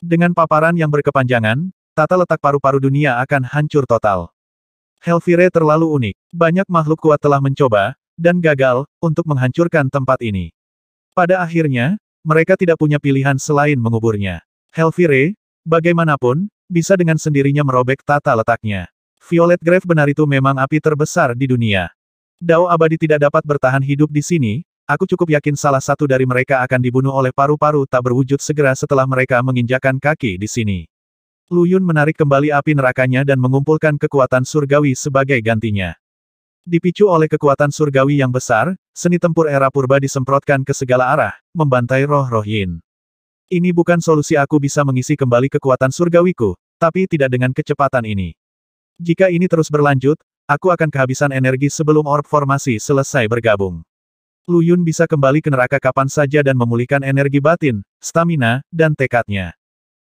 A: Dengan paparan yang berkepanjangan, tata letak paru-paru dunia akan hancur total. Hellfire terlalu unik. Banyak makhluk kuat telah mencoba, dan gagal, untuk menghancurkan tempat ini. Pada akhirnya, mereka tidak punya pilihan selain menguburnya. Hellfire, bagaimanapun, bisa dengan sendirinya merobek tata letaknya. Violet Grave benar, itu memang api terbesar di dunia. Dao abadi tidak dapat bertahan hidup di sini, aku cukup yakin salah satu dari mereka akan dibunuh oleh paru-paru tak berwujud segera setelah mereka menginjakan kaki di sini. Lu Yun menarik kembali api nerakanya dan mengumpulkan kekuatan surgawi sebagai gantinya. Dipicu oleh kekuatan surgawi yang besar, seni tempur era purba disemprotkan ke segala arah, membantai roh-roh Yin. Ini bukan solusi. Aku bisa mengisi kembali kekuatan surgawiku, tapi tidak dengan kecepatan ini. Jika ini terus berlanjut, aku akan kehabisan energi sebelum orb formasi selesai bergabung. Lu Yun bisa kembali ke neraka kapan saja dan memulihkan energi batin, stamina, dan tekadnya.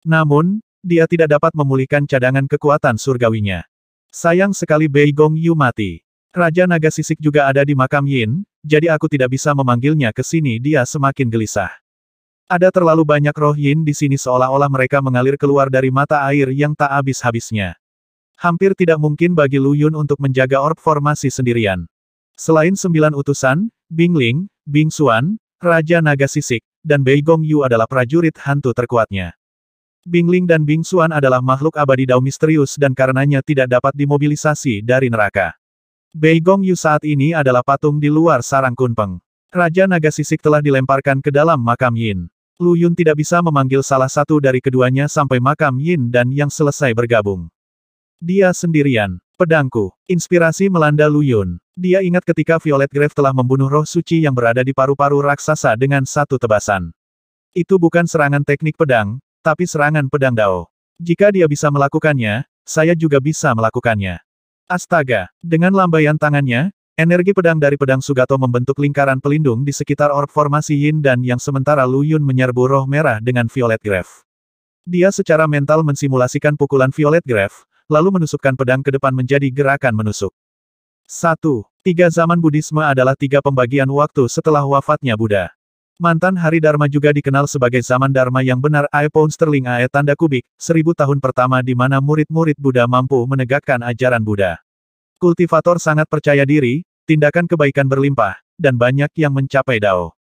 A: Namun, dia tidak dapat memulihkan cadangan kekuatan surgawinya. Sayang sekali Bei Gong Yu mati. Raja Naga Sisik juga ada di makam Yin, jadi aku tidak bisa memanggilnya ke sini. Dia semakin gelisah. Ada terlalu banyak roh Yin di sini, seolah-olah mereka mengalir keluar dari mata air yang tak habis-habisnya. Hampir tidak mungkin bagi Lu Yun untuk menjaga orb formasi sendirian. Selain 9 utusan, Bing Ling, Bing Xuan, Raja Naga Sisik, dan Bei Gongyu adalah prajurit hantu terkuatnya. Bingling dan Bing Xuan adalah makhluk abadi Dao misterius dan karenanya tidak dapat dimobilisasi dari neraka. Bei Gongyu saat ini adalah patung di luar sarang Kunpeng. Raja Naga Sisik telah dilemparkan ke dalam makam Yin. Lu Yun tidak bisa memanggil salah satu dari keduanya sampai makam Yin dan Yang selesai bergabung. Dia sendirian. Pedangku. Inspirasi melanda Lu Yun. Dia ingat ketika Violet Grave telah membunuh roh suci yang berada di paru-paru raksasa dengan satu tebasan. Itu bukan serangan teknik pedang, tapi serangan pedang Dao. Jika dia bisa melakukannya, saya juga bisa melakukannya. Astaga! Dengan lambaian tangannya, energi pedang dari pedang Sugato membentuk lingkaran pelindung di sekitar orb formasi Yin dan Yang sementara Lu Yun menyerbu roh merah dengan Violet Grave. Dia secara mental mensimulasikan pukulan Violet Grave, lalu menusukkan pedang ke depan menjadi gerakan menusuk. 1. 3 zaman Buddhisme adalah 3 pembagian waktu setelah wafatnya Buddha. Mantan Hari Dharma juga dikenal sebagai zaman Dharma yang benar pound sterling tanda kubik, 1000 tahun pertama di mana murid-murid Buddha mampu menegakkan ajaran Buddha. Kultivator sangat percaya diri, tindakan kebaikan berlimpah, dan banyak yang mencapai Dao.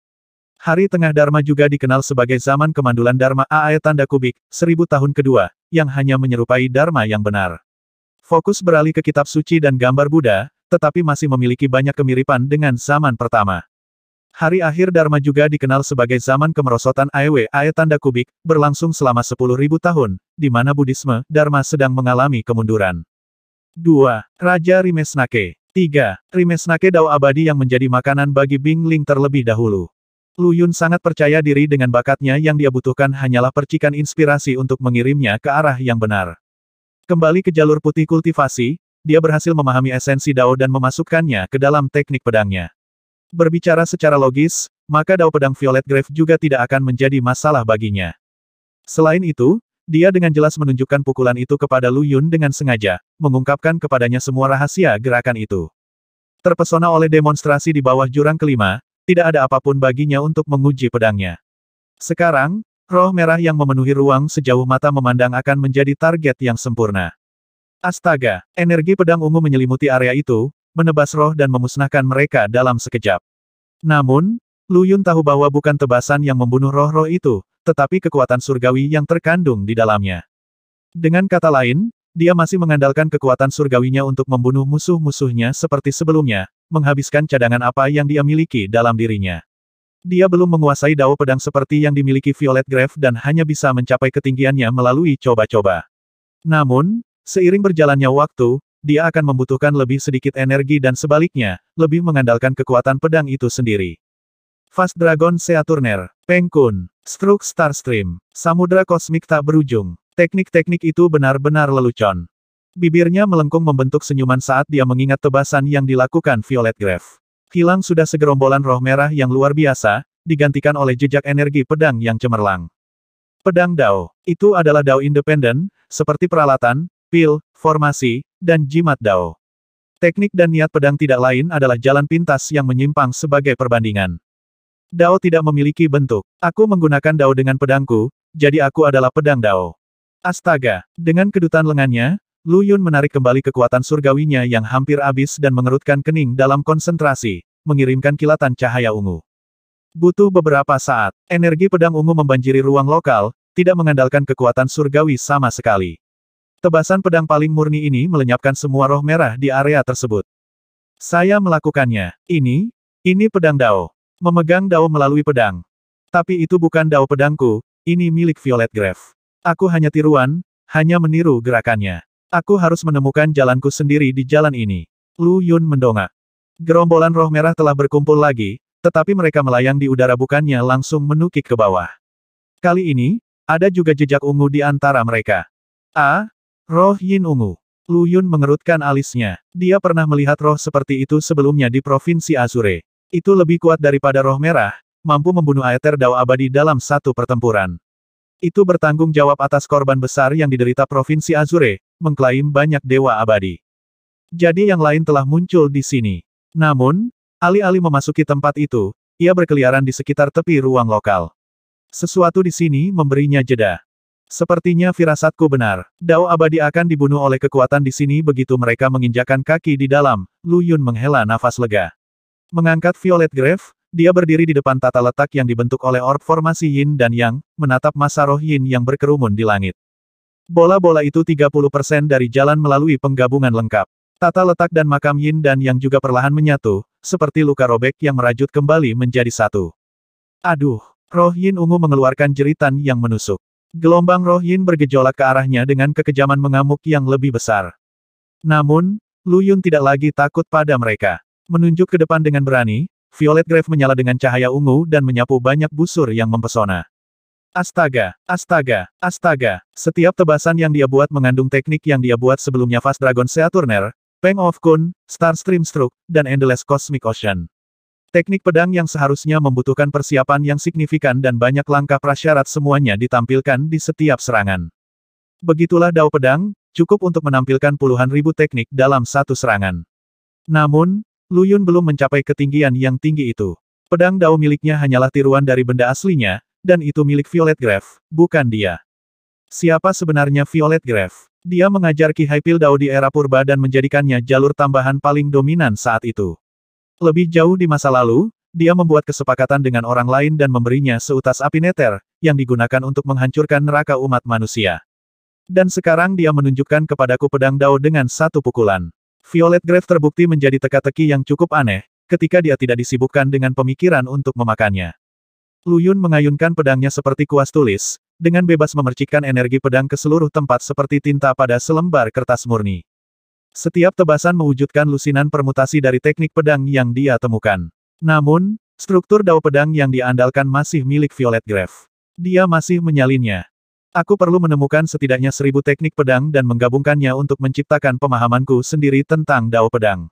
A: Hari Tengah Dharma juga dikenal sebagai zaman kemandulan Dharma tanda kubik, 1000 tahun kedua, yang hanya menyerupai Dharma yang benar. Fokus beralih ke kitab suci dan gambar Buddha, tetapi masih memiliki banyak kemiripan dengan zaman pertama. Hari Akhir Dharma juga dikenal sebagai zaman kemerosotan tanda kubik, berlangsung selama 10.000 tahun, di mana Buddhisme, Dharma sedang mengalami kemunduran. 2. Raja Rimesnake. 3. Rimesnake Dao abadi yang menjadi makanan bagi Bingling terlebih dahulu. Lu Yun sangat percaya diri dengan bakatnya yang dia butuhkan hanyalah percikan inspirasi untuk mengirimnya ke arah yang benar. Kembali ke jalur putih kultivasi, dia berhasil memahami esensi Dao dan memasukkannya ke dalam teknik pedangnya. Berbicara secara logis, maka Dao pedang Violet Grave juga tidak akan menjadi masalah baginya. Selain itu, dia dengan jelas menunjukkan pukulan itu kepada Lu Yun dengan sengaja, mengungkapkan kepadanya semua rahasia gerakan itu. Terpesona oleh demonstrasi di bawah jurang kelima, tidak ada apapun baginya untuk menguji pedangnya. Sekarang, roh merah yang memenuhi ruang sejauh mata memandang akan menjadi target yang sempurna. Astaga, energi pedang ungu menyelimuti area itu, menebas roh dan memusnahkan mereka dalam sekejap. Namun, Lu Yun tahu bahwa bukan tebasan yang membunuh roh-roh itu, tetapi kekuatan surgawi yang terkandung di dalamnya. Dengan kata lain, dia masih mengandalkan kekuatan surgawinya untuk membunuh musuh-musuhnya seperti sebelumnya, menghabiskan cadangan apa yang dia miliki dalam dirinya. Dia belum menguasai Dao pedang seperti yang dimiliki Violet Grave dan hanya bisa mencapai ketinggiannya melalui coba-coba. Namun, seiring berjalannya waktu, dia akan membutuhkan lebih sedikit energi dan sebaliknya, lebih mengandalkan kekuatan pedang itu sendiri. Fast Dragon Seaturner, Peng Kun, Stroke Starstream, Samudra Kosmik tak berujung. Teknik-teknik itu benar-benar lelucon. Bibirnya melengkung membentuk senyuman saat dia mengingat tebasan yang dilakukan Violet Grave. Hilang sudah segerombolan roh merah yang luar biasa, digantikan oleh jejak energi pedang yang cemerlang. Pedang Dao, itu adalah Dao independen, seperti peralatan, pil, formasi, dan jimat Dao. Teknik dan niat pedang tidak lain adalah jalan pintas yang menyimpang sebagai perbandingan. Dao tidak memiliki bentuk. Aku menggunakan Dao dengan pedangku, jadi aku adalah pedang Dao. Astaga! Dengan kedutan lengannya, Lu Yun menarik kembali kekuatan surgawinya yang hampir habis dan mengerutkan kening dalam konsentrasi, mengirimkan kilatan cahaya ungu. Butuh beberapa saat, energi pedang ungu membanjiri ruang lokal, tidak mengandalkan kekuatan surgawi sama sekali. Tebasan pedang paling murni ini melenyapkan semua roh merah di area tersebut. Saya melakukannya. Ini pedang Dao. Memegang Dao melalui pedang. Tapi itu bukan Dao pedangku, ini milik Violet Grave. Aku hanya tiruan, hanya meniru gerakannya. Aku harus menemukan jalanku sendiri di jalan ini. Lu Yun mendongak. Gerombolan roh merah telah berkumpul lagi, tetapi mereka melayang di udara bukannya langsung menukik ke bawah. Kali ini, ada juga jejak ungu di antara mereka. Roh Yin ungu. Lu Yun mengerutkan alisnya. Dia pernah melihat roh seperti itu sebelumnya di Provinsi Azure. Itu lebih kuat daripada roh merah, mampu membunuh Aether Dao abadi dalam satu pertempuran. Itu bertanggung jawab atas korban besar yang diderita Provinsi Azure, mengklaim banyak dewa abadi. Jadi yang lain telah muncul di sini. Namun, alih-alih memasuki tempat itu, ia berkeliaran di sekitar tepi ruang lokal. Sesuatu di sini memberinya jeda. Sepertinya firasatku benar. Dao abadi akan dibunuh oleh kekuatan di sini begitu mereka menginjakkan kaki di dalam. Lu Yun menghela nafas lega. Mengangkat Violet Grave, Dia berdiri di depan tata letak yang dibentuk oleh orb formasi Yin dan Yang, menatap masa roh Yin yang berkerumun di langit. Bola-bola itu 30% dari jalan melalui penggabungan lengkap. Tata letak dan makam Yin dan Yang juga perlahan menyatu, seperti luka robek yang merajut kembali menjadi satu. Aduh! Roh Yin ungu mengeluarkan jeritan yang menusuk. Gelombang roh Yin bergejolak ke arahnya dengan kekejaman mengamuk yang lebih besar. Namun, Lu Yun tidak lagi takut pada mereka. Menunjuk ke depan dengan berani, Violet Grave menyala dengan cahaya ungu dan menyapu banyak busur yang mempesona. Astaga, astaga, astaga. Setiap tebasan yang dia buat mengandung teknik yang dia buat sebelumnya Fast Dragon Seaturner, Peng of Kun, Starstream Stroke, dan Endless Cosmic Ocean. Teknik pedang yang seharusnya membutuhkan persiapan yang signifikan dan banyak langkah prasyarat semuanya ditampilkan di setiap serangan. Begitulah Dao Pedang, cukup untuk menampilkan puluhan ribu teknik dalam satu serangan. Namun, Lu Yun belum mencapai ketinggian yang tinggi itu. Pedang Dao miliknya hanyalah tiruan dari benda aslinya, dan itu milik Violet Grave, bukan dia. Siapa sebenarnya Violet Grave? Dia mengajar Ki Haipil Dao di era purba dan menjadikannya jalur tambahan paling dominan saat itu. Lebih jauh di masa lalu, dia membuat kesepakatan dengan orang lain dan memberinya seutas api neter, yang digunakan untuk menghancurkan neraka umat manusia. Dan sekarang dia menunjukkan kepadaku pedang Dao dengan satu pukulan. Violet Grave terbukti menjadi teka-teki yang cukup aneh, ketika dia tidak disibukkan dengan pemikiran untuk memakannya. Lu Yun mengayunkan pedangnya seperti kuas tulis, dengan bebas memercikkan energi pedang ke seluruh tempat seperti tinta pada selembar kertas murni. Setiap tebasan mewujudkan lusinan permutasi dari teknik pedang yang dia temukan. Namun, struktur Dao pedang yang dia andalkan masih milik Violet Grave. Dia masih menyalinnya. Aku perlu menemukan setidaknya 1000 teknik pedang dan menggabungkannya untuk menciptakan pemahamanku sendiri tentang Dao pedang.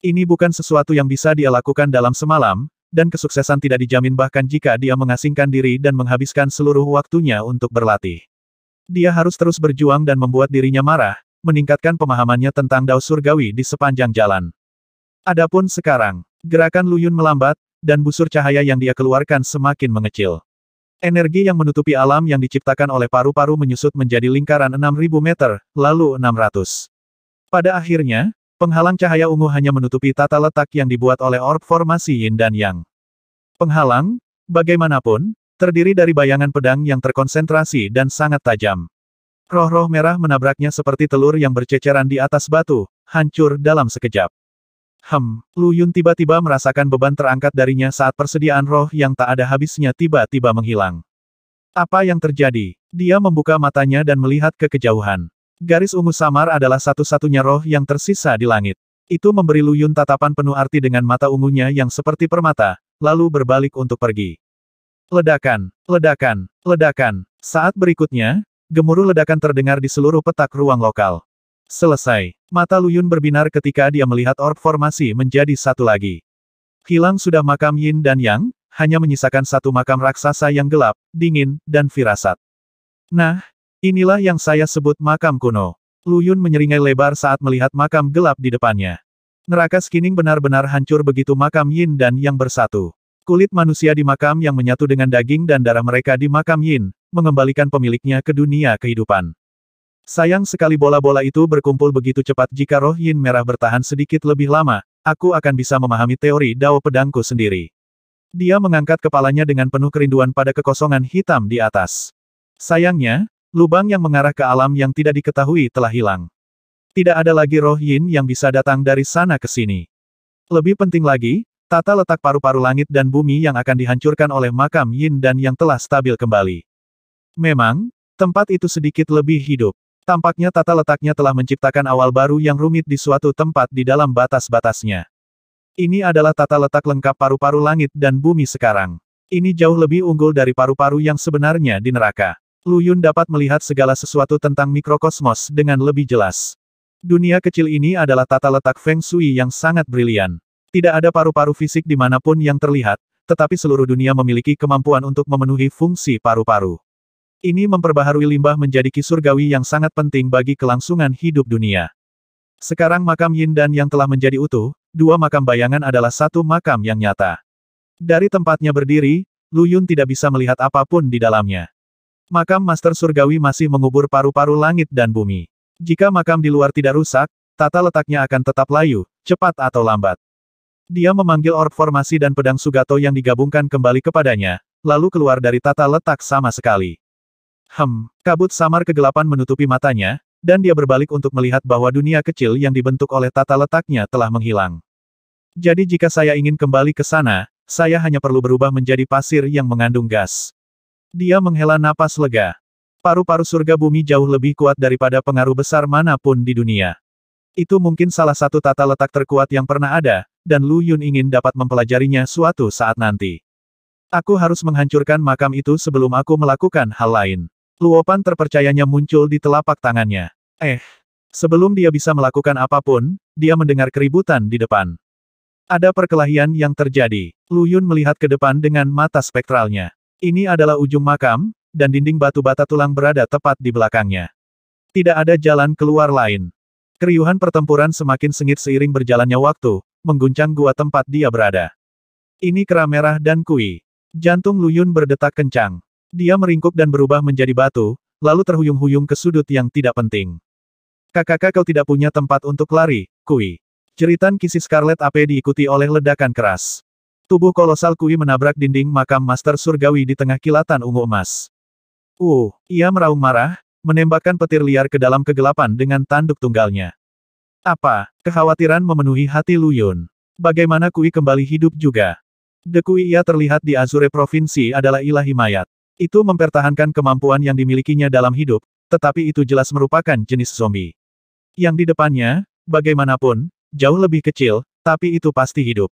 A: Ini bukan sesuatu yang bisa dia lakukan dalam semalam, dan kesuksesan tidak dijamin bahkan jika dia mengasingkan diri dan menghabiskan seluruh waktunya untuk berlatih. Dia harus terus berjuang dan membuat dirinya marah, meningkatkan pemahamannya tentang Dao surgawi di sepanjang jalan. Adapun sekarang, gerakan Lu Yun melambat, dan busur cahaya yang dia keluarkan semakin mengecil. Energi yang menutupi alam yang diciptakan oleh paru-paru menyusut menjadi lingkaran 6000 meter, lalu 600. Pada akhirnya, penghalang cahaya ungu hanya menutupi tata letak yang dibuat oleh orb formasi Yin dan Yang. Penghalang, bagaimanapun, terdiri dari bayangan pedang yang terkonsentrasi dan sangat tajam. Roh-roh merah menabraknya seperti telur yang berceceran di atas batu, hancur dalam sekejap. Lu Yun tiba-tiba merasakan beban terangkat darinya saat persediaan roh yang tak ada habisnya tiba-tiba menghilang. Apa yang terjadi? Dia membuka matanya dan melihat ke kejauhan. Garis ungu samar adalah satu-satunya roh yang tersisa di langit. Itu memberi Lu Yun tatapan penuh arti dengan mata ungunya yang seperti permata, lalu berbalik untuk pergi. Ledakan, ledakan, ledakan. Saat berikutnya, gemuruh ledakan terdengar di seluruh petak ruang lokal. Selesai. Mata Lu Yun berbinar ketika dia melihat orb formasi menjadi satu lagi. Hilang sudah makam Yin dan Yang, hanya menyisakan satu makam raksasa yang gelap, dingin, dan firasat. Nah, inilah yang saya sebut makam kuno. Lu Yun menyeringai lebar saat melihat makam gelap di depannya. Neraka Skining benar-benar hancur begitu makam Yin dan Yang bersatu. Kulit manusia di makam yang menyatu dengan daging dan darah mereka di makam Yin, mengembalikan pemiliknya ke dunia kehidupan. Sayang sekali bola-bola itu berkumpul begitu cepat. Jika roh Yin merah bertahan sedikit lebih lama, aku akan bisa memahami teori Dao pedangku sendiri. Dia mengangkat kepalanya dengan penuh kerinduan pada kekosongan hitam di atas. Sayangnya, lubang yang mengarah ke alam yang tidak diketahui telah hilang. Tidak ada lagi roh Yin yang bisa datang dari sana ke sini. Lebih penting lagi, tata letak paru-paru langit dan bumi yang akan dihancurkan oleh makam Yin dan yang telah stabil kembali. Memang, tempat itu sedikit lebih hidup. Tampaknya tata letaknya telah menciptakan awal baru yang rumit di suatu tempat di dalam batas-batasnya. Ini adalah tata letak lengkap paru-paru langit dan bumi sekarang. Ini jauh lebih unggul dari paru-paru yang sebenarnya di neraka. Lu Yun dapat melihat segala sesuatu tentang mikrokosmos dengan lebih jelas. Dunia kecil ini adalah tata letak Feng Shui yang sangat brilian. Tidak ada paru-paru fisik dimanapun yang terlihat, tetapi seluruh dunia memiliki kemampuan untuk memenuhi fungsi paru-paru. Ini memperbaharui limbah menjadi ki surgawi yang sangat penting bagi kelangsungan hidup dunia. Sekarang makam Yin dan Yang telah menjadi utuh, dua makam bayangan adalah satu makam yang nyata. Dari tempatnya berdiri, Lu Yun tidak bisa melihat apapun di dalamnya. Makam Master Surgawi masih mengubur paru-paru langit dan bumi. Jika makam di luar tidak rusak, tata letaknya akan tetap layu, cepat atau lambat. Dia memanggil orb formasi dan pedang Sugato yang digabungkan kembali kepadanya, lalu keluar dari tata letak sama sekali. Kabut samar kegelapan menutupi matanya, dan dia berbalik untuk melihat bahwa dunia kecil yang dibentuk oleh tata letaknya telah menghilang. Jadi jika saya ingin kembali ke sana, saya hanya perlu berubah menjadi pasir yang mengandung gas. Dia menghela napas lega. Paru-paru surga bumi jauh lebih kuat daripada pengaruh besar manapun di dunia. Itu mungkin salah satu tata letak terkuat yang pernah ada, dan Lu Yun ingin dapat mempelajarinya suatu saat nanti. Aku harus menghancurkan makam itu sebelum aku melakukan hal lain. Luopan terpercayanya muncul di telapak tangannya. Sebelum dia bisa melakukan apapun, dia mendengar keributan di depan. Ada perkelahian yang terjadi. Lu Yun melihat ke depan dengan mata spektralnya. Ini adalah ujung makam, dan dinding batu bata tulang berada tepat di belakangnya. Tidak ada jalan keluar lain. Keriuhan pertempuran semakin sengit seiring berjalannya waktu, mengguncang gua tempat dia berada. Ini kera merah dan Kui. Jantung Lu Yun berdetak kencang. Dia meringkuk dan berubah menjadi batu, lalu terhuyung-huyung ke sudut yang tidak penting. Kakak kau tidak punya tempat untuk lari, Kui. Jeritan kisi Scarlet AP diikuti oleh ledakan keras. Tubuh kolosal Kui menabrak dinding makam Master Surgawi di tengah kilatan ungu emas. Ia meraung marah, menembakkan petir liar ke dalam kegelapan dengan tanduk tunggalnya. Kekhawatiran memenuhi hati Lu Yun. Bagaimana Kui kembali hidup juga? Dekui ia terlihat di Azure Provinsi adalah ilahi mayat. Itu mempertahankan kemampuan yang dimilikinya dalam hidup, tetapi itu jelas merupakan jenis zombie. Yang di depannya, bagaimanapun, jauh lebih kecil, tapi itu pasti hidup.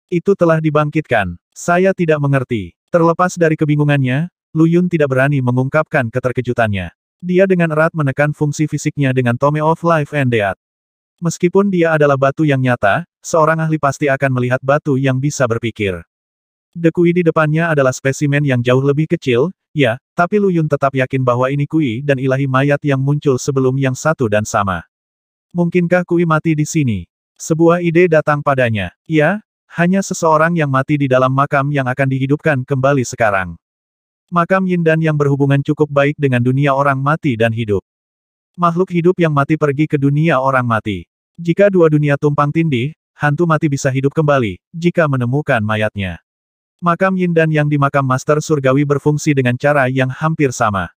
A: Itu telah dibangkitkan. Saya tidak mengerti. Terlepas dari kebingungannya, Lu Yun tidak berani mengungkapkan keterkejutannya. Dia dengan erat menekan fungsi fisiknya dengan Tome of Life and Death. Meskipun dia adalah batu yang nyata, seorang ahli pasti akan melihat batu yang bisa berpikir. Dekui di depannya adalah spesimen yang jauh lebih kecil, ya, tapi Lu Yun tetap yakin bahwa ini Kui dan ilahi mayat yang muncul sebelum yang satu dan sama. Mungkinkah Kui mati di sini? Sebuah ide datang padanya. Ya, hanya seseorang yang mati di dalam makam yang akan dihidupkan kembali sekarang. Makam Yindan yang berhubungan cukup baik dengan dunia orang mati dan hidup. Makhluk hidup yang mati pergi ke dunia orang mati. Jika dua dunia tumpang tindih, hantu mati bisa hidup kembali, jika menemukan mayatnya. Makam Yindan yang di makam Master Surgawi berfungsi dengan cara yang hampir sama.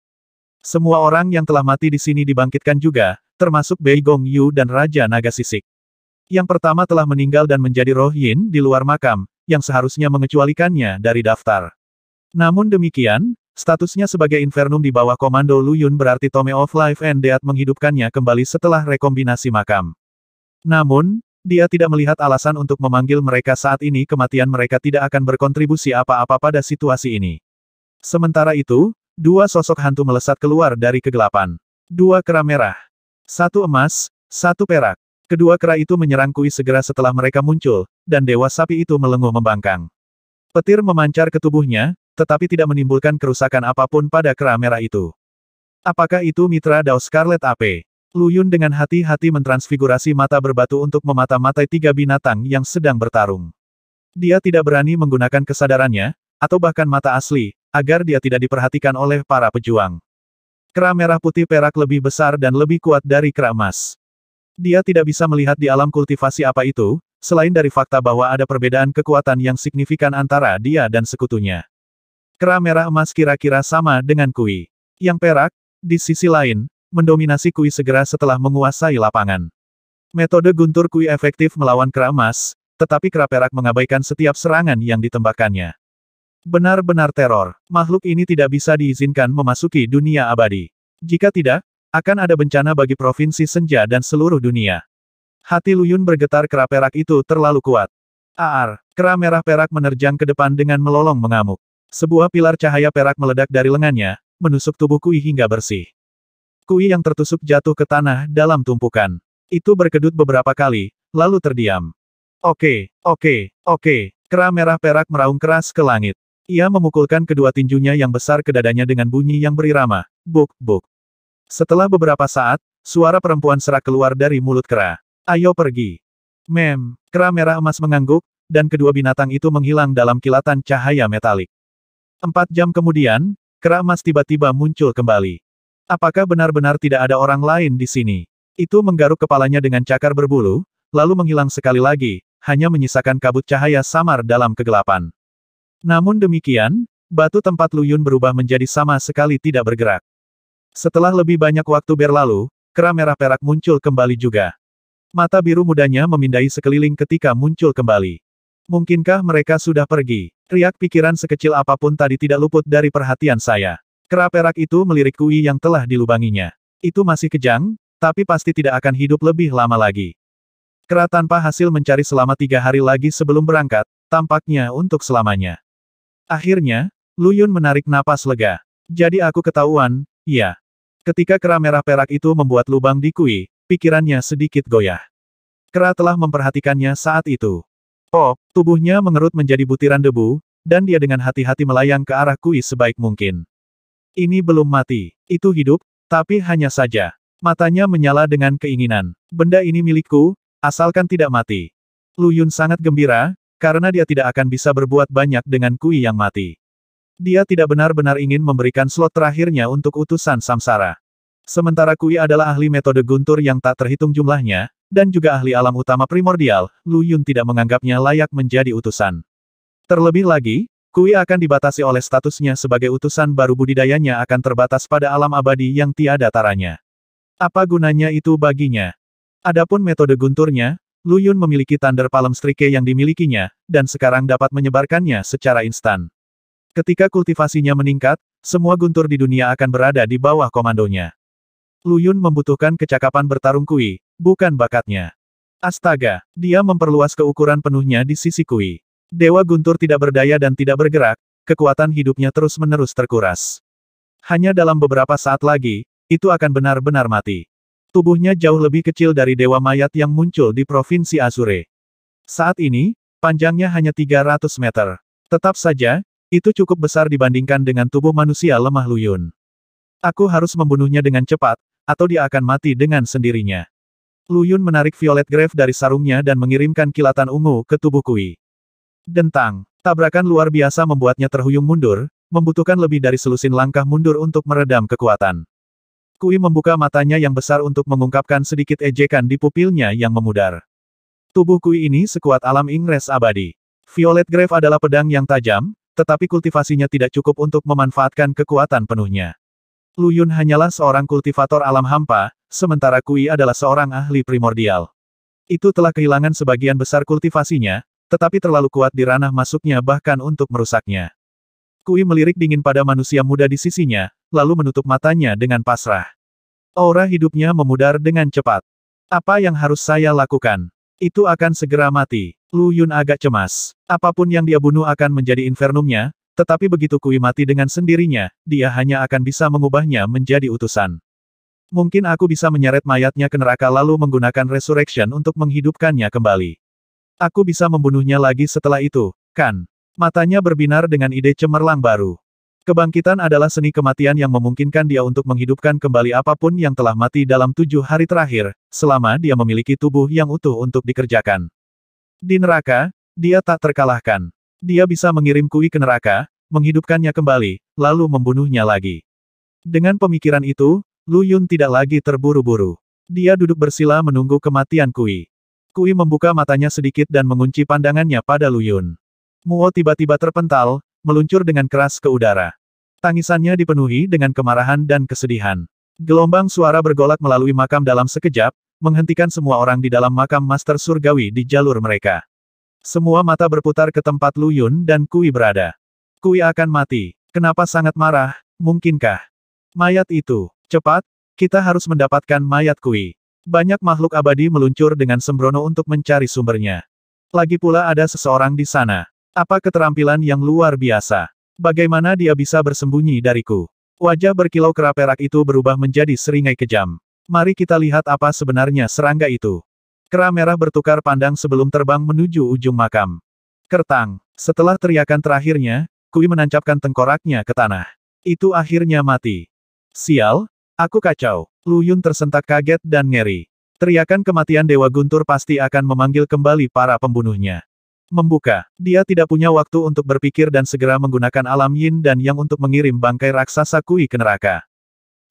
A: Semua orang yang telah mati di sini dibangkitkan juga, termasuk Bei Gong Yu dan Raja Naga Sisik. Yang pertama telah meninggal dan menjadi roh Yin di luar makam, yang seharusnya mengecualikannya dari daftar. Namun demikian, statusnya sebagai Infernum di bawah komando Lu Yun berarti Tome of Life and Death menghidupkannya kembali setelah rekombinasi makam. Namun, dia tidak melihat alasan untuk memanggil mereka saat ini. Kematian mereka tidak akan berkontribusi apa-apa pada situasi ini. Sementara itu, dua sosok hantu melesat keluar dari kegelapan. Dua kera merah. Satu emas, satu perak. Kedua kera itu menyerang Kui segera setelah mereka muncul, dan dewa sapi itu melenguh membangkang. Petir memancar ke tubuhnya, tetapi tidak menimbulkan kerusakan apapun pada kera merah itu. Apakah itu mitra Dao Scarlet AP? Lu Yun dengan hati-hati mentransfigurasi mata berbatu untuk memata-matai tiga binatang yang sedang bertarung. Dia tidak berani menggunakan kesadarannya, atau bahkan mata asli, agar dia tidak diperhatikan oleh para pejuang. Kera merah putih perak lebih besar dan lebih kuat dari kera emas. Dia tidak bisa melihat di alam kultivasi apa itu, selain dari fakta bahwa ada perbedaan kekuatan yang signifikan antara dia dan sekutunya. Kera merah emas kira-kira sama dengan Kui. Yang perak, di sisi lain, mendominasi Kui segera setelah menguasai lapangan. Metode guntur Kui efektif melawan kera emas, tetapi kera perak mengabaikan setiap serangan yang ditembakkannya. Benar-benar teror. Makhluk ini tidak bisa diizinkan memasuki dunia abadi. Jika tidak, akan ada bencana bagi provinsi senja dan seluruh dunia. Hati Lu Yun bergetar. Kera perak itu terlalu kuat. Kera merah perak menerjang ke depan dengan melolong mengamuk. Sebuah pilar cahaya perak meledak dari lengannya, menusuk tubuh Kui hingga bersih. Kui yang tertusuk jatuh ke tanah dalam tumpukan. Itu berkedut beberapa kali, lalu terdiam. Oke. Kera merah perak meraung keras ke langit. Ia memukulkan kedua tinjunya yang besar ke dadanya dengan bunyi yang berirama. Buk, buk. Setelah beberapa saat, suara perempuan serak keluar dari mulut kera. Ayo pergi. Kera merah emas mengangguk, dan kedua binatang itu menghilang dalam kilatan cahaya metalik. 4 jam kemudian, kera emas tiba-tiba muncul kembali. Apakah benar-benar tidak ada orang lain di sini? Itu menggaruk kepalanya dengan cakar berbulu, lalu menghilang sekali lagi, hanya menyisakan kabut cahaya samar dalam kegelapan. Namun demikian, batu tempat Lu Yun berubah menjadi sama sekali tidak bergerak. Setelah lebih banyak waktu berlalu, kera merah perak muncul kembali juga. Mata biru mudanya memindai sekeliling ketika muncul kembali. Mungkinkah mereka sudah pergi? Riak pikiran sekecil apapun tadi tidak luput dari perhatian saya. Kera perak itu melirik Kui yang telah dilubanginya. Itu masih kejang, tapi pasti tidak akan hidup lebih lama lagi. Kera tanpa hasil mencari selama 3 hari lagi sebelum berangkat, tampaknya untuk selamanya. Akhirnya, Lu Yun menarik napas lega. Jadi aku ketahuan, iya. Ketika kera merah perak itu membuat lubang di Kui, pikirannya sedikit goyah. Kera telah memperhatikannya saat itu. Oh, tubuhnya mengerut menjadi butiran debu, dan dia dengan hati-hati melayang ke arah Kui sebaik mungkin. Ini belum mati. Itu hidup, tapi hanya saja. Matanya menyala dengan keinginan. Benda ini milikku, asalkan tidak mati. Lu Yun sangat gembira, karena dia tidak akan bisa berbuat banyak dengan Kui yang mati. Dia tidak benar-benar ingin memberikan slot terakhirnya untuk utusan Samsara. Sementara Kui adalah ahli metode guntur yang tak terhitung jumlahnya, dan juga ahli alam utama primordial, Lu Yun tidak menganggapnya layak menjadi utusan. Terlebih lagi, Kui akan dibatasi oleh statusnya sebagai utusan baru, budidayanya akan terbatas pada alam abadi yang tiada taranya. Apa gunanya itu baginya? Adapun metode gunturnya, Lu Yun memiliki Thunder Palm Strike yang dimilikinya, dan sekarang dapat menyebarkannya secara instan. Ketika kultivasinya meningkat, semua guntur di dunia akan berada di bawah komandonya. Lu Yun membutuhkan kecakapan bertarung Kui, bukan bakatnya. Astaga, dia memperluas keukuran penuhnya di sisi Kui. Dewa guntur tidak berdaya dan tidak bergerak, kekuatan hidupnya terus-menerus terkuras. Hanya dalam beberapa saat lagi, itu akan benar-benar mati. Tubuhnya jauh lebih kecil dari dewa mayat yang muncul di Provinsi Azure. Saat ini, panjangnya hanya 300 meter. Tetap saja, itu cukup besar dibandingkan dengan tubuh manusia lemah Lu Yun. Aku harus membunuhnya dengan cepat, atau dia akan mati dengan sendirinya. Lu Yun menarik Violet Grave dari sarungnya dan mengirimkan kilatan ungu ke tubuh Kui. Dentang, tabrakan luar biasa membuatnya terhuyung mundur, membutuhkan lebih dari selusin langkah mundur untuk meredam kekuatan. Kui membuka matanya yang besar untuk mengungkapkan sedikit ejekan di pupilnya yang memudar. Tubuh Kui ini sekuat alam Ingres abadi. Violet Grave adalah pedang yang tajam, tetapi kultivasinya tidak cukup untuk memanfaatkan kekuatan penuhnya. Lu Yun hanyalah seorang kultivator alam hampa, sementara Kui adalah seorang ahli primordial. Itu telah kehilangan sebagian besar kultivasinya, tetapi terlalu kuat di ranah masuknya bahkan untuk merusaknya. Kui melirik dingin pada manusia muda di sisinya, lalu menutup matanya dengan pasrah. Aura hidupnya memudar dengan cepat. Apa yang harus saya lakukan? Itu akan segera mati. Lu Yun agak cemas. Apapun yang dia bunuh akan menjadi infernumnya, tetapi begitu Kui mati dengan sendirinya, dia hanya akan bisa mengubahnya menjadi utusan. Mungkin aku bisa menyeret mayatnya ke neraka lalu menggunakan resurrection untuk menghidupkannya kembali. Aku bisa membunuhnya lagi setelah itu, kan? Matanya berbinar dengan ide cemerlang baru. Kebangkitan adalah seni kematian yang memungkinkan dia untuk menghidupkan kembali apapun yang telah mati dalam 7 hari terakhir, selama dia memiliki tubuh yang utuh untuk dikerjakan. Di neraka, dia tak terkalahkan. Dia bisa mengirim Kui ke neraka, menghidupkannya kembali, lalu membunuhnya lagi. Dengan pemikiran itu, Lu Yun tidak lagi terburu-buru. Dia duduk bersila menunggu kematian Kui. Kui membuka matanya sedikit dan mengunci pandangannya pada Lu Yun. Muo tiba-tiba terpental, meluncur dengan keras ke udara. Tangisannya dipenuhi dengan kemarahan dan kesedihan. Gelombang suara bergolak melalui makam dalam sekejap, menghentikan semua orang di dalam makam Master Surgawi di jalur mereka. Semua mata berputar ke tempat Lu Yun dan Kui berada. Kui akan mati. Kenapa sangat marah? Mungkinkah? Mayat itu. Cepat, kita harus mendapatkan mayat Kui. Banyak makhluk abadi meluncur dengan sembrono untuk mencari sumbernya. Lagi pula ada seseorang di sana. Apa keterampilan yang luar biasa. Bagaimana dia bisa bersembunyi dariku? Wajah berkilau kera perak itu berubah menjadi seringai kejam. Mari kita lihat apa sebenarnya serangga itu. Kera merah bertukar pandang sebelum terbang menuju ujung makam. Kertang. Setelah teriakan terakhirnya, Kui menancapkan tengkoraknya ke tanah. Itu akhirnya mati. Sial, aku kacau. Lu Yun tersentak kaget dan ngeri. Teriakan kematian Dewa Guntur pasti akan memanggil kembali para pembunuhnya. Membuka. Dia tidak punya waktu untuk berpikir dan segera menggunakan alam yin dan yang untuk mengirim bangkai raksasa Kui ke neraka.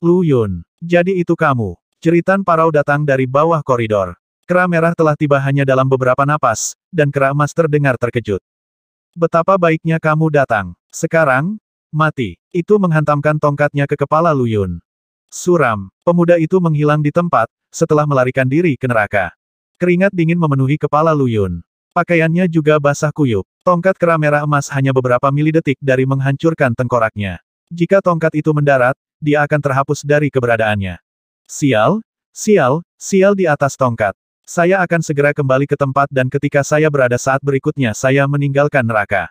A: Lu Yun. Jadi itu kamu. Jeritan parau datang dari bawah koridor. Kera merah telah tiba hanya dalam beberapa napas, dan kera emas terdengar terkejut. Betapa baiknya kamu datang. Sekarang, mati. Itu menghantamkan tongkatnya ke kepala Lu Yun. Suram. Pemuda itu menghilang di tempat, setelah melarikan diri ke neraka. Keringat dingin memenuhi kepala Lu Yun. Pakaiannya juga basah kuyup. Tongkat kera merah emas hanya beberapa milidetik dari menghancurkan tengkoraknya. Jika tongkat itu mendarat, dia akan terhapus dari keberadaannya. Sial, sial, sial di atas tongkat. Saya akan segera kembali ke tempat dan ketika saya berada saat berikutnya saya meninggalkan neraka.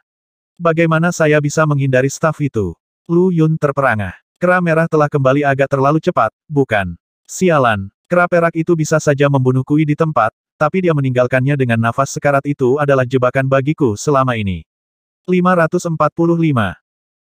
A: Bagaimana saya bisa menghindari staf itu? Lu Yun terperangah. Kera merah telah kembali agak terlalu cepat, bukan? Sialan, kera perak itu bisa saja membunuh Kui di tempat, tapi dia meninggalkannya dengan nafas sekarat itu adalah jebakan bagiku selama ini. 545.